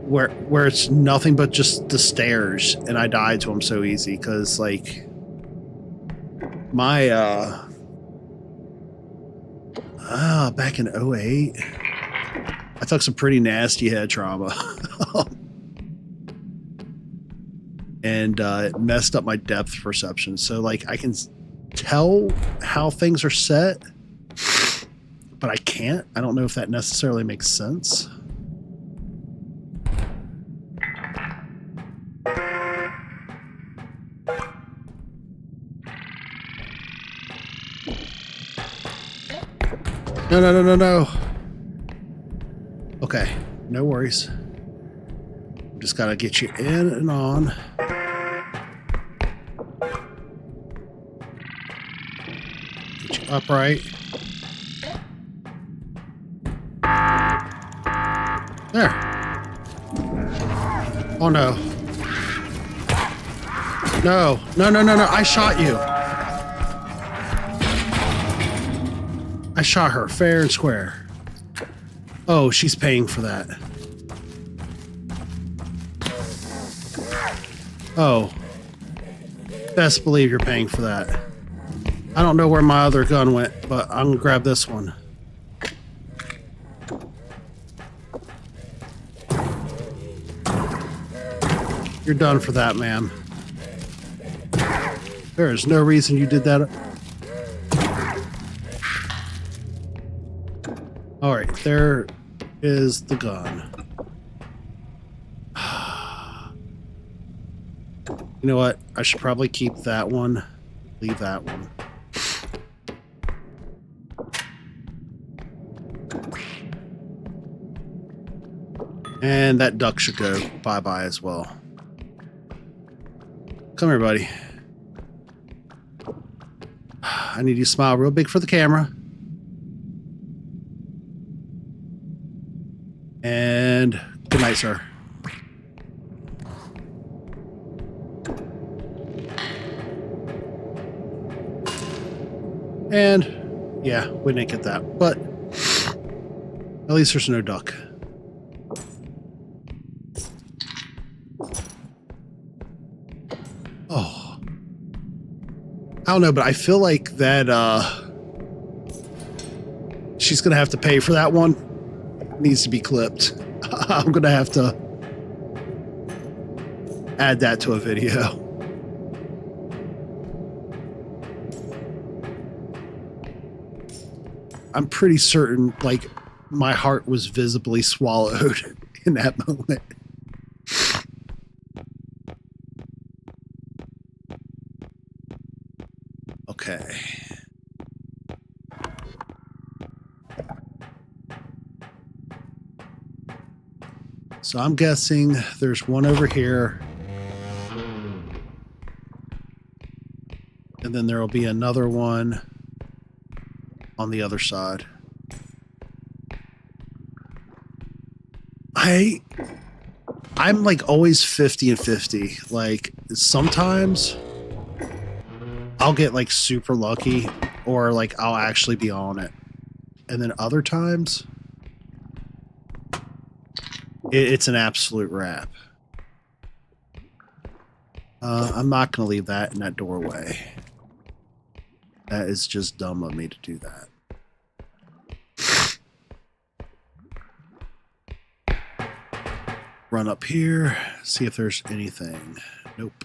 where it's nothing but just the stairs, and I died to them so easy because like my back in 08, I took some pretty nasty head trauma. And it messed up my depth perception. So like I can tell how things are set, but I can't. I don't know if that necessarily makes sense. No. Okay, no worries. Just gotta get you in and on. Get you upright. There. Oh no. No. I shot you. I shot her fair and square. Oh, she's paying for that. Oh. Best believe you're paying for that. I don't know where my other gun went, but I'm gonna grab this one. You're done for that, ma'am. There is no reason you did that. All right, there is the gun. You know what? I should probably keep that one. Leave that one. And that duck should go bye-bye as well. Come here, buddy. I need you to smile real big for the camera. And good night, sir. And yeah, we didn't get that, but at least there's no duck. Oh, I don't know, but I feel like that she's gonna have to pay for that one. It needs to be clipped. I'm gonna have to add that to a video. I'm pretty certain, like, my heart was visibly swallowed in that moment. Okay. So I'm guessing there's one over here. And then there will be another one on the other side. I'm like always 50 and 50. Like sometimes I'll get like super lucky or like I'll actually be on it. And then other times it's an absolute wrap. I'm not going to leave that in that doorway. That is just dumb of me to do that. Run up here, see if there's anything. Nope.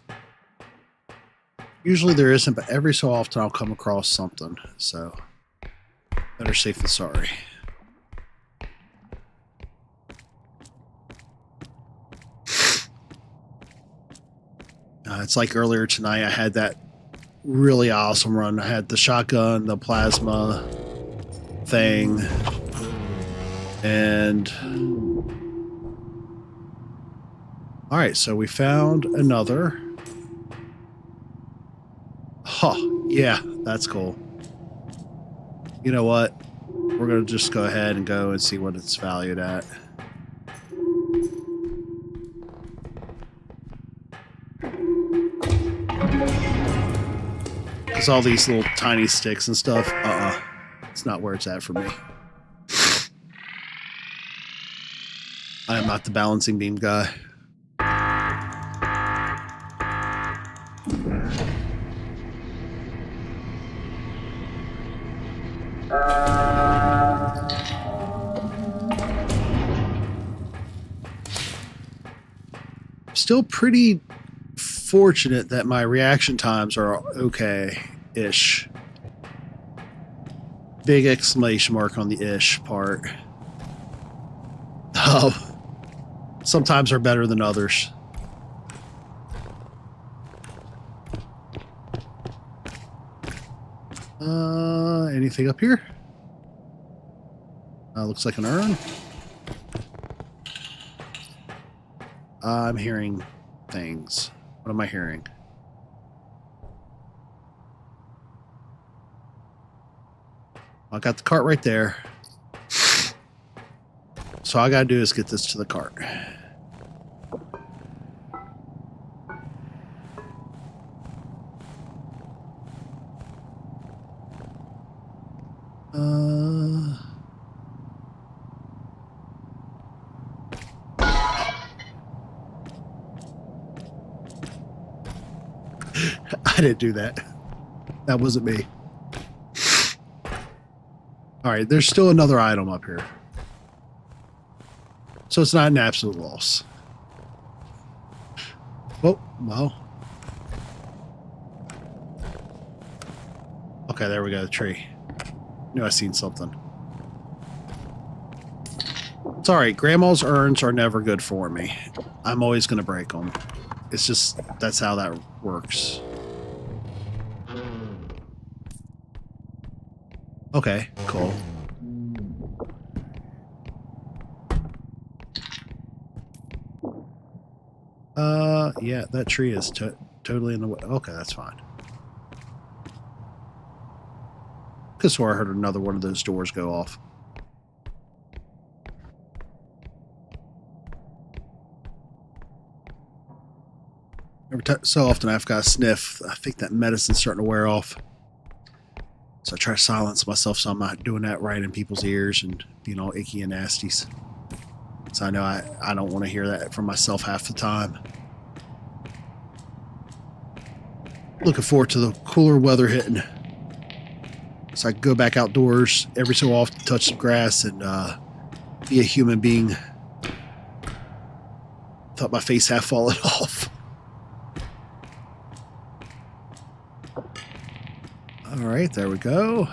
Usually there isn't, but every so often I'll come across something. So, better safe than sorry. It's like earlier tonight, I had that really awesome run. I had the shotgun, the plasma thing, and all right, so we found another. Huh, yeah, that's cool. You know what? We're gonna just go ahead and go and see what it's valued at. Because all these little tiny sticks and stuff, it's not where it's at for me. I am not the balancing beam guy. Still pretty fortunate that my reaction times are okay-ish. Big exclamation mark on the ish part. Sometimes are better than others. Anything up here? Looks like an urn. I'm hearing things. What am I hearing? I got the cart right there. So all I gotta do is get this to the cart. I didn't do that. That wasn't me. All right, there's still another item up here. So it's not an absolute loss. Well. Okay, there we go, the tree. Knew I seen something. It's alright, Grandma's urns are never good for me. I'm always going to break them. It's just, that's how that works. Okay, cool. Yeah, that tree is totally in the way. Okay, that's fine. Could swear I heard another one of those doors go off. So often I've got a sniff. I think that medicine's starting to wear off. So I try to silence myself so I'm not doing that right in people's ears and being all icky and nasties. So I know I don't want to hear that from myself half the time. Looking forward to the cooler weather hitting. So I can go back outdoors every so often, touch some grass, and be a human being. Thought my face half fallen off. All right, there we go.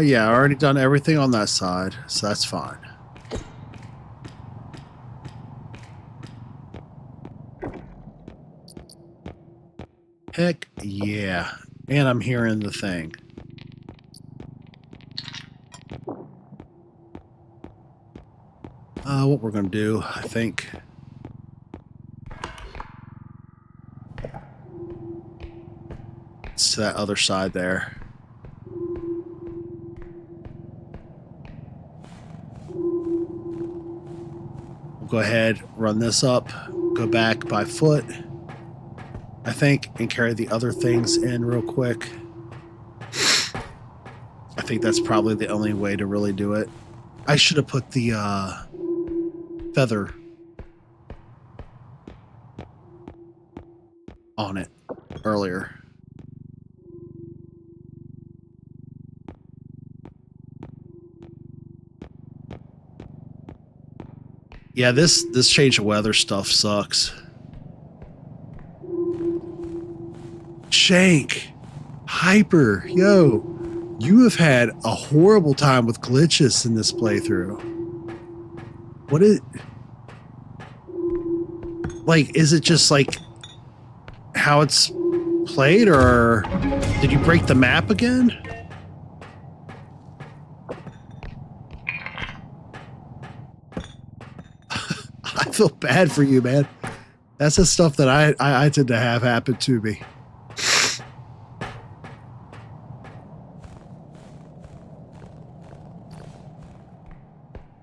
Yeah, I already done everything on that side, so that's fine. Heck yeah. And I'm hearing the thing. What we're going to do, I think. It's to that other side there. We'll go ahead, run this up, go back by foot, I think, and carry the other things in real quick. I think that's probably the only way to really do it. I should have put the feather on it earlier. Yeah, this change of weather stuff sucks. Shank, Hyper, yo, you have had a horrible time with glitches in this playthrough. What is... Like, is it just like how it's played, or did you break the map again? I feel bad for you, man. That's the stuff that I tend to have happen to me.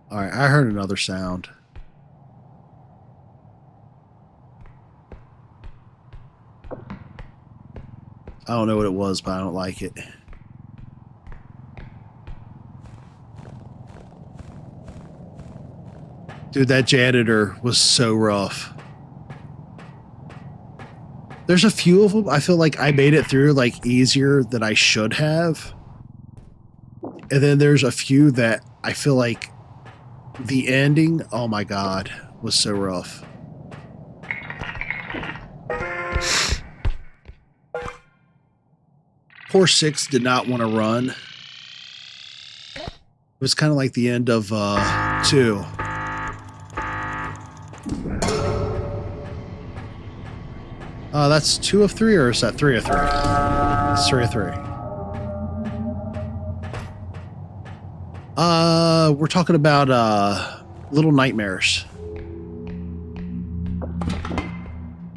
All right, I heard another sound. I don't know what it was, but I don't like it. Dude, that janitor was so rough. There's a few of them. I feel like I made it through like easier than I should have. And then there's a few that I feel like the ending, oh my God, was so rough. Poor 6 did not want to run. It was kind of like the end of 2. That's 2 of 3, or is that 3 of 3? It's 3 of 3. We're talking about Little Nightmares.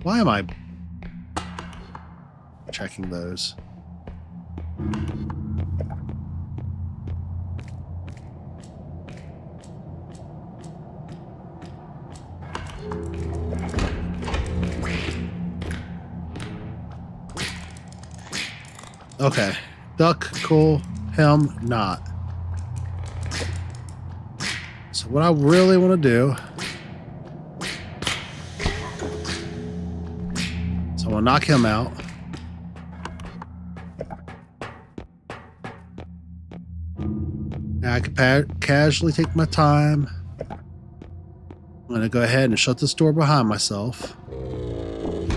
Why am I checking those? Okay. Duck, cool. Him, not. So what I really want to do... So I'm going to knock him out. I can casually take my time. I'm going to go ahead and shut this door behind myself.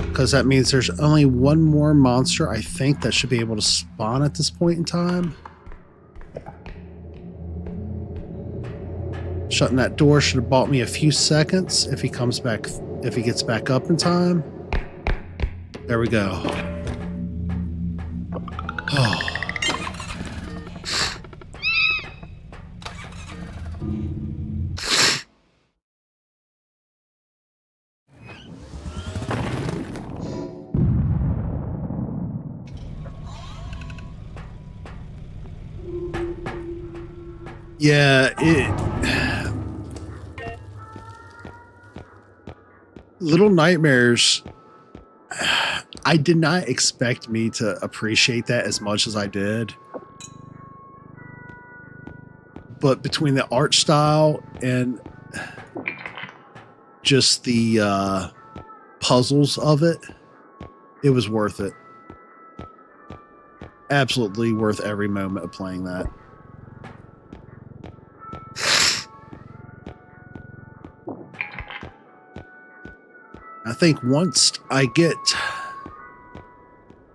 Because that means there's only one more monster, I think, that should be able to spawn at this point in time. Shutting that door should have bought me a few seconds if he comes back, if he gets back up in time. There we go. Oh. Yeah, Little Nightmares, I did not expect me to appreciate that as much as I did. But between the art style and just the puzzles of it, it was worth it. Absolutely worth every moment of playing that. I think once I get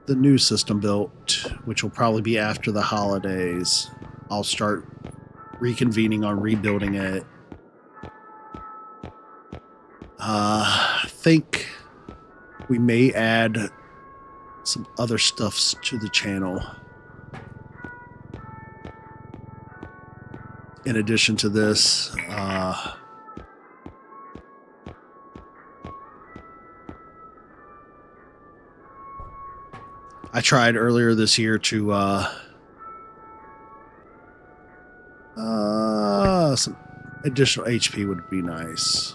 the new system built, which will probably be after the holidays, I'll start reconvening on rebuilding it. I think we may add some other stuffs to the channel. In addition to this, I tried earlier this year to some additional HP would be nice.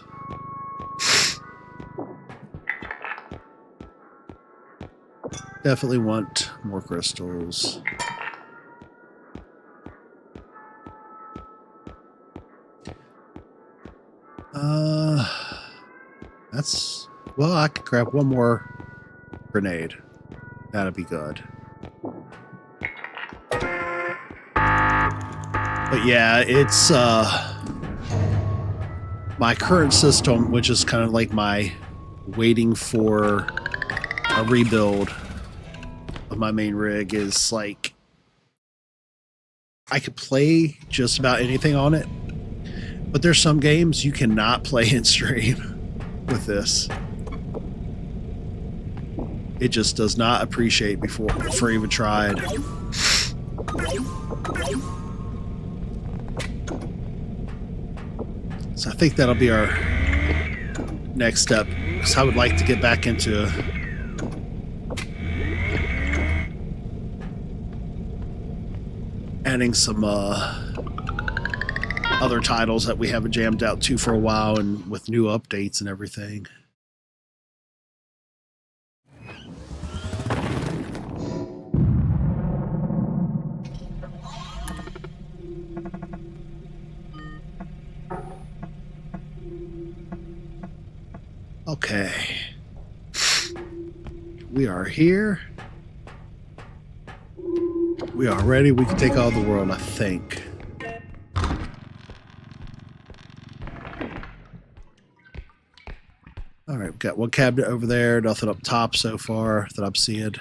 Definitely want more crystals. That's, well, I could grab one more grenade. That'd be good. But yeah, it's my current system, which is kind of like my waiting for a rebuild of my main rig, is like I could play just about anything on it, but there's some games you cannot play in stream with this. It just does not appreciate before even tried. So I think that'll be our next step, because I would like to get back into adding some other titles that we haven't jammed out to for a while, and with new updates and everything. Okay. We are here. We are ready. We can take on the world, I think. All right, we've got one cabinet over there. Nothing up top so far that I'm seeing.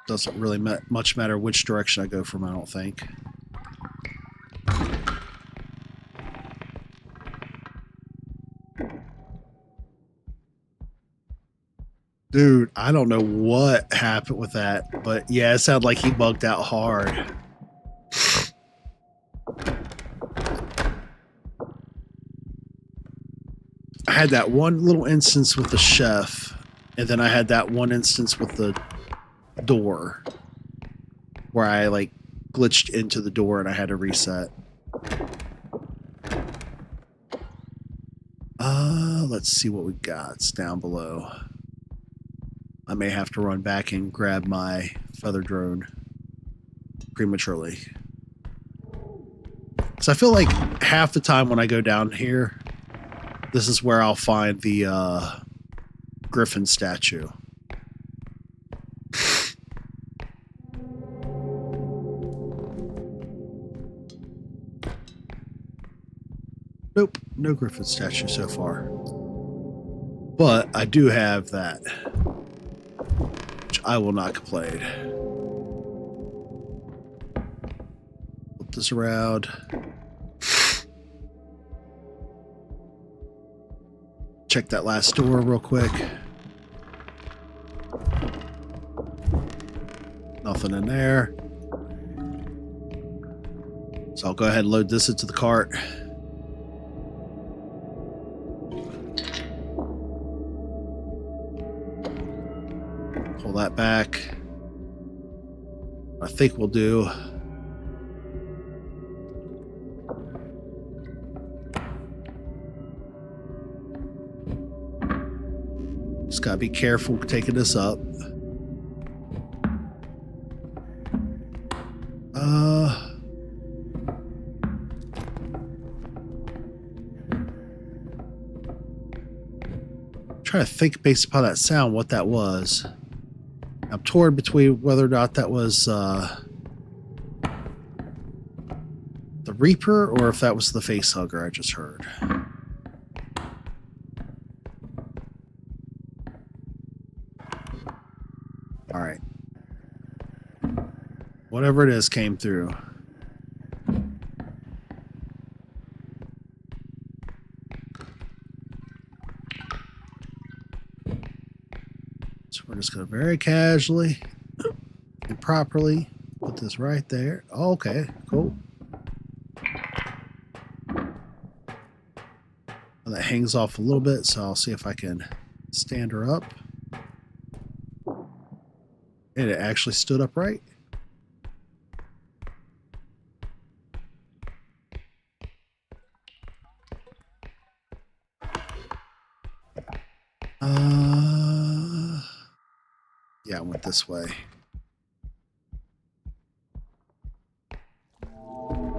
Doesn't really much matter which direction I go from, I don't think. Dude, I don't know what happened with that, but yeah, it sounded like he bugged out hard. I had that one little instance with the chef, and then I had that one instance with the door where I like glitched into the door and I had to reset. Let's see what we got. It's down below. I may have to run back and grab my feather drone prematurely. So I feel like half the time when I go down here, This is where I'll find the griffin statue. Nope, no griffin statue so far. But I do have that, which I will not complain. Flip this around. Check that last door real quick. Nothing in there. So I'll go ahead and load this into the cart. Pull that back. I think we'll do. Just gotta be careful taking this up. Trying to think based upon that sound what that was. I'm torn between whether or not that was the Reaper or if that was the facehugger I just heard. All right. Whatever it is came through. So we're just going to very casually and properly put this right there. Oh, okay, cool. And that hangs off a little bit, so I'll see if I can stand her up. And it actually stood upright. Yeah, I went this way.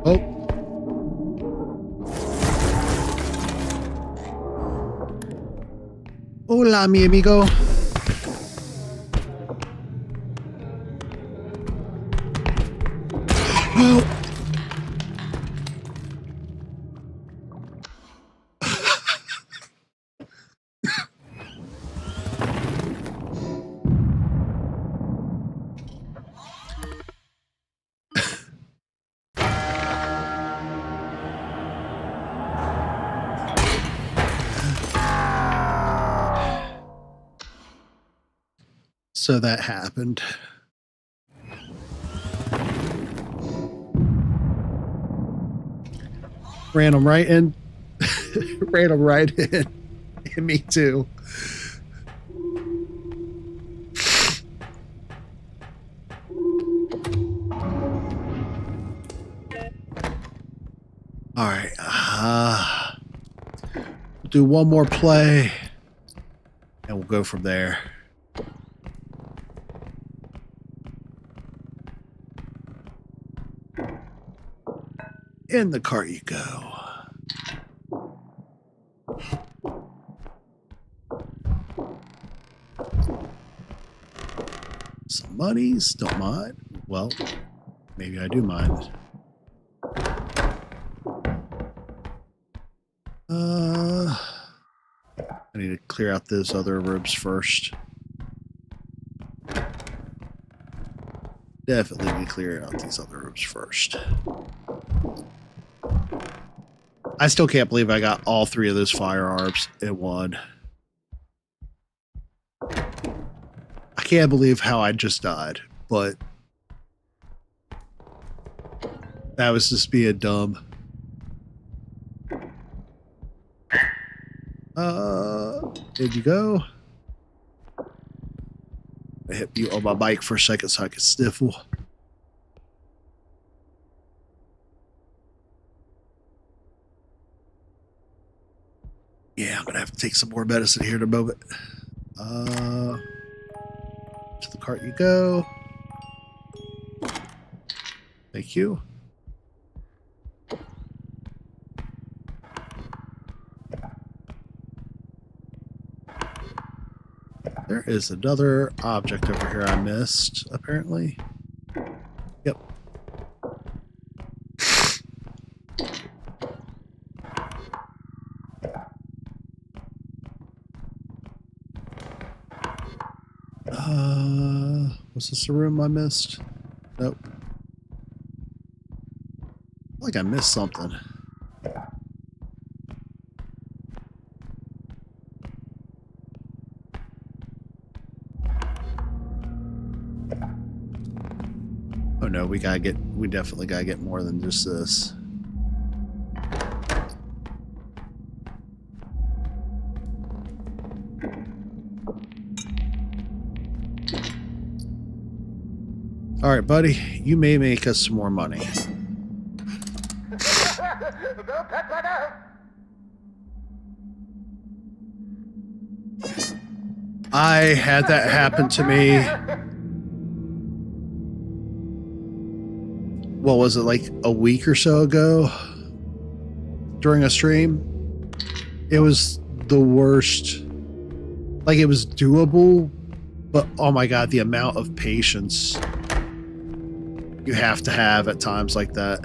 Oh. Hola, mi amigo. Oh. So that happened. Ran him right in. Ran him right in. And me too. All right. We'll do one more play. And we'll go from there. In the cart you go. Some monies, don't mind. Well, maybe I do mind. I need to clear out those other rooms first. Definitely need to clear out these other rooms first. I still can't believe I got all three of those firearms in one. I can't believe how I just died, but that was just being dumb. There you go. I hit mute on my bike for a second so I could sniffle. Yeah, I'm gonna have to take some more medicine here in a moment. To the cart you go. Thank you. is another object over here I missed, apparently. Yep. Was this a room I missed? Nope. I feel like I missed something. Oh no, we definitely gotta get more than just this. Alright, buddy, you may make us some more money. I had that happen to me. What was it, like a week or so ago? During a stream? It was the worst. Like, it was doable, but oh my god, the amount of patience you have to have at times like that.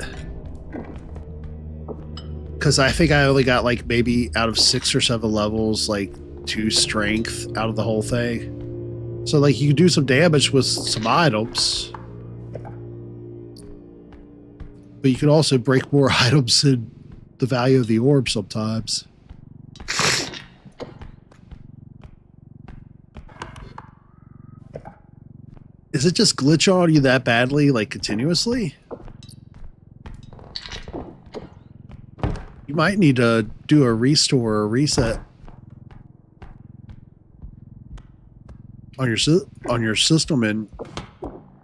Because I think I only got like maybe out of 6 or 7 levels, like 2 strength out of the whole thing. So like you can do some damage with some items, but you can also break more items than the value of the orb sometimes. Is it just glitch on you that badly, like continuously? You might need to do a restore or reset on your system and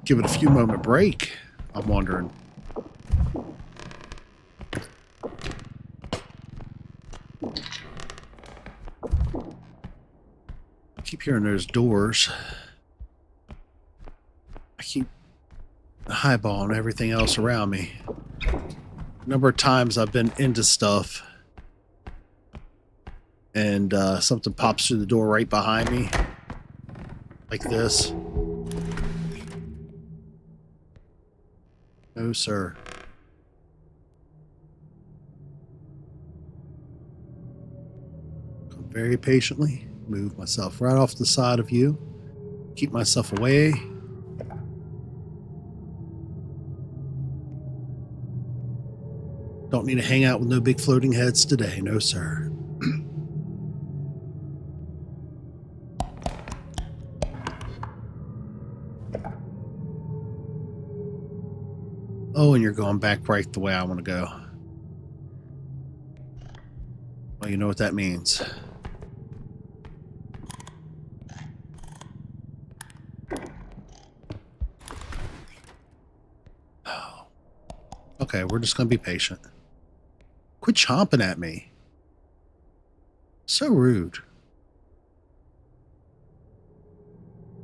give it a few moment break. I'm wondering. I keep hearing those doors. I keep highballing everything else around me. A number of times I've been into stuff and something pops through the door right behind me. Like this. No, sir. Come very patiently. Move myself right off the side of you. Keep myself away. Don't need to hang out with no big floating heads today. No, sir. Oh, and you're going back right the way I want to go. Well, you know what that means. Oh. Okay, we're just going to be patient. Quit chomping at me. So rude.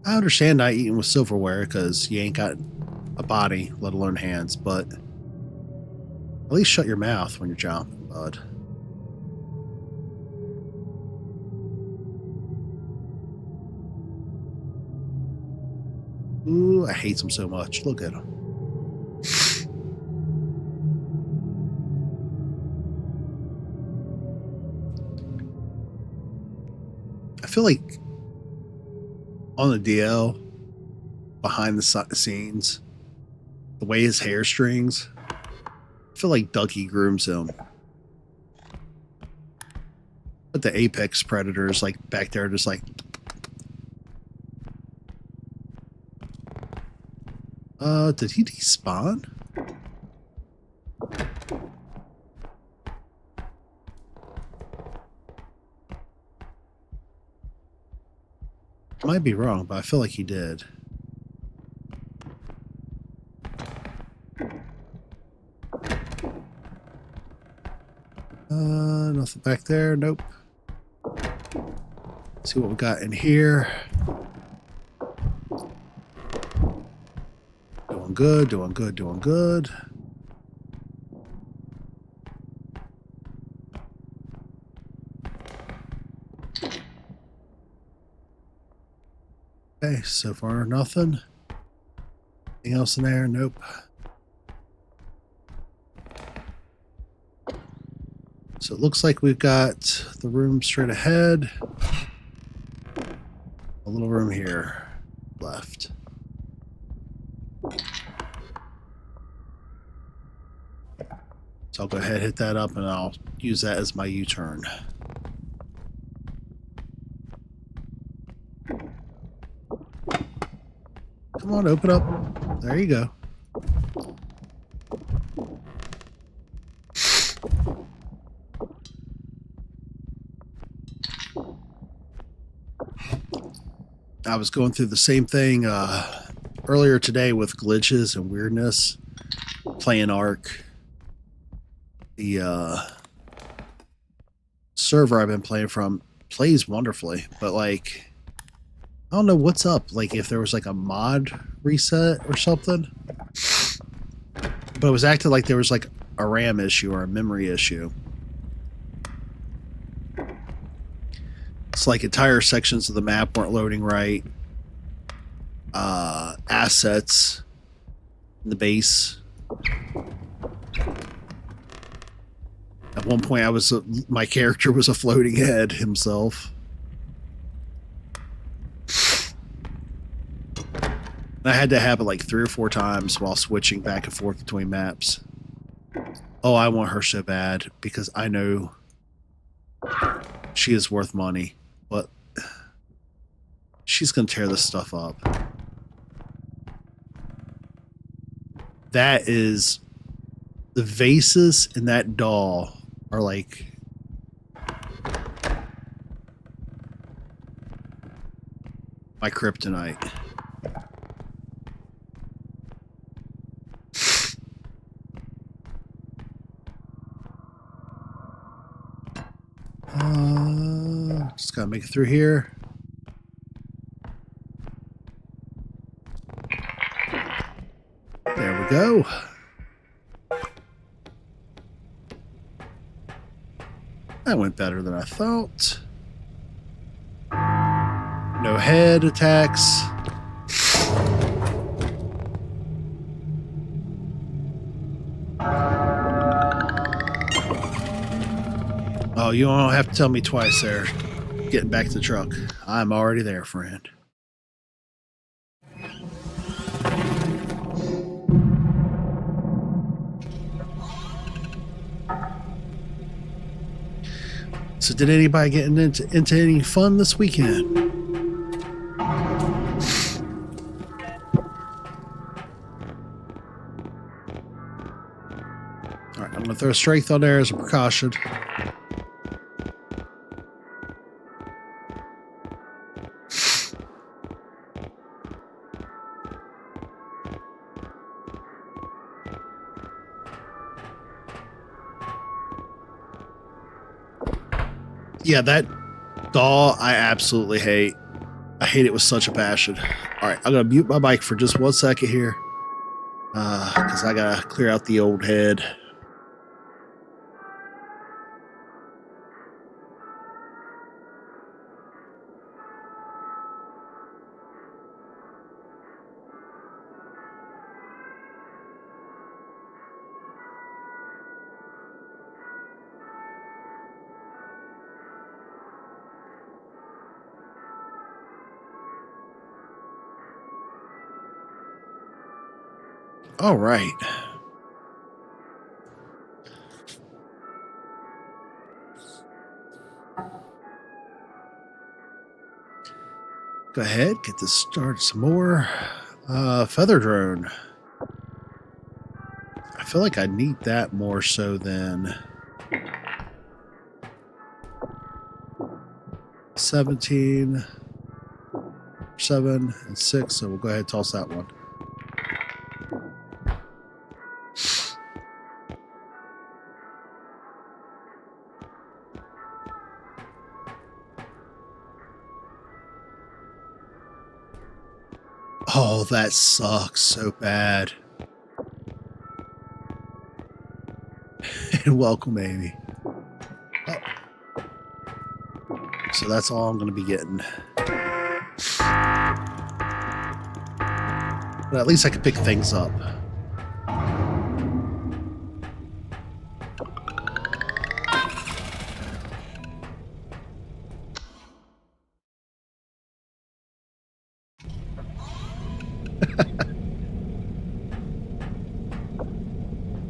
I understand not eating with silverware because you ain't got a body, let alone hands, but at least shut your mouth when you're chomping, bud. Ooh, I hate them so much. Look at them. I feel like on the DL, behind the scenes, the way his hair strings, I feel like Dougie grooms him. But the apex predators, like back there, just like, did he despawn? Might be wrong, but I feel like he did. Nothing back there. Nope. Let's see what we got in here. Doing good, doing good, doing good. Okay, so far nothing. Anything else in there? Nope. So it looks like we've got the room straight ahead. A little room here left. So I'll go ahead, hit that up, and I'll use that as my U-turn. Come on, open up. There you go. I was going through the same thing earlier today with glitches and weirdness. Playing Ark. The server I've been playing from plays wonderfully, but like, I don't know what's up. Like if there was like a mod reset or something, but it was acting like there was like a RAM issue or a memory issue. It's like entire sections of the map weren't loading right. Assets in the base. At one point, my character was a floating head himself. I had to happen like 3 or 4 times while switching back and forth between maps. Oh, I want her so bad because I know she is worth money, but she's going to tear this stuff up. That is... The vases in that doll are like... my kryptonite. Just gotta make it through here. There we go. That went better than I thought. No head attacks. Oh, you don't have to tell me twice there. Getting back to the truck. I'm already there, friend. So did anybody get into any fun this weekend? Alright, I'm going to throw strength on there as a precaution. Yeah, that doll I absolutely hate. I hate it with such a passion. Alright, I'm going to mute my mic for just 1 second here. Because I got to clear out the old head. All right. Go ahead, get this started some more. Feather drone. I feel like I need that more so than 17, 7, and 6. So we'll go ahead and toss that one. Oh, that sucks so bad. And welcome, Amy. Oh. So that's all I'm going to be getting. But at least I could pick things up.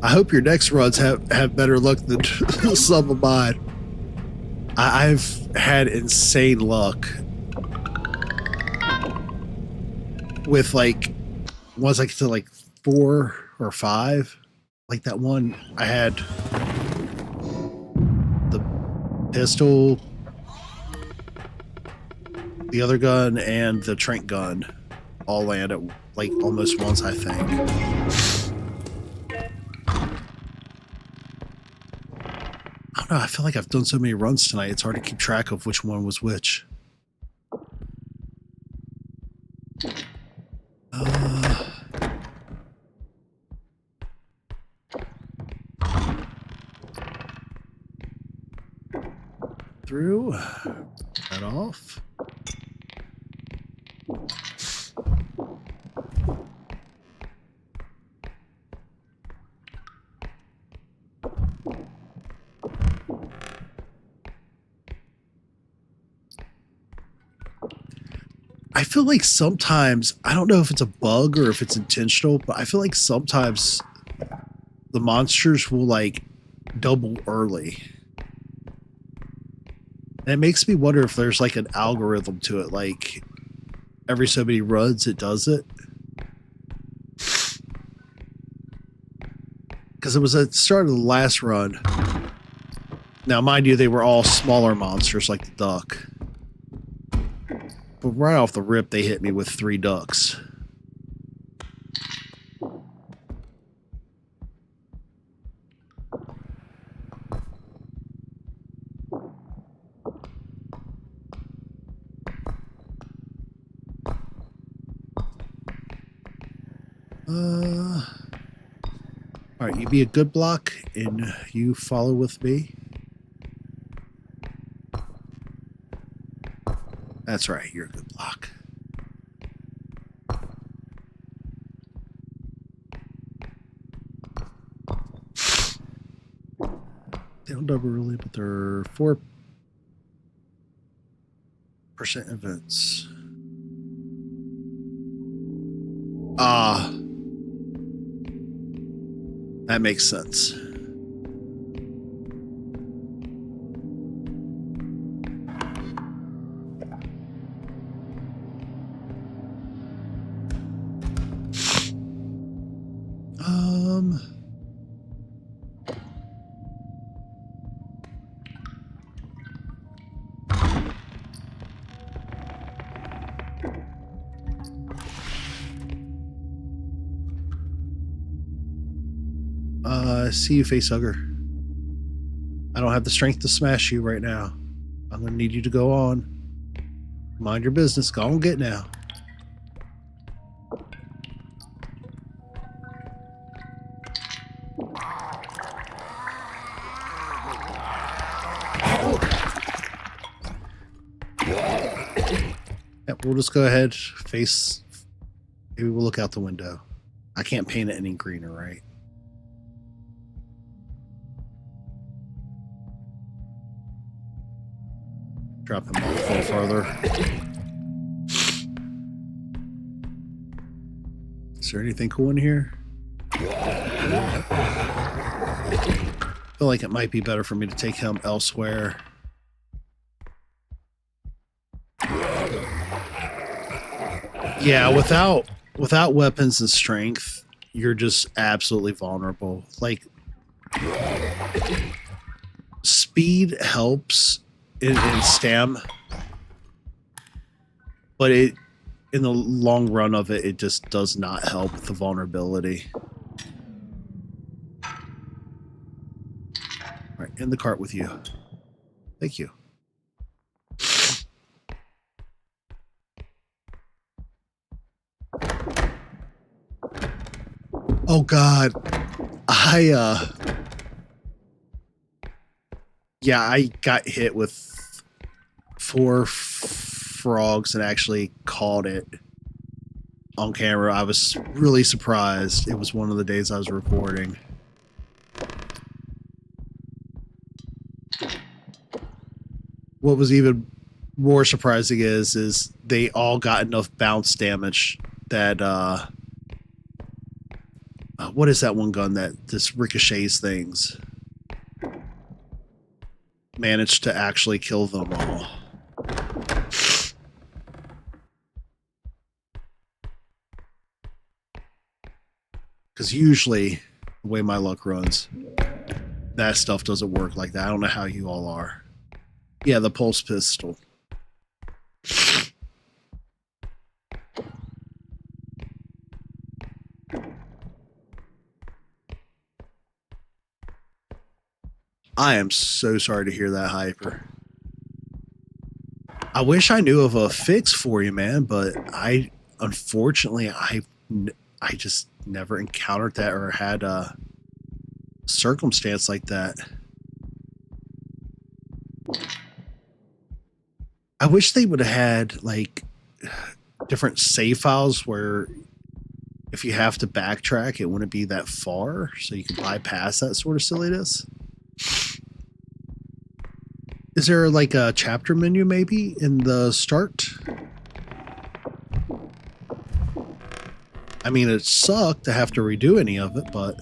I hope your next runs have better luck than some of mine. I've had insane luck with like once I get to like 4 or 5. Like that one I had the pistol, the other gun, and the trank gun all land at like almost once, I think. I don't know, I feel like I've done so many runs tonight, it's hard to keep track of which one was which. Through. That off. I feel like sometimes, I don't know if it's a bug or if it's intentional, but I feel like sometimes the monsters will like double early. And it makes me wonder if there's like an algorithm to it, like every so many runs it does it. Because it was at the start of the last run. Now, mind you, they were all smaller monsters like the duck. But right off the rip, they hit me with 3 ducks. Alright, you be a good block, and you follow with me. That's right, you're a good block. They don't double really, but they're 4% events. That makes sense. See you, facehugger. I don't have the strength to smash you right now. I'm going to need you to go on. Mind your business. Go on, get now. Yep, we'll just go ahead, face. Maybe we'll look out the window. I can't paint it any greener, right? Drop him off a little further. Is there anything cool in here? I feel like it might be better for me to take him elsewhere. Yeah, without weapons and strength, you're just absolutely vulnerable. Like, speed helps in stam, but in the long run of it, it just does not help with the vulnerability. All right, in the cart with you. Thank you. Oh God, yeah, I got hit with 4 frogs and actually caught it. on camera. I was really surprised. It was one of the days I was recording. What was even more surprising is they all got enough bounce damage that what is that one gun that just ricochets things? Managed to actually kill them all. Because usually, the way my luck runs, that stuff doesn't work like that. I don't know how you all are. Yeah, the pulse pistol. I am so sorry to hear that, Hyper. I wish I knew of a fix for you, man, but unfortunately, I just never encountered that or had a circumstance like that. I wish they would have had like different save files where if you have to backtrack, it wouldn't be that far, so you can bypass that sort of silliness. Is there like a chapter menu maybe in the start? I mean, it sucked to have to redo any of it, but...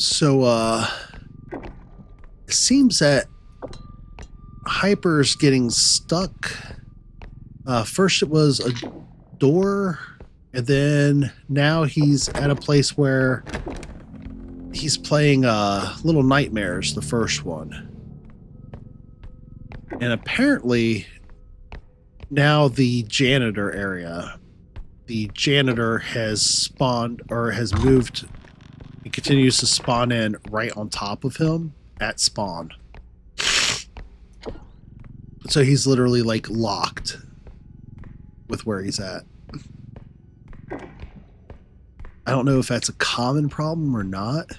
So, it seems that Hyper's getting stuck. First it was a door, and then now he's at a place where he's playing Little Nightmares, the first one. And apparently, now the janitor area, the janitor has spawned, or has moved. It continues to spawn in right on top of him at spawn. So he's literally like locked with where he's at. I don't know if that's a common problem or not.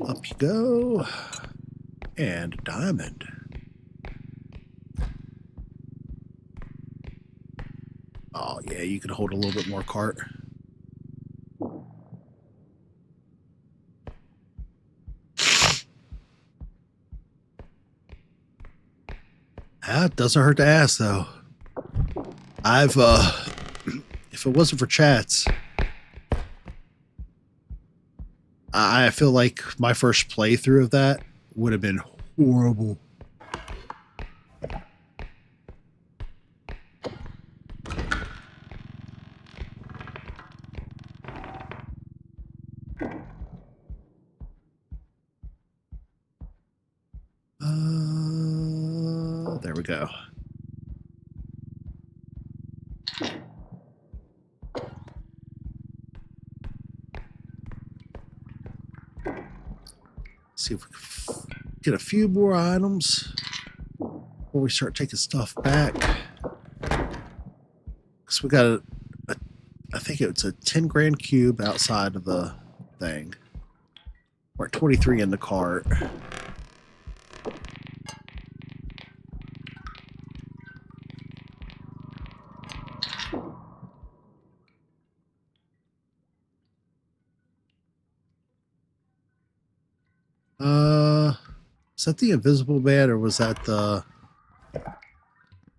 Up you go. And diamond. Oh, yeah, you can hold a little bit more cart. That doesn't hurt to ask, though. If it wasn't for chats, I feel like my first playthrough of that would have been horrible. There we go. See if we can get a few more items before we start taking stuff back. Because we got I think it's a 10 grand cube outside of the thing. We're at 23 in the cart. Is that the invisible man or was that the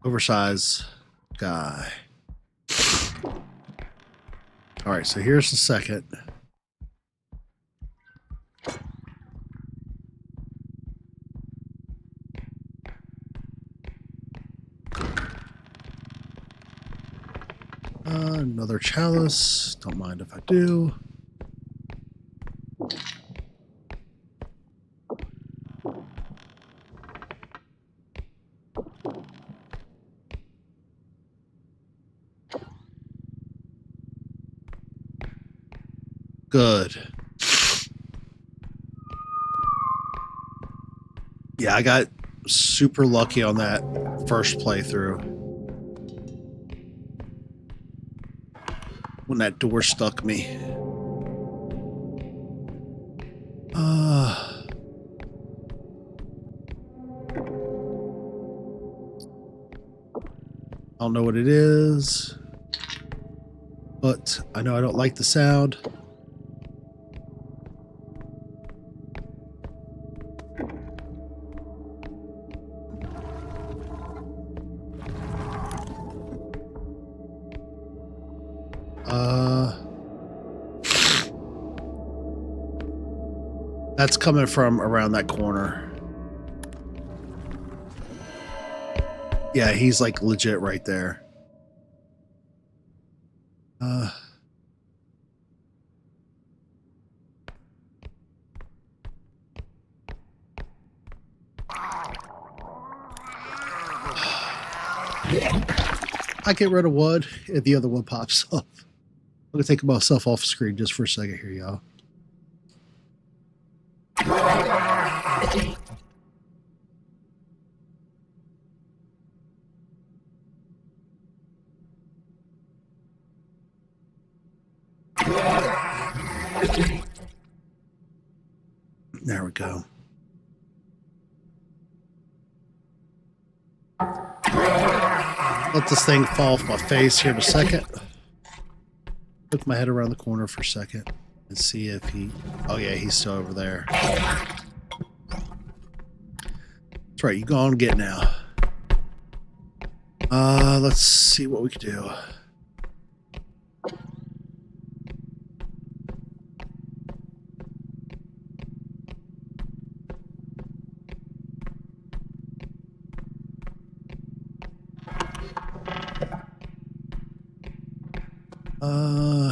oversized guy? Alright, so here's the second. Another chalice. Don't mind if I do. Good. Yeah, I got super lucky on that first playthrough. When that door stuck me. I don't know what it is, but I know I don't like the sound. That's coming from around that corner. Yeah, he's like legit right there. I get rid of wood if the other one pops up. I'm gonna take myself off screen just for a second here, y'all. There we go. Let this thing fall off my face here in a second. Look my head around the corner for a second and see if he... Oh yeah, he's still over there. That's right, you go on and get now. Let's see what we can do.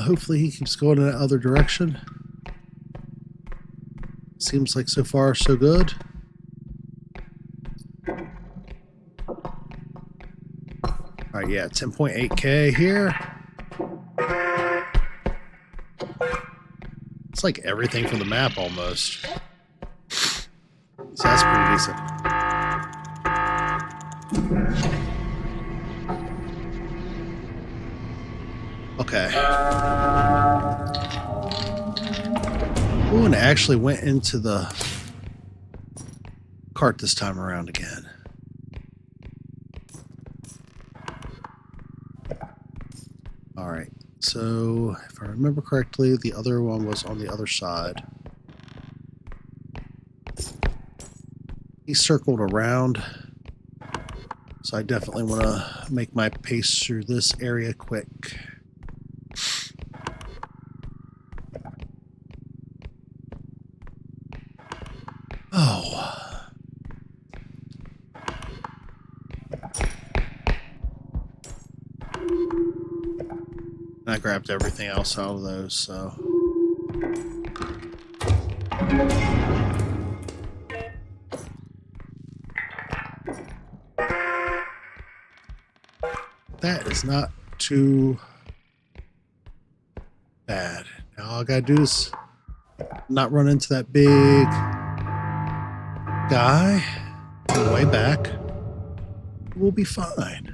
Hopefully he keeps going in that other direction. Seems like so far so good. Alright, yeah, 10.8K here. It's like everything from the map almost. So that's pretty decent. Okay. Ooh, and it actually went into the cart this time around again. Alright, so if I remember correctly, the other one was on the other side. He circled around, so I definitely want to make my pace through this area quick. Oh. I grabbed everything else out of those, so. That is not too bad. Now all I gotta do is not run into that big guy on the way back. We'll be fine.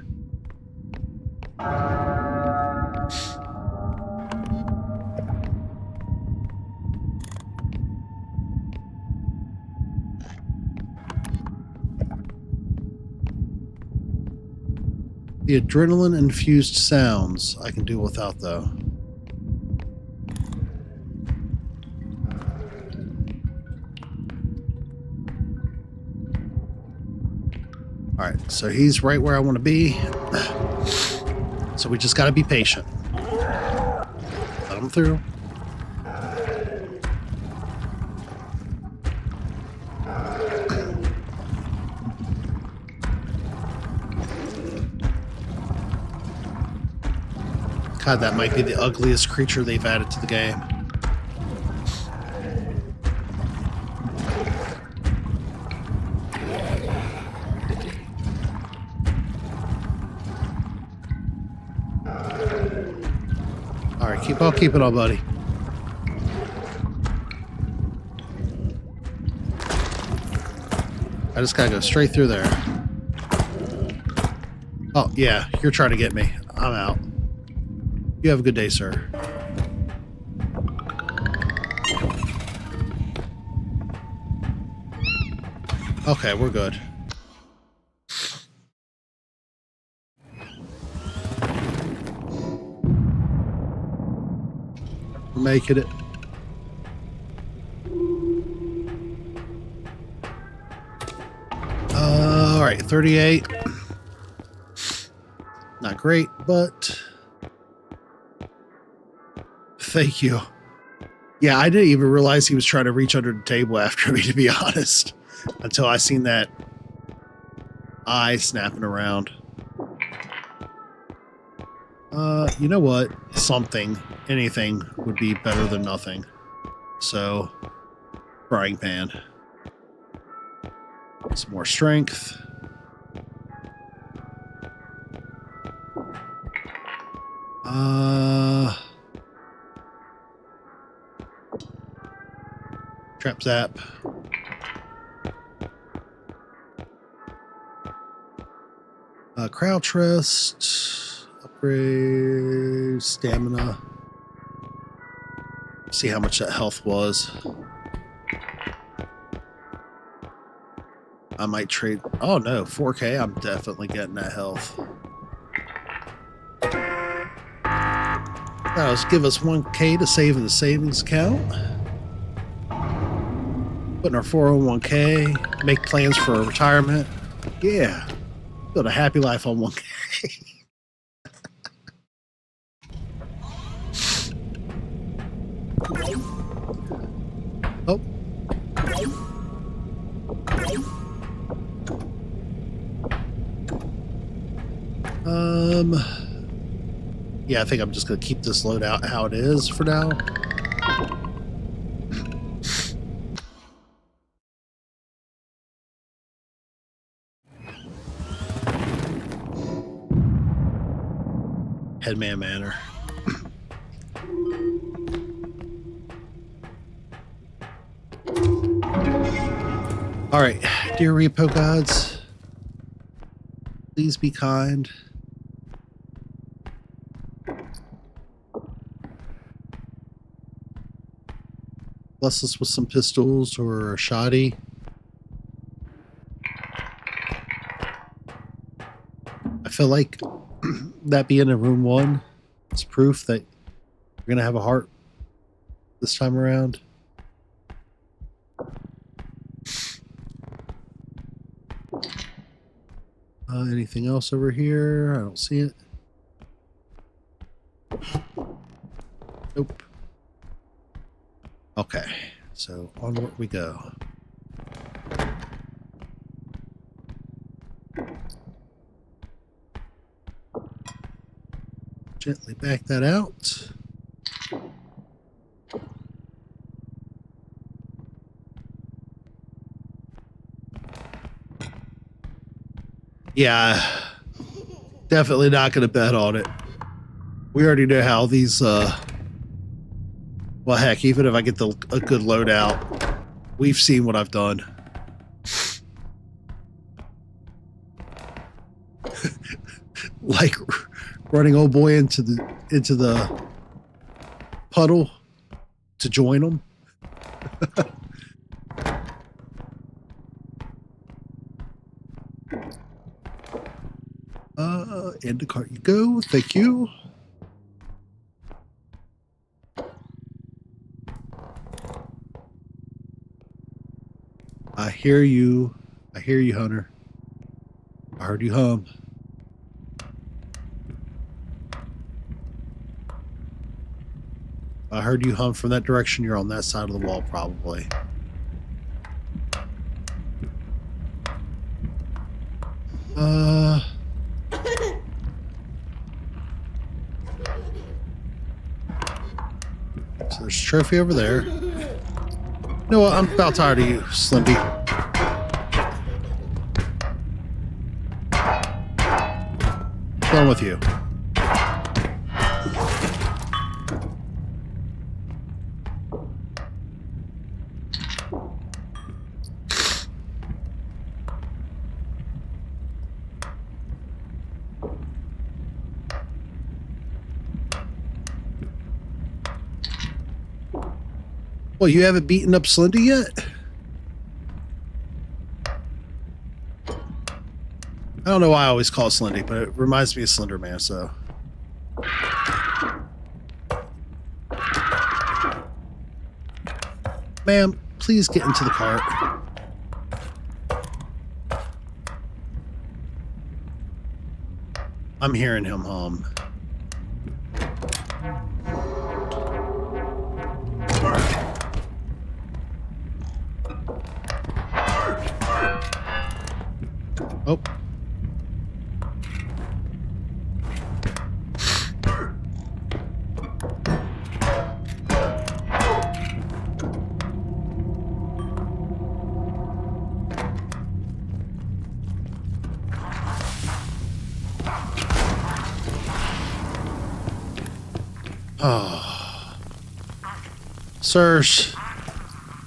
The adrenaline-infused sounds I can do without, though. Alright, so he's right where I want to be. So we just got to be patient. Let him through. God, that might be the ugliest creature they've added to the game. Alright, keep on keeping on, buddy. I just gotta go straight through there. Oh, yeah, you're trying to get me. I'm out. You have a good day, sir. Okay, we're good. We're making it. All right, 38. Not great, but thank you. Yeah, I didn't even realize he was trying to reach under the table after me, to be honest, until I seen that eye snapping around. You know what? Something, anything would be better than nothing. So, frying pan. Some more strength. Trap zap. Crouch rest. Upgrade. Stamina. See how much that health was. I might trade. Oh no, 4K. I'm definitely getting that health. That'll give us 1K to save in the savings account. Put in our 401K. Make plans for retirement. Yeah. Build a happy life on 1K. Oh. Yeah, I think I'm just going to keep this loadout how it is for now. Headman Manor. All right, dear R.E.P.O gods, please be kind. Bless us with some pistols or a shotty. I feel like that being in room 1 is proof that you're going to have a heart this time around. Anything else over here? I don't see it. Nope. Okay, so onward we go. Gently back that out. Yeah, definitely not going to bet on it. We already know how these, well, heck, even if I get a good loadout, we've seen what I've done. Like running old boy into the puddle to join them. In the cart you go. Thank you. I hear you. I hear you, Hunter. I heard you hum. I heard you hum from that direction. You're on that side of the wall, probably. So there's a trophy over there. You know what? I'm about tired of you, Slimpy. Done with you. Well, you haven't beaten up Slendy yet? I don't know why I always call it Slendy, but it reminds me of Slender Man, so. Ma'am, please get into the cart. I'm hearing him hum. Oh. Oh. Sirs,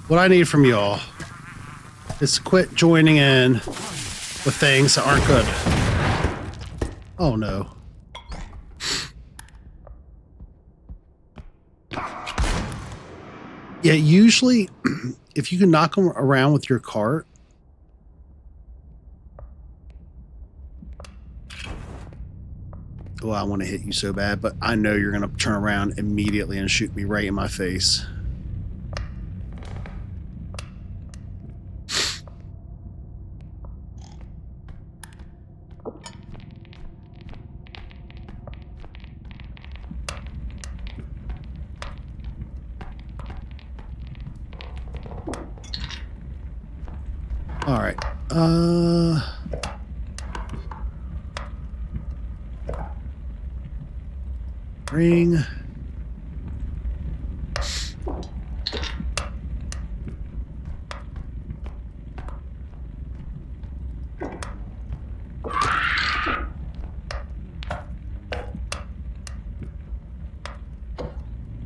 what I need from y'all is to quit joining in with things that aren't good. Oh no. Yeah, usually if you can knock them around with your cart, oh, I want to hit you so bad, but I know you're going to turn around immediately and shoot me right in my face. All right. Ring.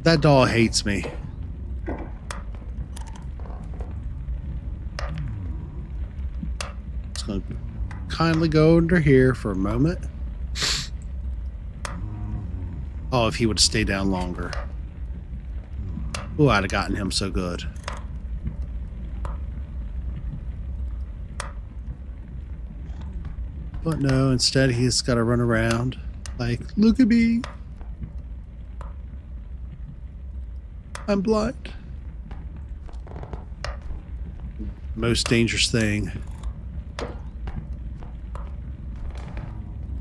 That doll hates me. Just gonna kindly go under here for a moment. Oh, if he would stay down longer. Oh, I'd have gotten him so good. But no, instead he's got to run around like, look at me. I'm blind. Most dangerous thing.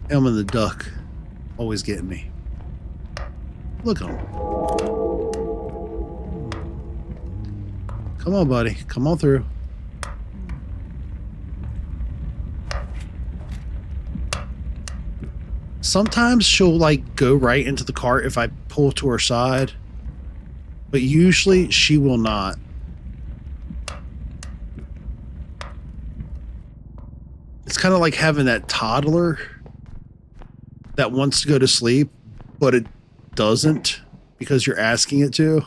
Elm and the duck always getting me. Look at him. Come on, buddy. Come on through. Sometimes she'll like go right into the cart if I pull to her side, but usually she will not. It's kind of like having that toddler that wants to go to sleep, but it doesn't because you're asking it to.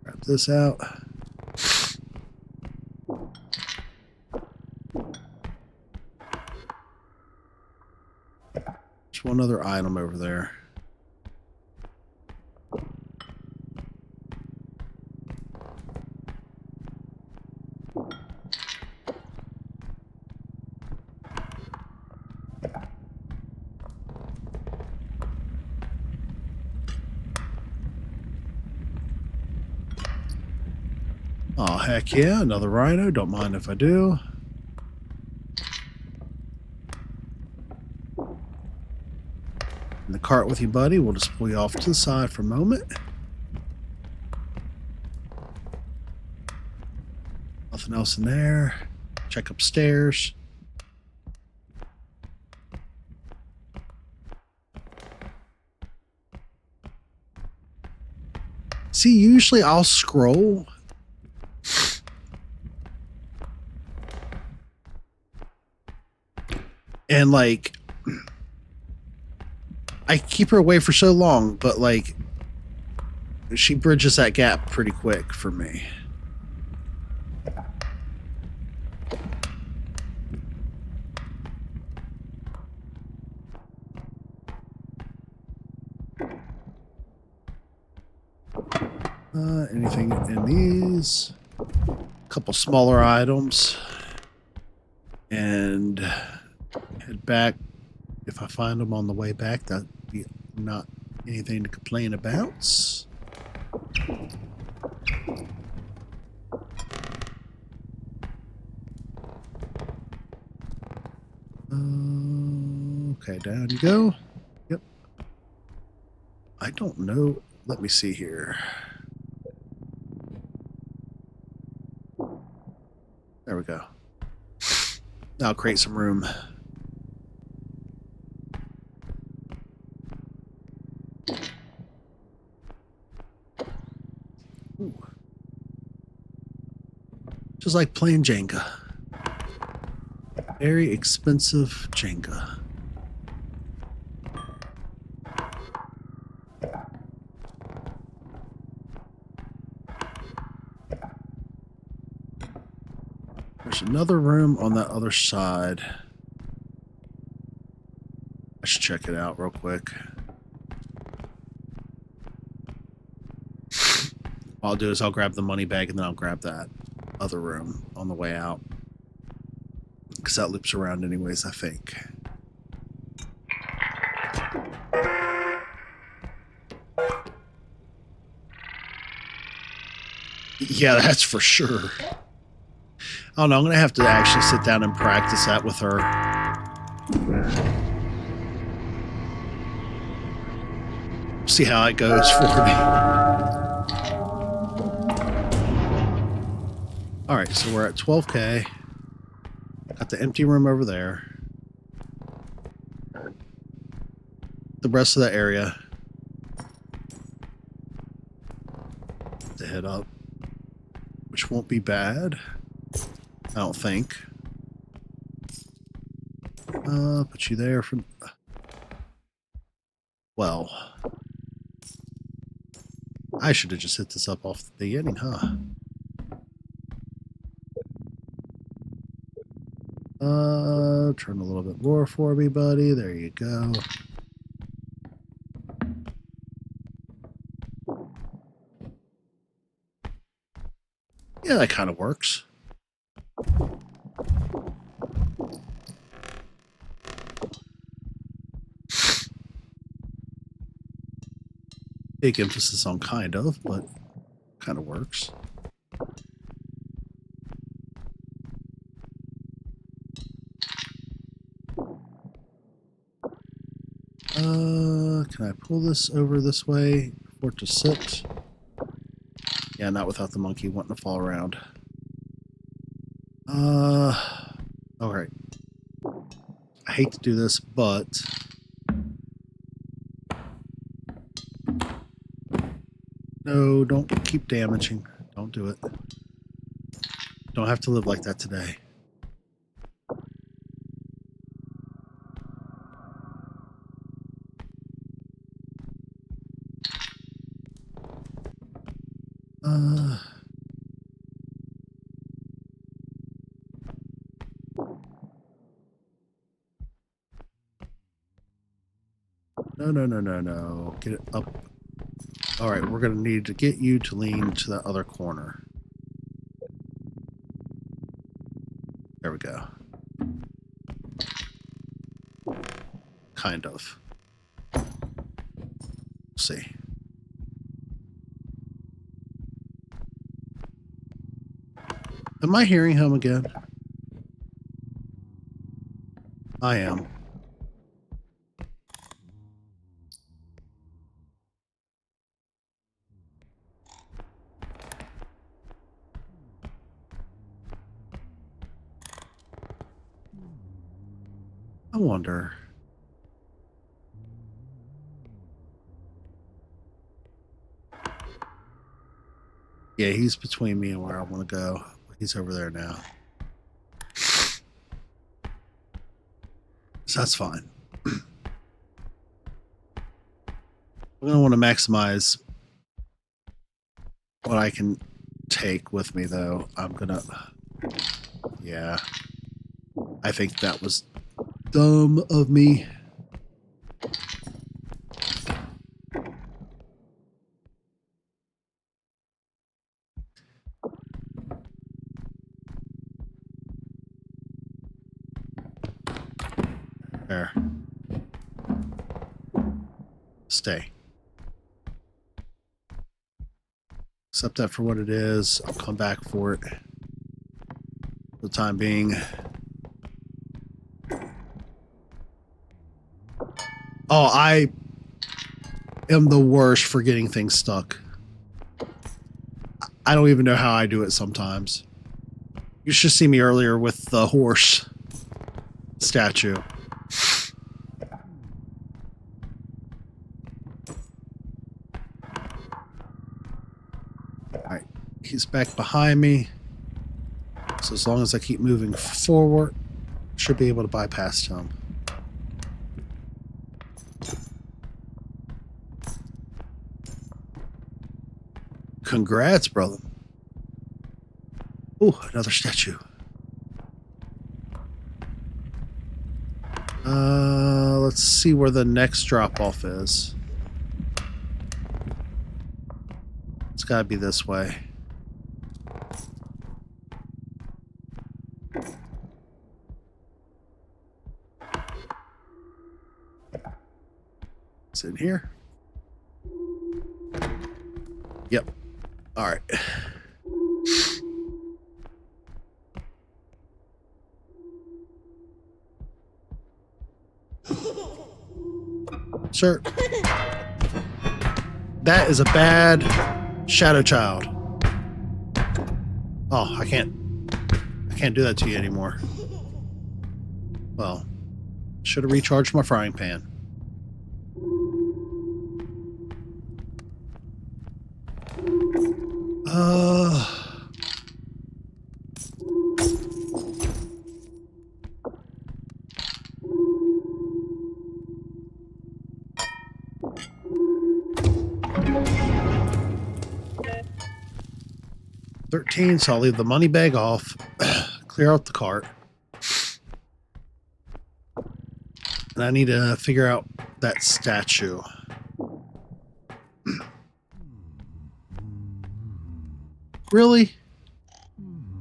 Wrap this out. There's one other item over there. Oh, heck yeah, another rhino. Don't mind if I do. In the cart with you, buddy. We'll just pull you off to the side for a moment. Nothing else in there. Check upstairs. See, usually I'll scroll. And like, I keep her away for so long, but like, she bridges that gap pretty quick for me. Anything in these? A couple smaller items. And head back. If I find them on the way back, that'd be not anything to complain about. Okay, down you go. Yep. I don't know. Let me see here. There we go. Now I'll create some room. Ooh. Just like playing Jenga. Very expensive Jenga. There's another room on that other side. I should check it out real quick. What I'll do is I'll grab the money bag and then I'll grab that other room on the way out. Because that loops around anyways, I think. Yeah, that's for sure. I don't know, I'm going to have to actually sit down and practice that with her. See how it goes for me. Alright, so we're at 12K. Got the empty room over there. The rest of the area. To head up. Which won't be bad. I don't think. Put you there for... Well... I should have just hit this up off the beginning, huh? Turn a little bit more for me, buddy. There you go. Yeah, that kind of works. Big emphasis on kind of, but kind of works. Can I pull this over this way for it to sit? Yeah, not without the monkey wanting to fall around. Alright. I hate to do this, but... No, don't keep damaging. Don't do it. Don't have to live like that today. No. Get it up. Alright, we're going to need to get you to lean to the other corner. There we go. Kind of. Let's see. Am I hearing him again? I am. I wonder. Yeah, he's between me and where I want to go. He's over there now. So that's fine. I'm going to want to maximize what I can take with me, though. I'm going to... Yeah. I think that was dumb of me. There. Stay. Accept that for what it is. I'll come back for it. For the time being. Oh, I am the worst for getting things stuck. I don't even know how I do it sometimes. You should see me earlier with the horse statue. Alright, he's back behind me. So as long as I keep moving forward, should be able to bypass him. Congrats, brother. Oh, another statue. Let's see where the next drop-off is. It's gotta be this way. It's in here. Yep. All right. Sir, that is a bad shadow child. Oh, I can't do that to you anymore. Well, should have recharged my frying pan. $13, so I'll leave the money bag off, clear out the cart. And I need to figure out that statue. Really?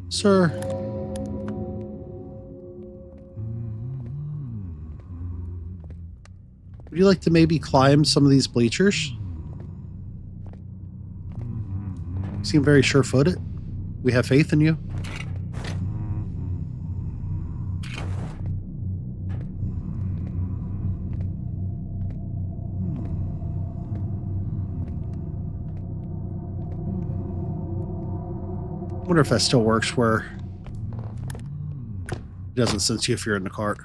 Sir? Would you like to maybe climb some of these bleachers? You seem very sure-footed. We have faith in you. I wonder if that still works where it doesn't sense you if you're in the cart.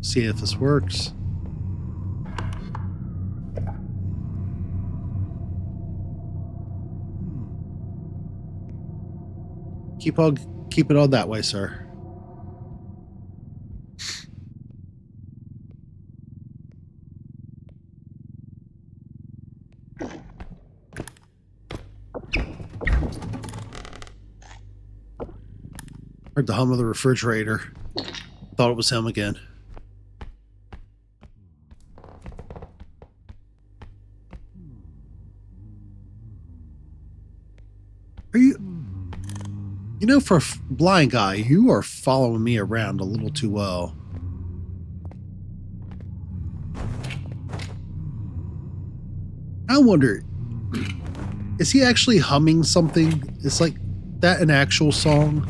See if this works. Keep it on that way, sir. Heard the hum of the refrigerator. Thought it was him again. Are you... You know, for a blind guy, you are following me around a little too well. I wonder, is he actually humming something? Is like that an actual song?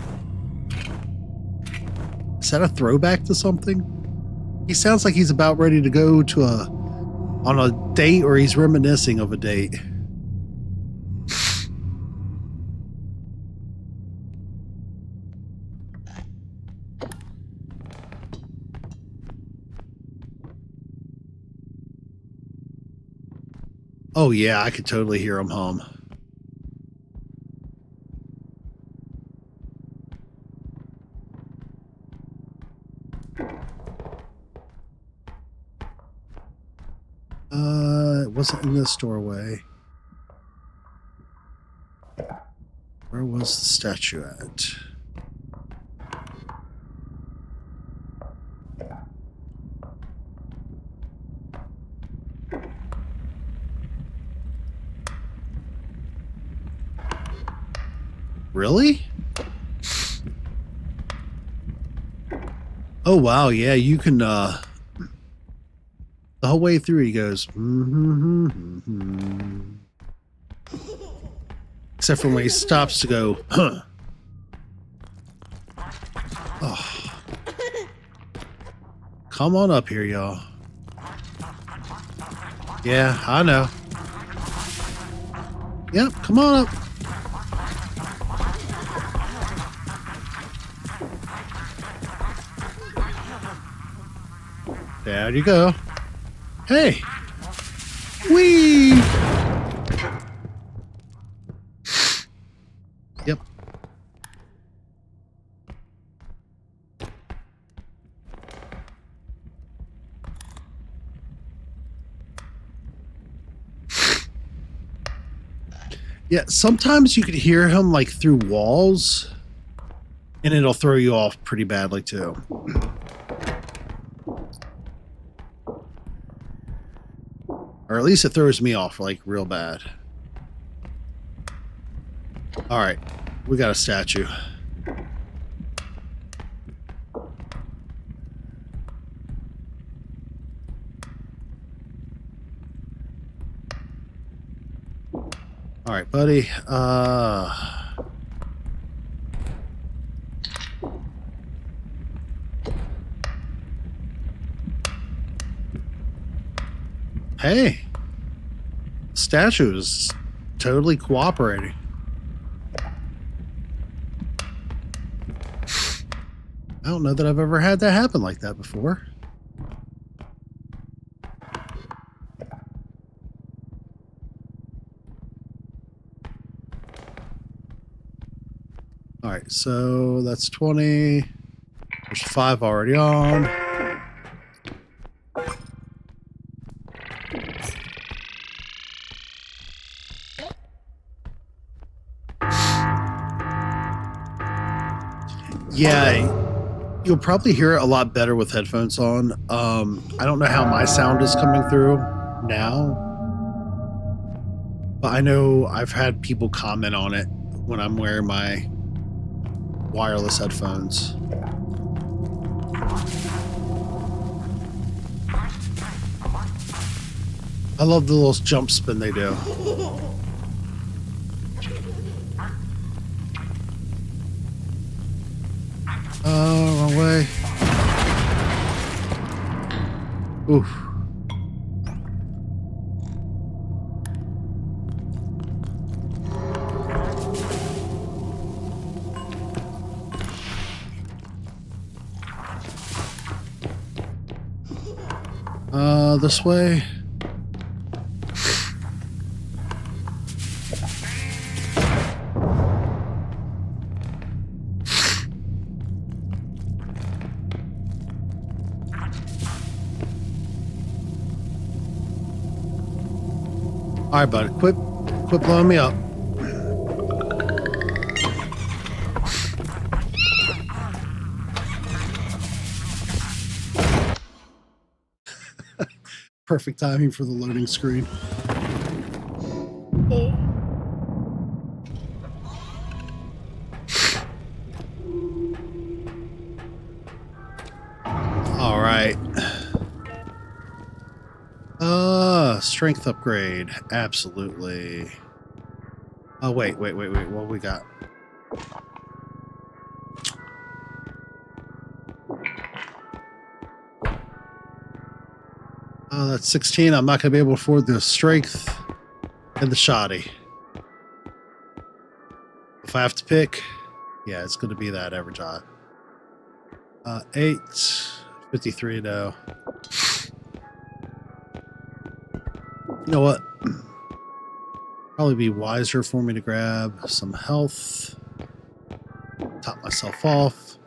Is that a throwback to something? He sounds like he's about ready to go to on a date, or he's reminiscing of a date. Oh yeah, I could totally hear him hum. It wasn't in this doorway. Where was the statue at? Really? Oh wow, yeah, you can the whole way through he goes except for when he stops to go, huh. Oh. Come on up here, y'all. Yeah, I know. Yep, come on up. There you go. Hey. Whee! Yep. Yeah, sometimes you could hear him like through walls, and it'll throw you off pretty badly too. Or at least it throws me off like real bad. All right, we got a statue. All right, buddy. Hey, statue is totally cooperating. I don't know that I've ever had that happen like that before. All right, so that's 20. There's 5 already on. Yeah, you'll probably hear it a lot better with headphones on. I don't know how my sound is coming through now, but I know I've had people comment on it when I'm wearing my wireless headphones. I love the little jump spin they do. Wrong way. Oof. This way. All right, buddy, quit blowing me up. Perfect timing for the loading screen. All right. Strength upgrade. Absolutely. Oh, wait. What we got? Oh, that's 16. I'm not going to be able to afford the strength and the shoddy. If I have to pick, yeah, it's going to be that every time. 8. 53 now. You know what? Probably be wiser for me to grab some health. Top myself off.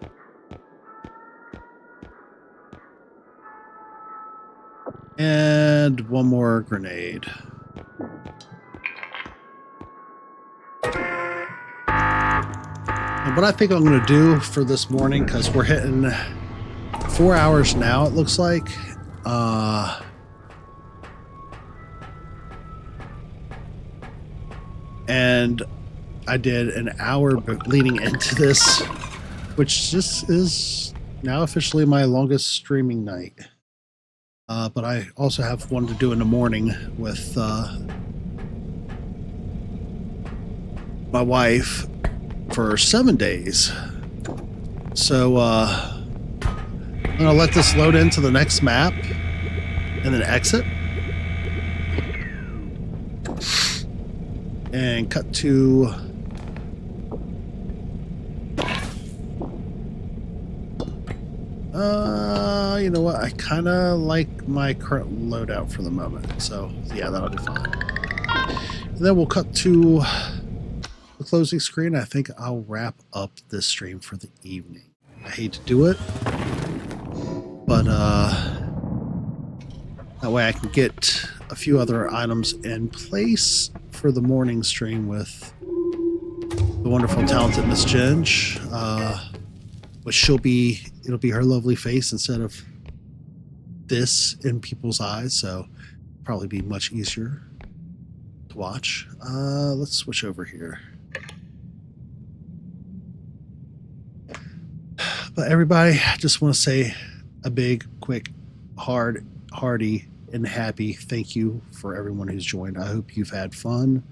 And one more grenade. And what I think I'm going to do for this morning, because we're hitting 4 hours now, it looks like. And I did an hour leading into this, which just is now officially my longest streaming night. But I also have one to do in the morning with my wife for 7 days. So I'm going to let this load into the next map and then exit. And cut to you know what? I kind of like my current loadout for the moment. So yeah, that'll be fine. And then we'll cut to the closing screen. I think I'll wrap up this stream for the evening. I hate to do it, but that way I can get a few other items in place for the morning stream with the wonderful, talented Miss Ginge. Which it'll be her lovely face instead of this in people's eyes, so probably be much easier to watch. Let's switch over here. But everybody, I just want to say a big, quick, hearty, and happy thank you for everyone who's joined. I hope you've had fun,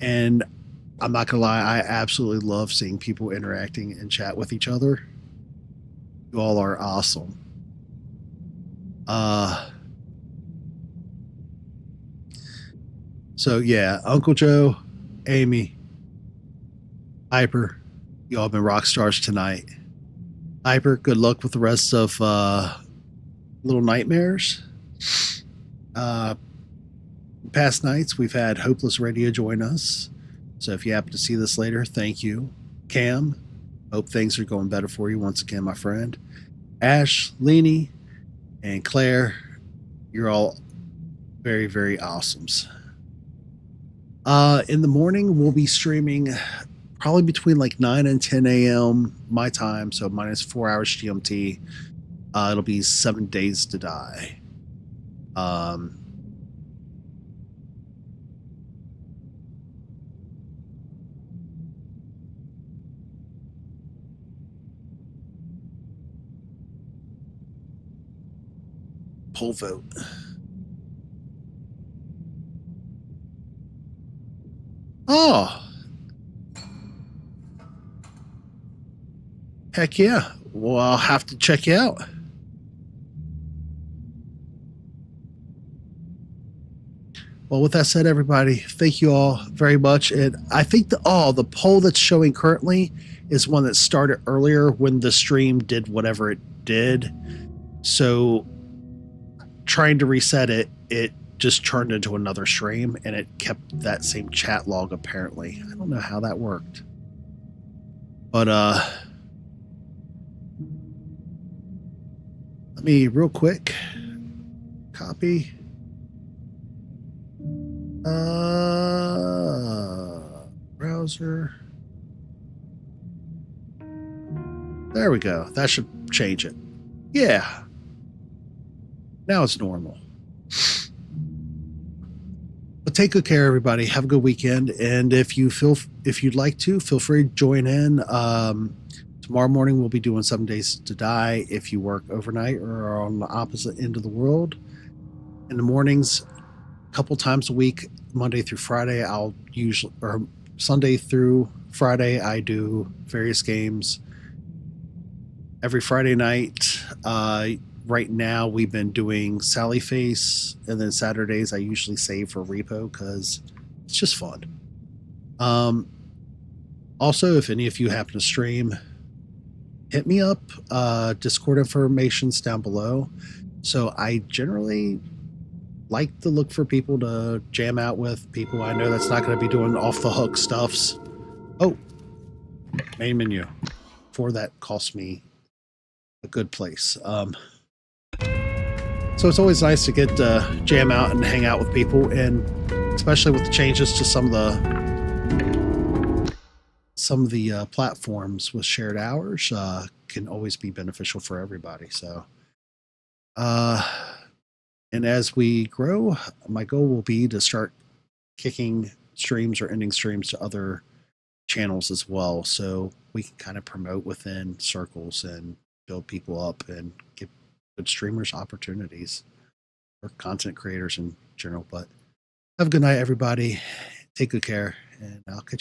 and I'm not gonna lie, I absolutely love seeing people interacting and chat with each other. You all are awesome. So yeah, Uncle Joe, Amy, Hyper, you all been rock stars tonight. Hyper, good luck with the rest of Little Nightmares. Past nights, we've had Hopeless Radio join us. So if you happen to see this later, thank you. Cam, hope things are going better for you once again, my friend. Ash, Leenie, and Claire, you're all very, very awesomes. In the morning, we'll be streaming probably between like 9 and 10 a.m. my time, so minus 4 hours GMT. It'll be 7 Days to Die. Poll vote. Oh, heck yeah. Well, I'll have to check you out. Well, with that said, everybody, thank you all very much. And I think the poll that's showing currently is one that started earlier when the stream did whatever it did. So trying to reset it, it just turned into another stream and it kept that same chat log apparently. I don't know how that worked. But let me real quick copy. Browser. There we go. That should change it. Yeah. Now it's normal. But take good care, everybody. Have a good weekend. And if you'd like to, feel free to join in. Tomorrow morning we'll be doing 7 Days to Die if you work overnight or are on the opposite end of the world. In the mornings, a couple times a week, Monday through Friday, or Sunday through Friday, I do various games. Every Friday night, right now we've been doing Sally Face, and then Saturdays I usually save for R.E.P.O because it's just fun. Also, if any of you happen to stream, hit me up. Discord information's down below. So I generally like to look for people to jam out with, people I know that's not going to be doing off the hook stuffs. Oh, main menu. For that cost me a good place. So it's always nice to get jam out and hang out with people, and especially with the changes to some of the platforms with shared hours can always be beneficial for everybody. So, and as we grow, my goal will be to start kicking streams or ending streams to other channels as well, so we can kind of promote within circles and build people up and give good streamers opportunities, or content creators in general. But have a good night, everybody. Take good care, and I'll catch you.